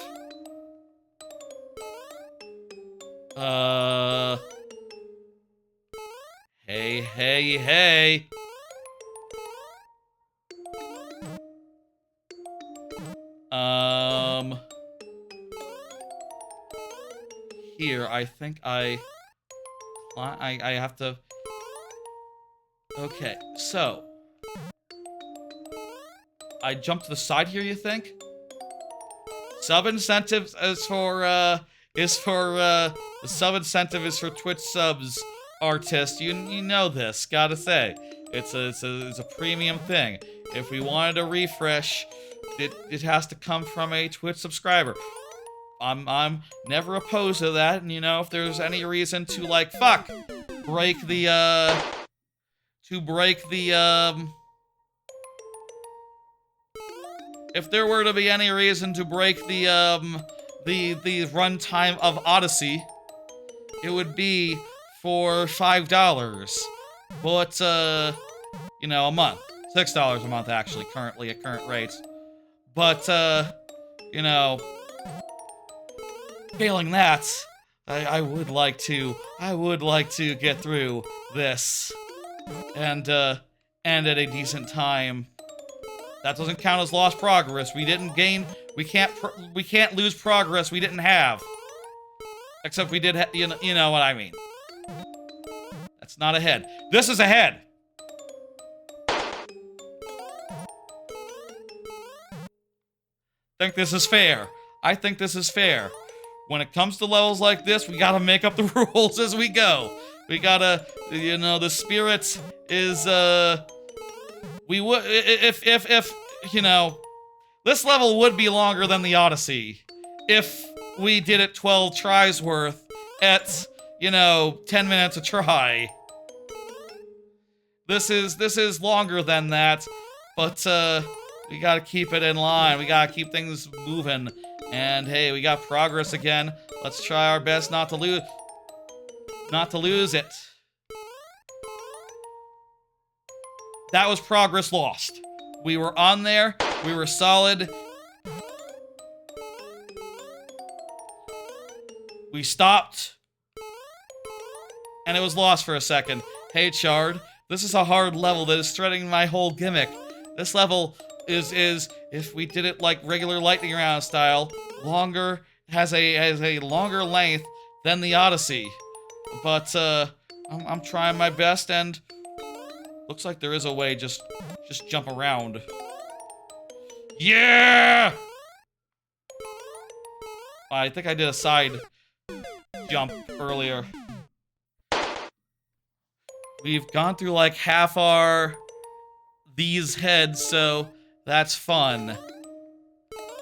Hey, hey, hey! Here, I think I have to... Okay, so... I jump to the side here, you think? Sub incentives is for, the sub incentive is for Twitch subs, artist. You know this, gotta say. It's a premium thing. If we wanted a refresh, it has to come from a Twitch subscriber. I'm never opposed to that, and you know, if there's any reason to, like, break the, if there were to be any reason to break the runtime of Odyssey, it would be for $5. But, you know, a month. $6 a month, actually, currently, at current rates. But, you know, failing that, I would like to get through this and end at a decent time. That doesn't count as lost progress. We didn't gain, we can't lose progress we didn't have. Except we did, you know what I mean. That's not ahead. This is ahead. I think this is fair. I think this is fair. When it comes to levels like this, we gotta make up the rules as we go. We gotta, you know, the spirit is, we would, if, you know, this level would be longer than the Odyssey if we did it 12 tries worth at, you know, 10 minutes a try. This is longer than that, but, we gotta keep it in line. We gotta keep things moving. And hey, we got progress again. Let's try our best not to lose it. That was progress lost. We were on there. We were solid. We stopped. And it was lost for a second. Hey, Chard. This is a hard level that is threatening my whole gimmick. This level is if we did it like regular lightning round style, has a longer length than the Odyssey. But I'm trying my best, and looks like there is a way. Just jump around. Yeah! I think I did a side jump earlier. We've gone through like half these heads, so that's fun.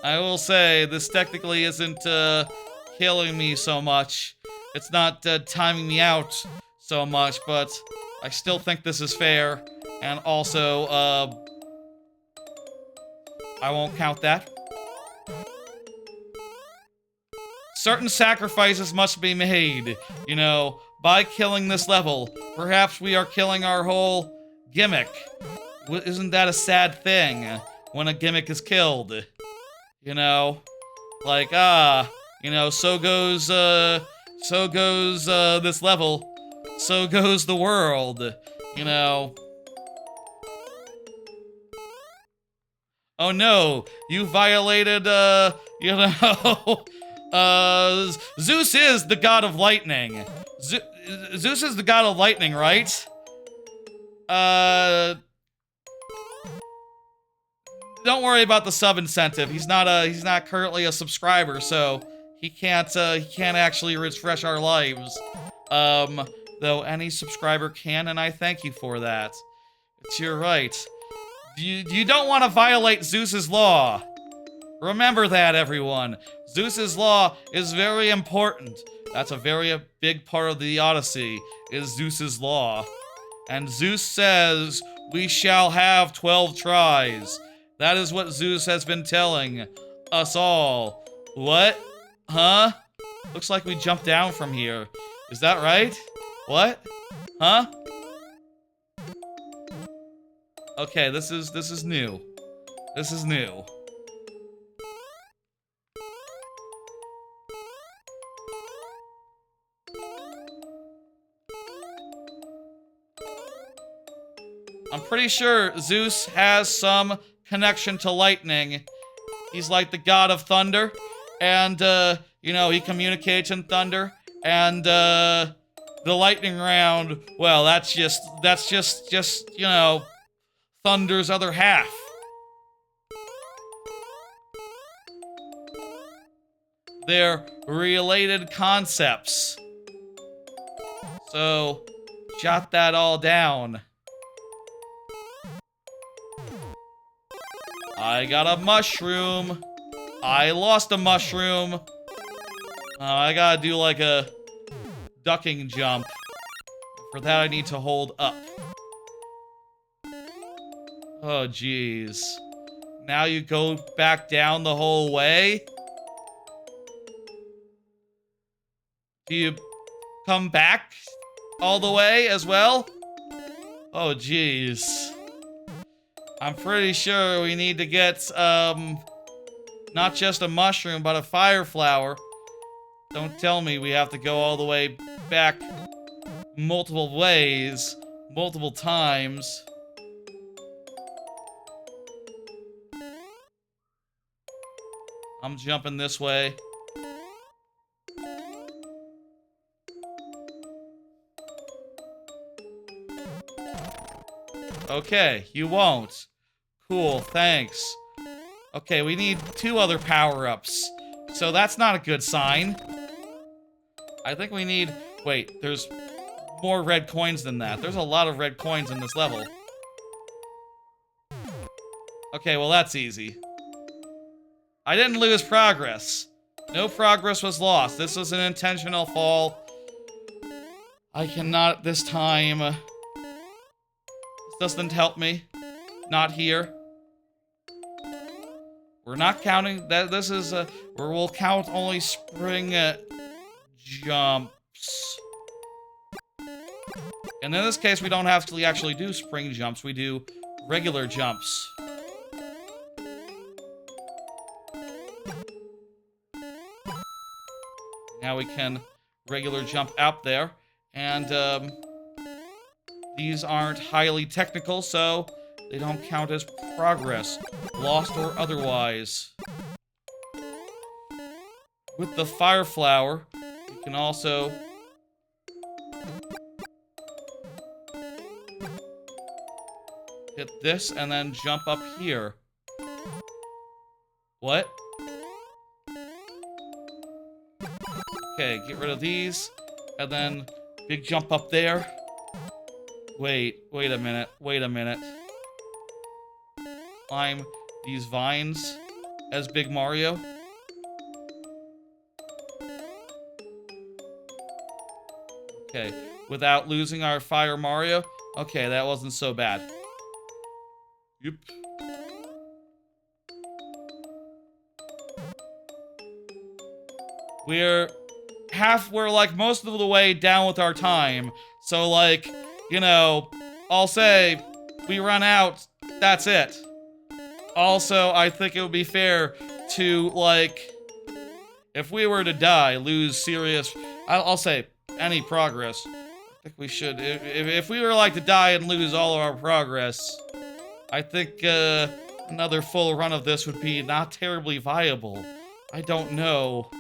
I will say, this technically isn't, killing me so much. It's not, timing me out so much, but I still think this is fair. And also, I won't count that. Certain sacrifices must be made, you know, by killing this level. Perhaps we are killing our whole gimmick. Isn't that a sad thing, when a gimmick is killed? You know? Like, you know, so goes this level. So goes the world. You know? Oh no, you violated, you know, Zeus is the god of lightning. Zeus is the god of lightning, right? Don't worry about the sub incentive. He's not currently a subscriber, so he can't actually refresh our lives. Though any subscriber can, and I thank you for that. It's your right. You don't want to violate Zeus's law. Remember that, everyone. Zeus's law is very important. That's a very big part of the Odyssey, is Zeus's law. And Zeus says, we shall have 12 tries. That is what Zeus has been telling us all. What? Huh? Looks like we jumped down from here. Is that right? What? Huh? Okay, this is new. This is new. I'm pretty sure Zeus has some connection to lightning. He's like the god of thunder, and you know, he communicates in thunder, and the lightning round, well, that's just you know, thunder's other half. They're related concepts. So, jot that all down. I got a mushroom. I lost a mushroom. I gotta do like a ducking jump. For that, I need to hold up. Oh, jeez. Now you go back down the whole way? Do you come back all the way as well? Oh, jeez. I'm pretty sure we need to get, not just a mushroom, but a fire flower. Don't tell me we have to go all the way back multiple ways, multiple times. I'm jumping this way. Okay, you won't. Cool, thanks. Okay, we need 2 other power-ups. So that's not a good sign. I think we need... Wait, there's more red coins than that. There's a lot of red coins in this level. Okay, well that's easy. I didn't lose progress. No progress was lost. This was an intentional fall. I cannot this time... This doesn't help me. Not here. We're not counting that. This is where we'll count only spring jumps. And in this case, we don't have to actually do spring jumps. We do regular jumps. Now we can regular jump out there, and these aren't highly technical, so they don't count as progress, lost or otherwise. With the fire flower, we can also hit this and then jump up here. What? Okay, get rid of these, and then big jump up there. Wait a minute. Climb these vines as Big Mario. Okay, without losing our Fire Mario. Okay, that wasn't so bad. Yep. We're like most of the way down with our time. So like, you know, I'll say we run out, that's it. Also, I think it would be fair to, like, if we were to die, lose serious, I'll say any progress. I think we should, if we were like to die and lose all of our progress, I think another full run of this would be not terribly viable. I don't know.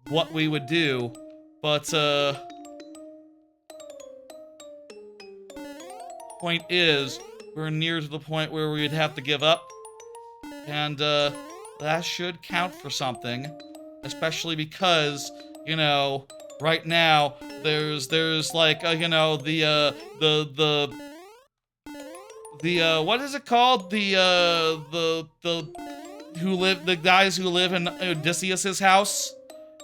what we would do, but point is, we're near to the point where we'd have to give up, and that should count for something, especially because, you know, right now there's like you know, the what is it called, the guys who live in Odysseus's house,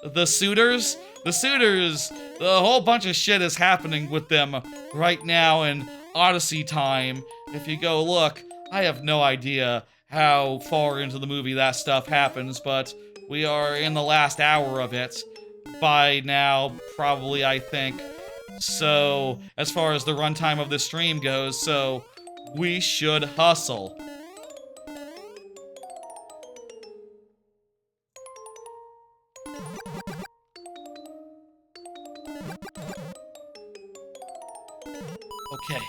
the suitors, the whole bunch of shit is happening with them right now in Odyssey time. If you go look, I have no idea how far into the movie that stuff happens, but we are in the last hour of it by now, probably, I think. So, as far as the runtime of the stream goes, so we should hustle. Okay.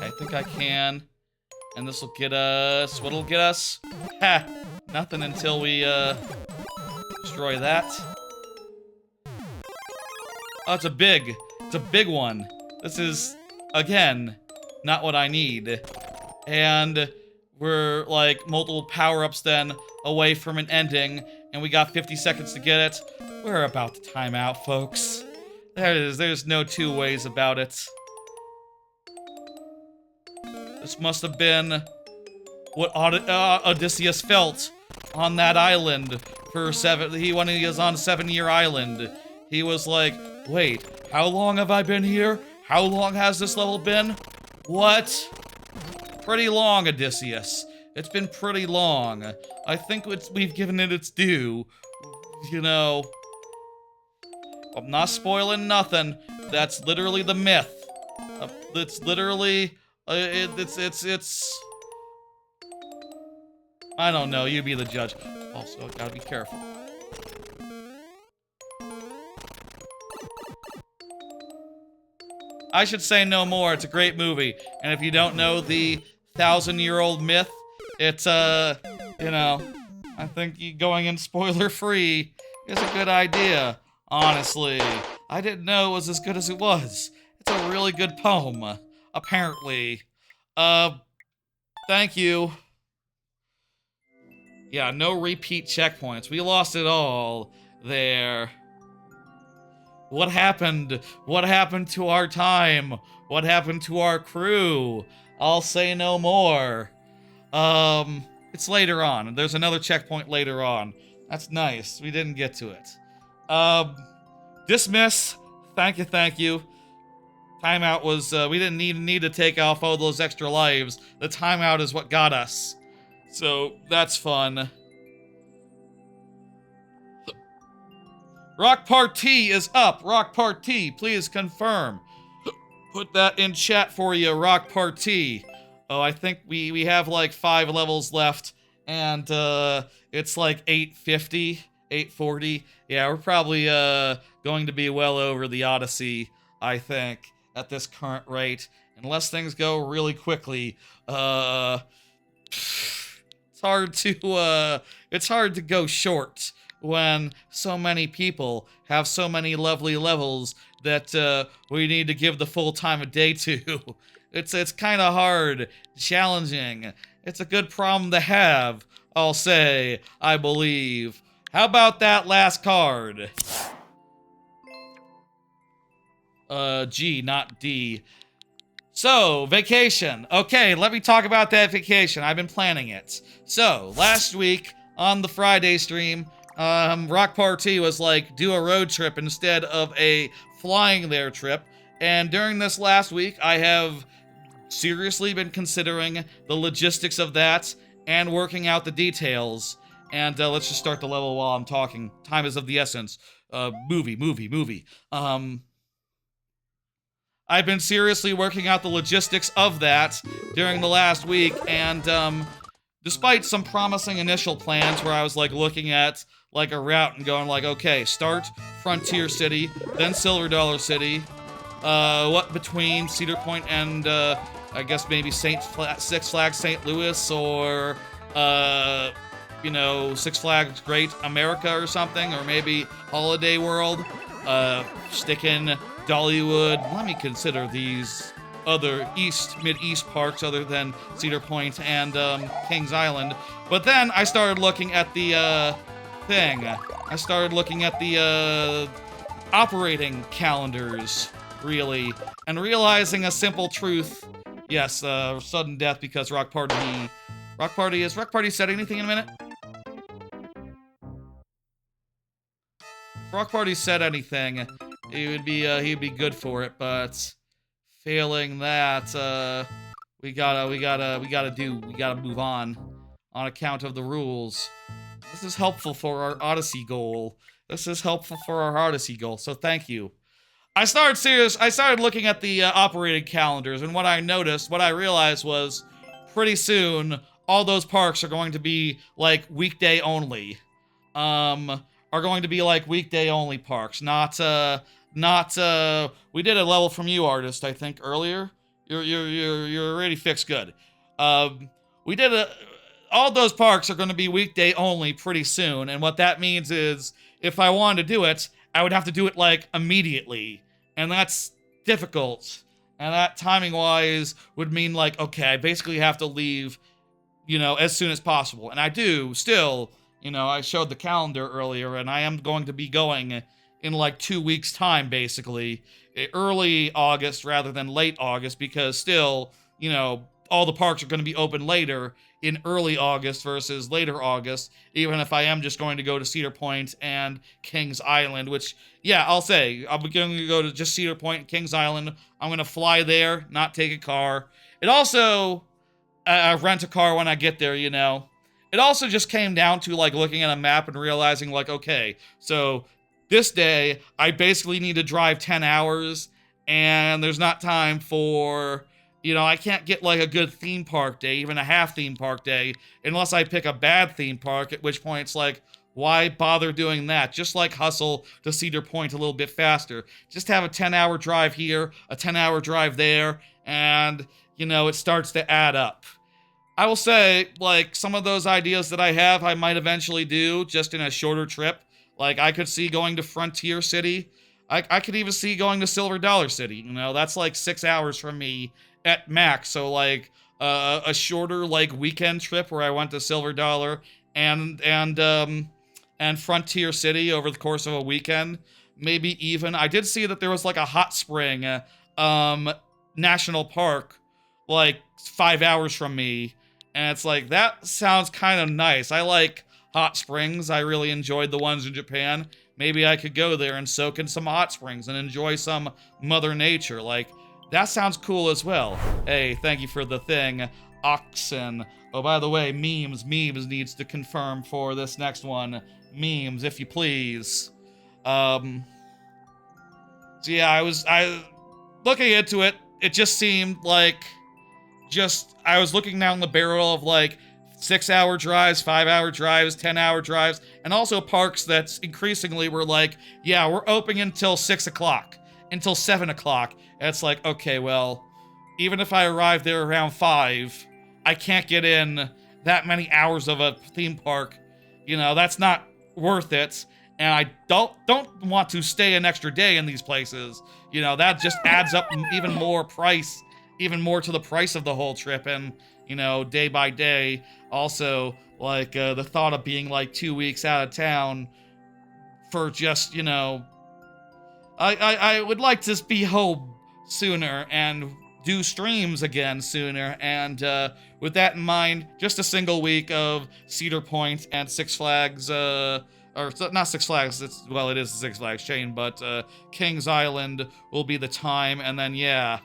I think I can. And this will get us... What'll get us? Ha! Nothing until we, destroy that. Oh, it's a big one. This is, again, not what I need. And we're, like, multiple power-ups then away from an ending, and we got 50 seconds to get it. We're about to time out, folks. There's no two ways about it. This must have been what Odysseus felt on that island for when he was on 7-Year Island. He was like, wait, how long have I been here? How long has this level been? What? Pretty long, Odysseus. It's been pretty long. I think we've given it its due. You know, I'm not spoiling nothing. That's literally the myth. It's literally, it's... I don't know, you be the judge. Also, gotta be careful. I should say no more, it's a great movie. And if you don't know the 1,000-year-old myth, it's, you know, I think going in spoiler-free is a good idea, honestly. I didn't know it was as good as it was. It's a really good poem, apparently. Thank you. Yeah, no repeat checkpoints. We lost it all there. What happened? What happened to our time? What happened to our crew? I'll say no more. It's later on. There's another checkpoint later on. That's nice. We didn't get to it. Dismiss. Thank you. Timeout was, we didn't need to take off all those extra lives. The timeout is what got us. So, that's fun. Rock Party is up. Rock Party, please confirm. Put that in chat for you, Rock Party. Oh, I think we have like 5 levels left, and it's like 850, 840. Yeah, we're probably going to be well over the Odyssey, I think, at this current rate, unless things go really quickly. It's hard to go short when so many people have so many lovely levels that we need to give the full time of day to. It's kind of hard, challenging. It's a good problem to have, I'll say, I believe. How about that last card? G, not D. So, vacation. Okay, let me talk about that vacation. I've been planning it. So, last week on the Friday stream, Rock Party was like, do a road trip instead of a flying there trip. And during this last week, I have seriously been considering the logistics of that and working out the details. And let's just start the level while I'm talking. Time is of the essence. Movie. I've been seriously working out the logistics of that during the last week, and despite some promising initial plans where I was like looking at like a route and going like, okay, start Frontier City, then Silver Dollar City, what between Cedar Point and I guess maybe Six Flags St. Louis, or you know, Six Flags Great America or something, or maybe Holiday World. Stick in Dollywood. Let me consider these other mid-east parks other than Cedar Point and Kings Island. But then I started looking at the thing. I started looking at the operating calendars, really, and realizing a simple truth. Yes, sudden death because Rock Party. Is Rock Party said anything in a minute? If Rock Party said anything, he'd be good for it, but failing that, we gotta move on account of the rules. This is helpful for our Odyssey goal. So thank you. I started looking at the operating calendars, and what I realized was pretty soon all those parks are going to be like weekday only. Are going to be like weekday only parks, not we did a level from you, artist, I think earlier. You're already fixed good. We did all those parks are going to be weekday only pretty soon, and what that means is if I wanted to do it, I would have to do it like immediately, and that's difficult. And that timing wise would mean like, okay, I basically have to leave, you know, as soon as possible. And I do still, you know, I showed the calendar earlier, and I am going to be going in like 2 weeks time, basically early August rather than late August, because still, you know, all the parks are going to be open later in early August versus later August, even if I am just going to go to Cedar Point and Kings Island, which, yeah, I'll say, I'm going to go to just Cedar Point and Kings Island. I'm going to fly there, not take a car. It also, rent a car when I get there, you know. It also just came down to, like, looking at a map and realizing, like, okay, so this day, I basically need to drive 10 hours, and there's not time for... You know, I can't get like a good theme park day, even a half theme park day, unless I pick a bad theme park, at which point it's like, why bother doing that? Just like hustle to Cedar Point a little bit faster. Just have a 10-hour drive here, a 10-hour drive there, and, you know, it starts to add up. I will say, like, some of those ideas that I have, I might eventually do just in a shorter trip. Like, I could see going to Frontier City. I could even see going to Silver Dollar City. You know, that's like 6 hours from me at max. So like a shorter like weekend trip where I went to Silver Dollar and Frontier City over the course of a weekend. Maybe even I did see that there was like a hot spring national park like 5 hours from me, and it's like that sounds kind of nice. I like hot springs. I really enjoyed the ones in Japan. Maybe I could go there and soak in some hot springs and enjoy some Mother Nature. Like, that sounds cool as well. Hey, thank you for the thing, Oxen. Oh, by the way, memes needs to confirm for this next one. Memes, if you please. So yeah, I looking into it, it just seemed like I was looking down the barrel of like 6-hour drives, 5-hour drives, 10-hour drives, and also parks that increasingly were like, yeah, we're open until 6 o'clock, until 7 o'clock. And it's like, okay, well, even if I arrive there around 5, I can't get in that many hours of a theme park. You know, that's not worth it. And I don't want to stay an extra day in these places. You know, that just adds up even more to the price of the whole trip. And, you know, day by day, also, like, the thought of being, like, 2 weeks out of town for just, you know... I would like to be home sooner and do streams again sooner, and, with that in mind, just a single week of Cedar Point and Six Flags, or not Six Flags, it is the Six Flags chain, but, Kings Island will be the time, and then, yeah...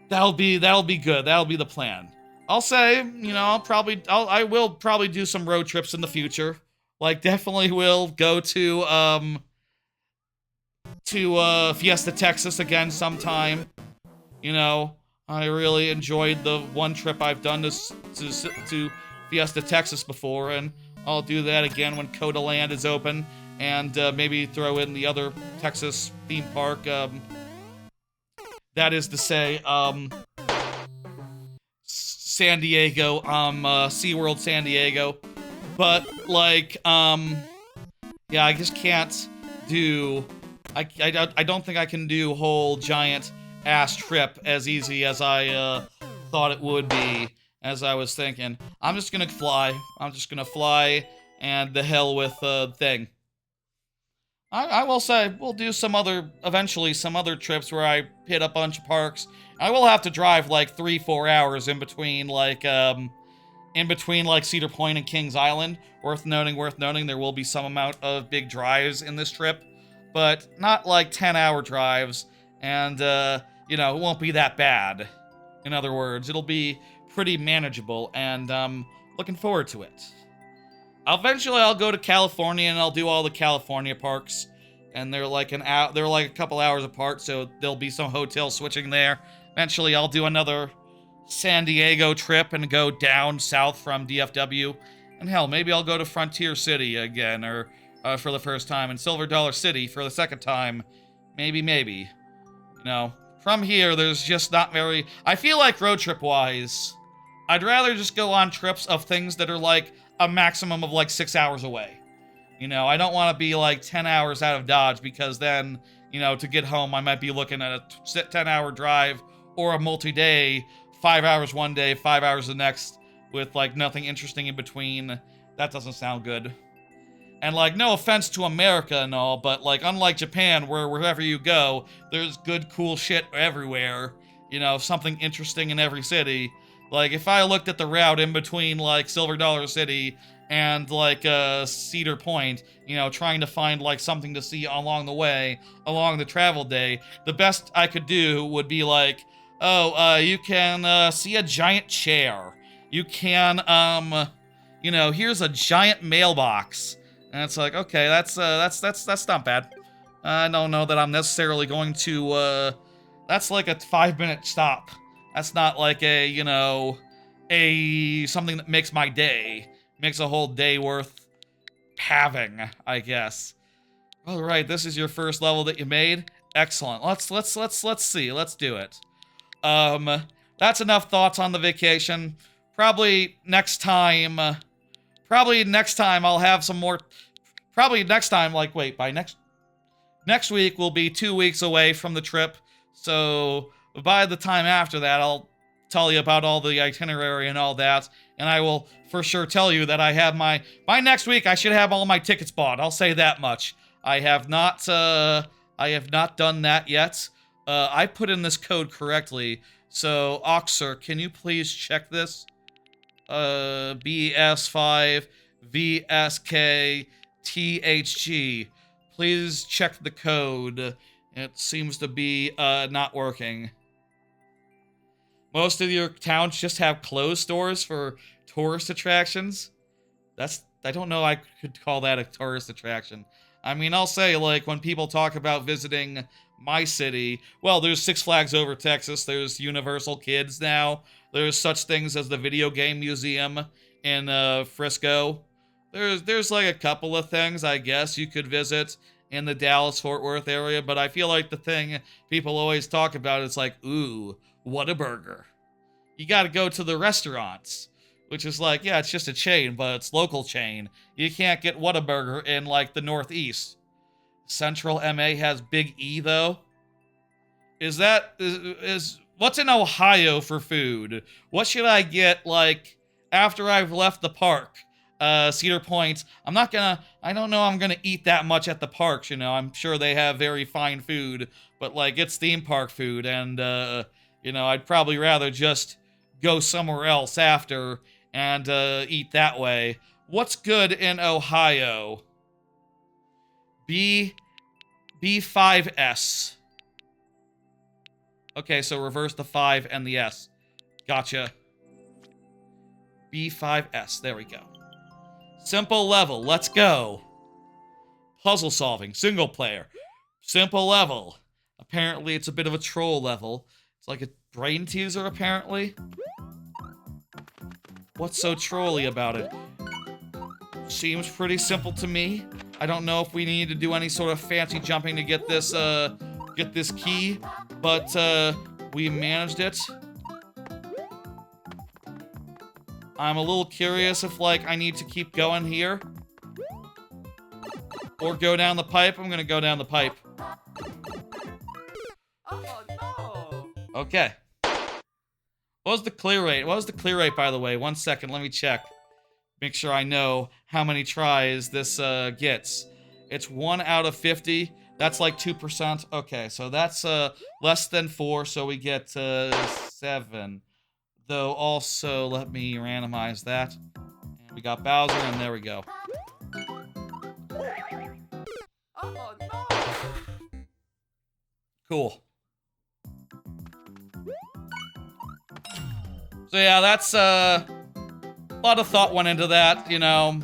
That'll be good. That'll be the plan. I'll say, you know, I will probably do some road trips in the future. Like, definitely will go to Fiesta, Texas again sometime. You know, I really enjoyed the one trip I've done to Fiesta, Texas before, and I'll do that again when Coda Land is open, and maybe throw in the other Texas theme park, That is to say, San Diego, SeaWorld San Diego. But, like, yeah, I just can't do... I don't think I can do whole giant ass trip as easy as I, thought it would be, as I was thinking. I'm just gonna fly. I'm just gonna fly, and the hell with, thing. I will say, we'll do eventually some other trips where I hit a bunch of parks. I will have to drive, like, 3-4 hours in between, like, Cedar Point and Kings Island. Worth noting, there will be some amount of big drives in this trip, but not like 10-hour drives, and, you know, it won't be that bad. In other words, it'll be pretty manageable, and looking forward to it. Eventually, I'll go to California, and I'll do all the California parks, and they're like a couple hours apart, so there'll be some hotel switching there. Eventually, I'll do another San Diego trip and go down south from DFW. And hell, maybe I'll go to Frontier City again, or for the first time, and Silver Dollar City for the second time. Maybe. You know, from here, there's just not very... I feel like road trip-wise, I'd rather just go on trips of things that are like a maximum of like 6 hours away. You know, I don't want to be like 10 hours out of Dodge, because then, you know, to get home, I might be looking at a 10-hour drive or a multi-day, 5 hours one day, 5 hours the next, with, like, nothing interesting in between. That doesn't sound good. And, like, no offense to America and all, but, like, unlike Japan, where wherever you go, there's good, cool shit everywhere. You know, something interesting in every city. Like, if I looked at the route in between, like, Silver Dollar City and, like, Cedar Point, you know, trying to find, like, something to see along the way, along the travel day, the best I could do would be, like, oh, you can, see a giant chair. You can, you know, here's a giant mailbox. And it's like, okay, that's not bad. I don't know that I'm necessarily going to, that's like a 5-minute stop. That's not like a, you know, something that makes my day. Makes a whole day worth having, I guess. All right, this is your first level that you made. Excellent. Let's see. Let's do it. That's enough thoughts on the vacation. Probably next time I'll have some more. Probably next time, like, wait, by next week will be 2 weeks away from the trip. So by the time after that, I'll tell you about all the itinerary and all that. And I will for sure tell you that I have by next week, I should have all my tickets bought. I'll say that much. I have not done that yet. I put in this code correctly. So, Oxer, can you please check this? BS5 VSK THG. Please check the code. It seems to be not working. Most of your towns just have closed stores for tourist attractions. I don't know I could call that a tourist attraction. I mean, I'll say, like, when people talk about visiting my city, well, there's Six Flags Over Texas, there's Universal Kids now, there's such things as the Video Game Museum in Frisco. There's like a couple of things, I guess, you could visit in the Dallas-Fort Worth area, but I feel like the thing people always talk about is like, ooh, Whataburger. You gotta go to the restaurants, which is like, yeah, it's just a chain, but it's local chain. You can't get Whataburger in, like, the Northeast. Central MA has Big E, though. What's in Ohio for food? What should I get, like, after I've left the park? Cedar Point. I don't know I'm gonna eat that much at the parks, you know. I'm sure they have very fine food, but, like, it's theme park food, and, you know, I'd probably rather just go somewhere else after and eat that way. What's good in Ohio? B5S. Okay, so reverse the 5 and the S. Gotcha. B5S. There we go. Simple level. Let's go. Puzzle solving. Single player. Simple level. Apparently, it's a bit of a troll level. It's like a brain teaser, apparently. What's so trolly about it? Seems pretty simple to me. I don't know if we need to do any sort of fancy jumping to get this key, but we managed it. I'm a little curious if, like, I need to keep going here. Or go down the pipe. I'm gonna go down the pipe. Oh no! Okay. What was the clear rate? What was the clear rate, by the way? 1 second, let me check. Make sure I know how many tries this gets. It's 1 out of 50. That's like 2%. Okay, so that's less than 4, so we get 7. Though also, let me randomize that. And we got Bowser, and there we go. Oh no! Cool. So yeah, that's a lot of thought went into that, you know.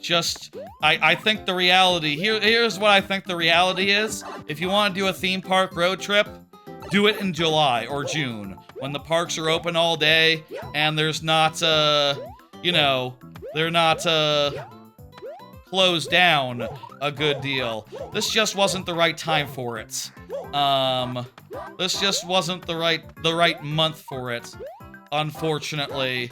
Just, I think the reality, here's what I think the reality is. If you want to do a theme park road trip, do it in July or June, when the parks are open all day, and there's not, you know, they're not, closed down a good deal. This just wasn't the right time for it. This just wasn't the right month for it, unfortunately.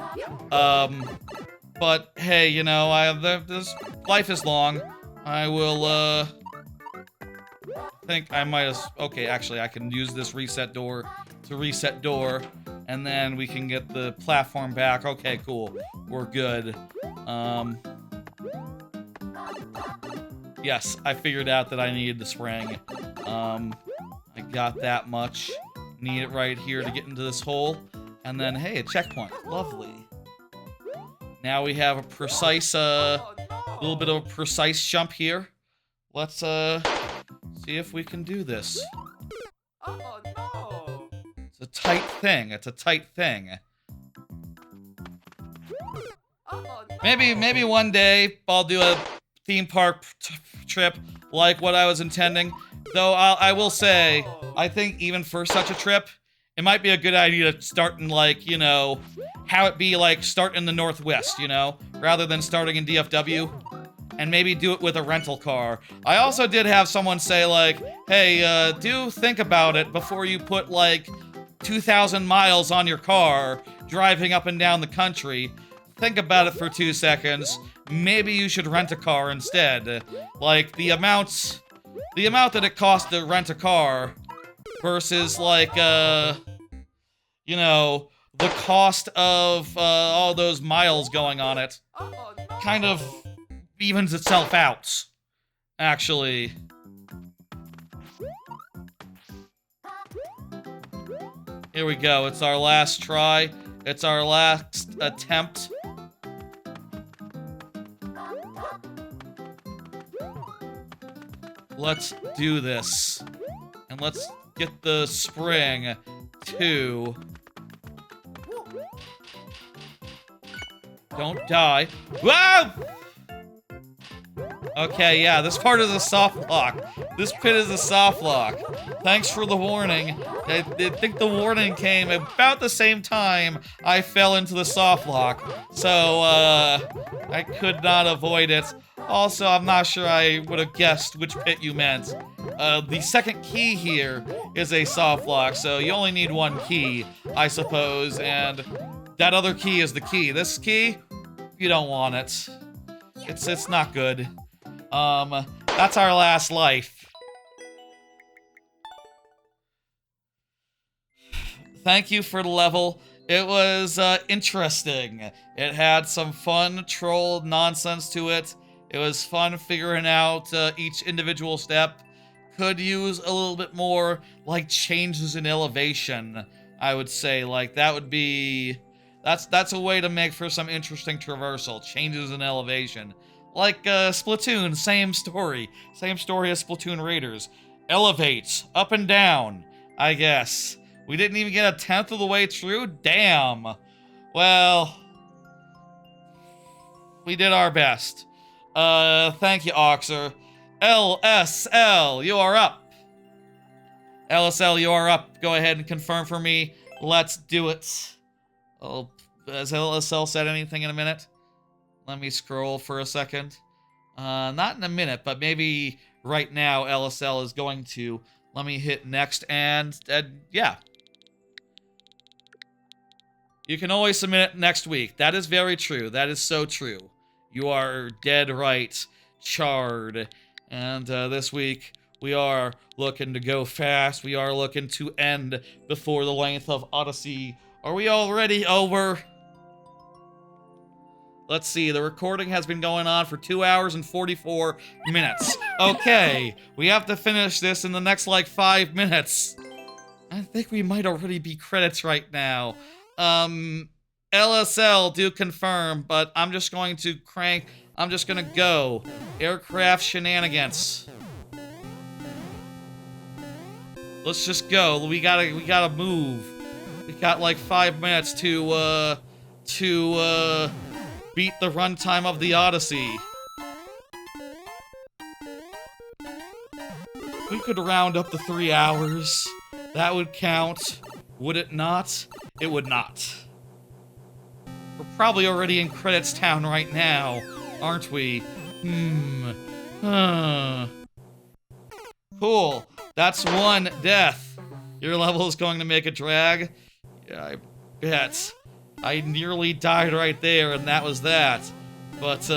But hey, you know, this life is long. I will, think I might as, okay, actually, I can use this reset door to reset door, and then we can get the platform back. Okay, cool. We're good. Yes, I figured out that I needed the spring. I got that much. Need it right here to get into this hole. And then, hey, a checkpoint. Lovely. Now we have a precise, little bit of a precise jump here. Let's, see if we can do this. Oh no! It's a tight thing. It's a tight thing. Oh no! Maybe one day I'll do a theme park trip like what I was intending. Though I will say, I think even for such a trip, it might be a good idea to start in, like, you know, how it be like start in the Northwest, you know, rather than starting in DFW, and maybe do it with a rental car. I also did have someone say, like, hey, do think about it before you put, like, 2,000 miles on your car driving up and down the country. Think about it for 2 seconds. Maybe you should rent a car instead. Like, the amount that it costs to rent a car versus, like, you know, the cost of all those miles going on it Oh no! kind of evens itself out, actually. Here we go. It's our last try. It's our last attempt. Let's do this. And let's get the spring, too. Don't die. Whoa! Okay, yeah, this part is a soft lock. This pit is a soft lock. Thanks for the warning. I think the warning came about the same time I fell into the soft lock. So, I could not avoid it. Also, I'm not sure I would have guessed which pit you meant. The second key here is a soft lock, so you only need one key, I suppose, and that other key is the key. This key, you don't want it. It's not good. That's our last life. Thank you for the level. It was, interesting. It had some fun troll nonsense to it. It was fun figuring out, each individual step. Could use a little bit more, like, changes in elevation, I would say. Like, that would be... That's a way to make for some interesting traversal. Changes in elevation. Like, Splatoon, same story. Same story as Splatoon Raiders. Elevates, up and down, I guess. We didn't even get a 10th of the way through? Damn. Well, we did our best. Thank you, Oxer. LSL, you are up. LSL, you are up. Go ahead and confirm for me. Let's do it. Oh, has LSL said anything in a minute? Let me scroll for a second. Not in a minute, but maybe right now LSL is going to. Let me hit next, and yeah. You can always submit it next week. That is very true. That is so true. You are dead right, Chard. And this week, we are looking to go fast. We are looking to end before the length of Odyssey. Are we already over? Let's see, the recording has been going on for 2 hours and 44 minutes. Okay, we have to finish this in the next, like, 5 minutes. I think we might already be credits right now. LSL, do confirm, but I'm just going to crank, I'm just gonna go. Aircraft shenanigans. Let's just go, we gotta move. We got like 5 minutes to beat the runtime of the Odyssey. We could round up to 3 hours. That would count. Would it not? It would not. We're probably already in Credits Town right now, aren't we? Cool. That's 1 death. Your level is going to make a drag? Yeah, I bet. I nearly died right there, and that was that. But,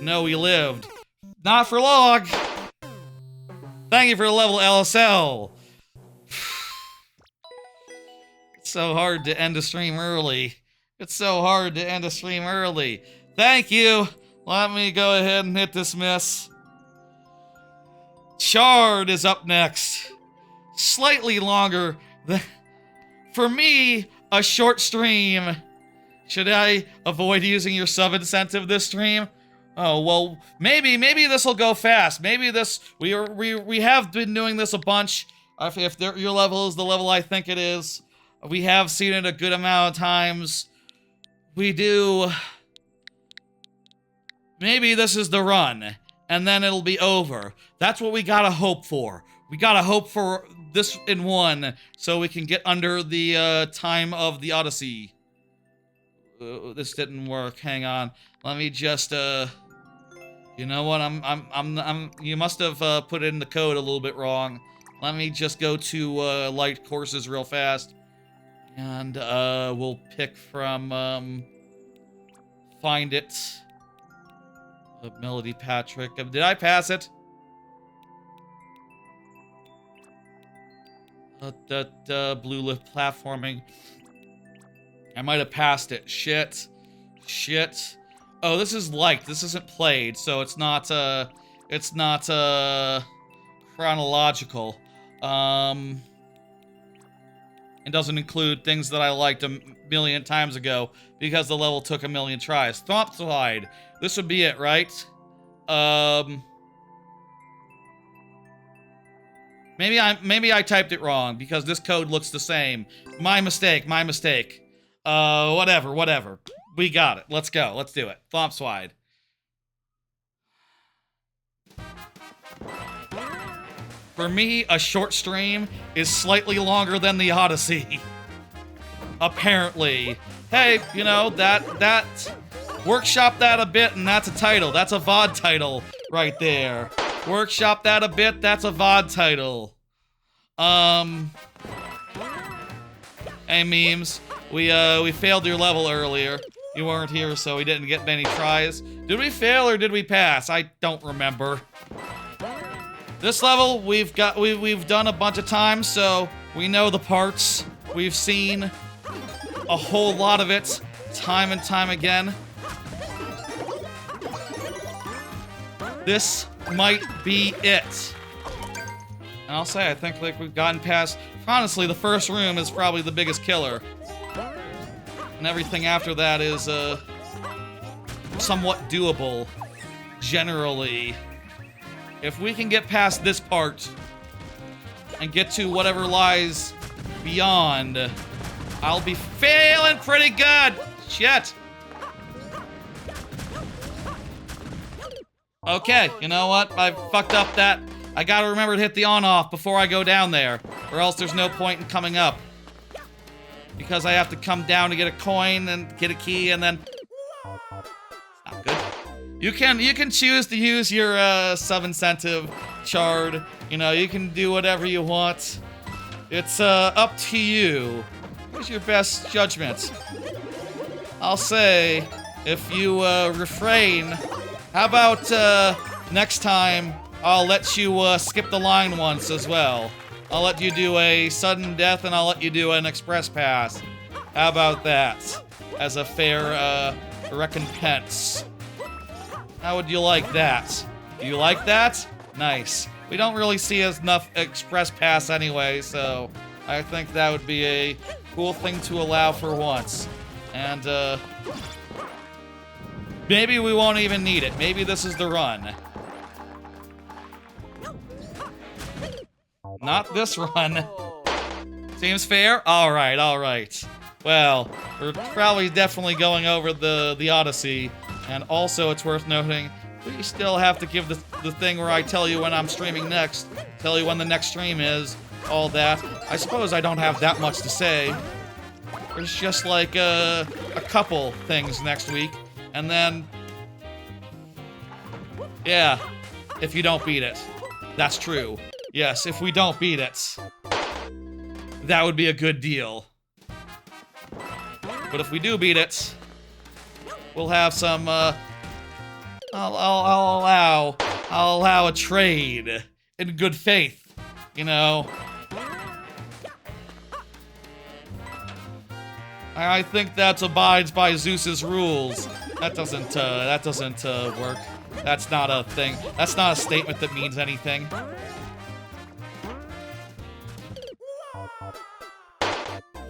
no, we lived. Not for long! Thank you for the level, LSL! It's so hard to end a stream early. It's so hard to end a stream early. Thank you! Let me go ahead and hit dismiss. Chard is up next. Slightly longer than... For me, a short stream. Should I avoid using your sub incentive this stream? Oh, well, maybe this will go fast. Maybe this, we have been doing this a bunch. If your level is the level I think it is, we have seen it a good amount of times. We do, maybe this is the run, and then it'll be over. That's what we gotta hope for. We gotta hope for this in 1, so we can get under the time of the Odyssey. This didn't work. Hang on. Let me just you know what? You must have put in the code a little bit wrong. Let me just go to light courses real fast, and we'll pick from find it. Melody Patrick. Did I pass it? Blue lift platforming. I might have passed it. Shit. Oh, this is liked. This isn't played, so it's not chronological. It doesn't include things that I liked a million times ago because the level took a million tries. Thump slide. This would be it, right? Maybe I typed it wrong because this code looks the same. My mistake. Whatever. We got it. Let's go. Let's do it. Thump slide. For me, a short stream is slightly longer than the Odyssey. Apparently. Hey, you know, that workshop that a bit and that's a title. That's a VOD title right there. Workshop that a bit, that's a VOD title. Hey, memes. We failed your level earlier. You weren't here, so we didn't get many tries. Did we fail or did we pass? I don't remember. This level we've done a bunch of times, so we know the parts. We've seen a whole lot of it time and time again. This might be it. And I'll say I think like we've gotten past, honestly, the first room is probably the biggest killer. And everything after that is somewhat doable, generally. If we can get past this part and get to whatever lies beyond, I'll be feeling pretty good. Shit. Okay, you know what? I fucked up that. I gotta remember to hit the on-off before I go down there, or else there's no point in coming up. Because I have to come down to get a coin and get a key and then... It's not good. You can choose to use your sub incentive chard. You know, you can do whatever you want. It's up to you. Use your best judgment. I'll say, if you refrain, how about next time I'll let you skip the line once as well. I'll let you do a sudden death and I'll let you do an express pass. How about that? As a fair recompense. How would you like that? Do you like that? Nice. We don't really see enough express pass anyway, so I think that would be a cool thing to allow for once. And maybe we won't even need it. Maybe this is the run. Not this run. Seems fair? Alright, alright. Well, we're probably definitely going over the Odyssey. And also, it's worth noting, we still have to give the thing where I tell you when I'm streaming next, tell you when the next stream is, all that. I suppose I don't have that much to say. There's just like a couple things next week, and then, yeah, if you don't beat it. That's true. Yes, if we don't beat it, that would be a good deal. But if we do beat it, we'll have some, I'll allow a trade in good faith, you know. I think that abides by Zeus's rules. That doesn't work. That's not a thing. That's not a statement that means anything.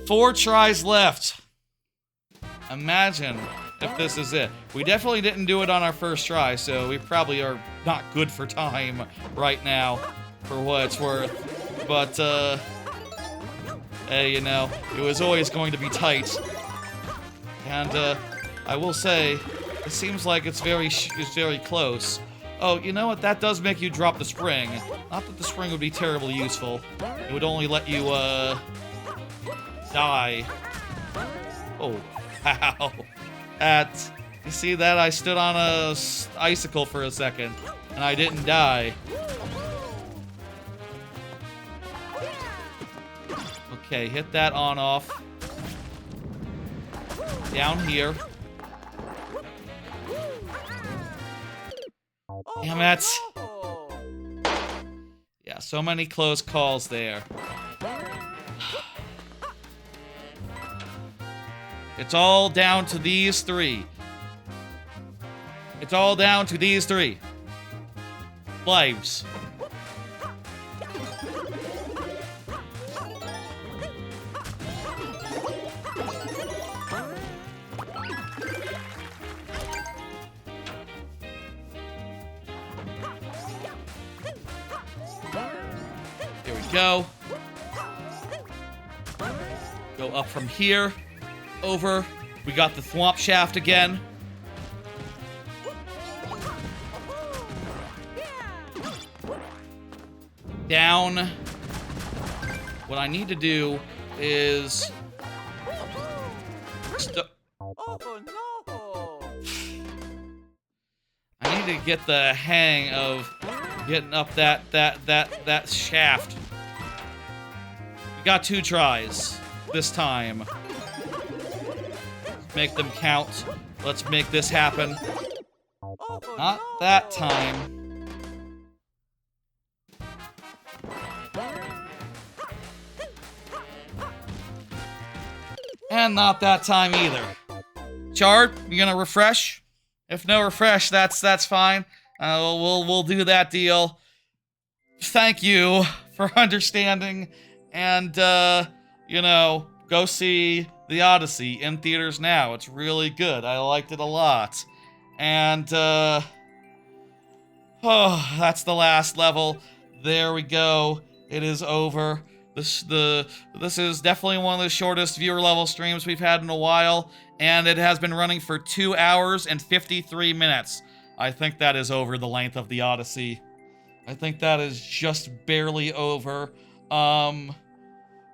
Four tries left. Imagine if this is it. We definitely didn't do it on our first try, so we probably are not good for time right now, for what it's worth. But, hey, you know, it was always going to be tight. And, I will say, it seems like it's very close. Oh, you know what? That does make you drop the spring. Not that the spring would be terribly useful. It would only let you, die. Oh, wow. You see that? I stood on a icicle for a second, and I didn't die. Okay, hit that on-off. Down here. Damn it. Yeah, so many close calls there. It's all down to these three. It's all down to these three. Lives. Here we go. Go up from here. Over. We got the thwomp shaft again. Down. What I need to do is... Oh no! I need to get the hang of getting up that shaft. We got 2 tries this time. Make them count. Let's make this happen. Not that time. And not that time either. Chart, you gonna refresh? If no refresh, that's fine. We'll do that deal. Thank you for understanding, and you know, go see the Odyssey in theaters now. It's really good. I liked it a lot. And oh, that's the last level. There we go. It is over. This is definitely one of the shortest viewer level streams we've had in a while, and it has been running for 2 hours and 53 minutes. I think that is over the length of the Odyssey. I think that is just barely over.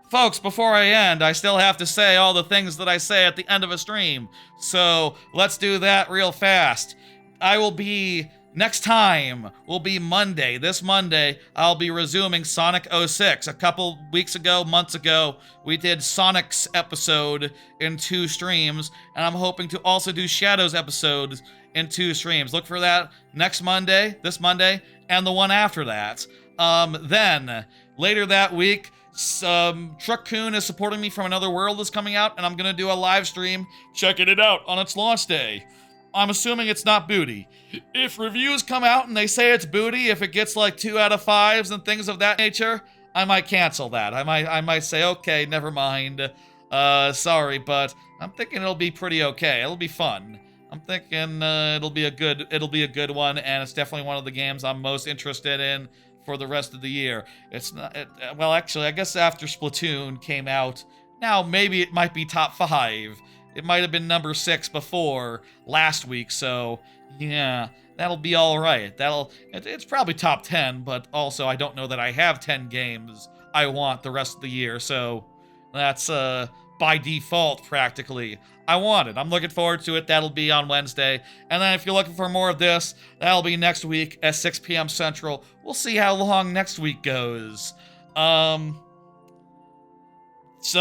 Folks, before I end, I still have to say all the things that I say at the end of a stream. So let's do that real fast. I will be next time will be Monday. This Monday, I'll be resuming Sonic 06. A couple weeks ago, months ago, we did Sonic's episode in 2 streams, and I'm hoping to also do Shadow's episodes in 2 streams. Look for that next Monday, this Monday, and the one after that. Then, later that week, Truck-kun is supporting me from Another World is coming out, and I'm gonna do a live stream checking it out on its launch day. I'm assuming it's not booty. If reviews come out and they say it's booty, if it gets like 2 out of 5s and things of that nature, I might cancel that. I might say, okay, never mind. Sorry, but I'm thinking it'll be pretty okay. It'll be fun. I'm thinking it'll be a good one, and it's definitely one of the games I'm most interested in for the rest of the year. It's not well, actually, I guess after Splatoon came out, now maybe it might be top 5. It might have been number 6 before last week, so yeah, that'll be all right. It's probably top 10, but also I don't know that I have 10 games I want the rest of the year, so that's by default practically. I want it. I'm looking forward to it. That'll be on Wednesday. And then if you're looking for more of this, that'll be next week at 6 p.m. Central. We'll see how long next week goes. So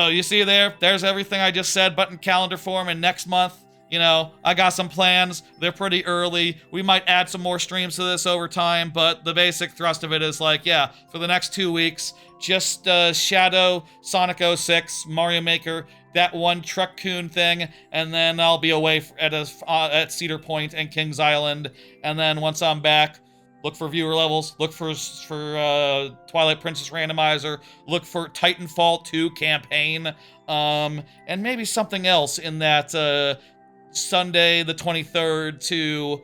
you see there's everything I just said, but in calendar form. And next month, you know, I got some plans. They're pretty early. We might add some more streams to this over time, but the basic thrust of it is like, yeah, for the next 2 weeks, just Shadow, Sonic 06, Mario Maker, that one Truck-kun thing, and then I'll be away at Cedar Point and Kings Island. And then once I'm back, look for viewer levels, look for Twilight Princess Randomizer, look for Titanfall 2 campaign, and maybe something else in that Sunday the 23rd to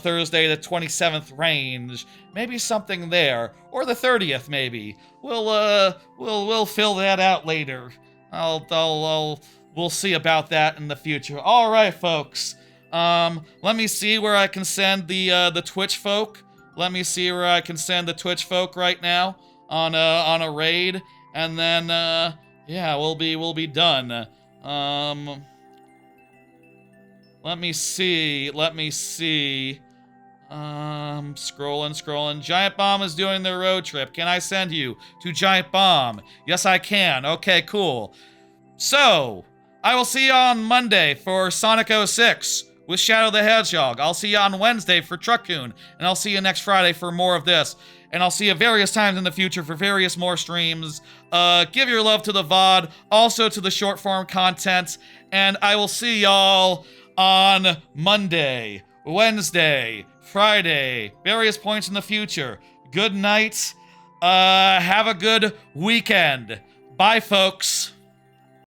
Thursday the 27th range. Maybe something there, or the 30th maybe. We'll fill that out later. We'll see about that in the future. All right, folks. Let me see where I can send the Twitch folk. Let me see where I can send the Twitch folk right now on a raid, and then yeah, we'll be done. Let me see. Scrolling. Giant Bomb is doing their road trip. Can I send you to Giant Bomb? Yes, I can. Okay, cool. So, I will see you on Monday for Sonic 06 with Shadow the Hedgehog. I'll see you on Wednesday for Truck-kun, and I'll see you next Friday for more of this. And I'll see you various times in the future for various more streams. Give your love to the VOD, also to the short form content, and I will see y'all on Monday, Wednesday, Friday, various points in the future. Good night. Have a good weekend. Bye, folks.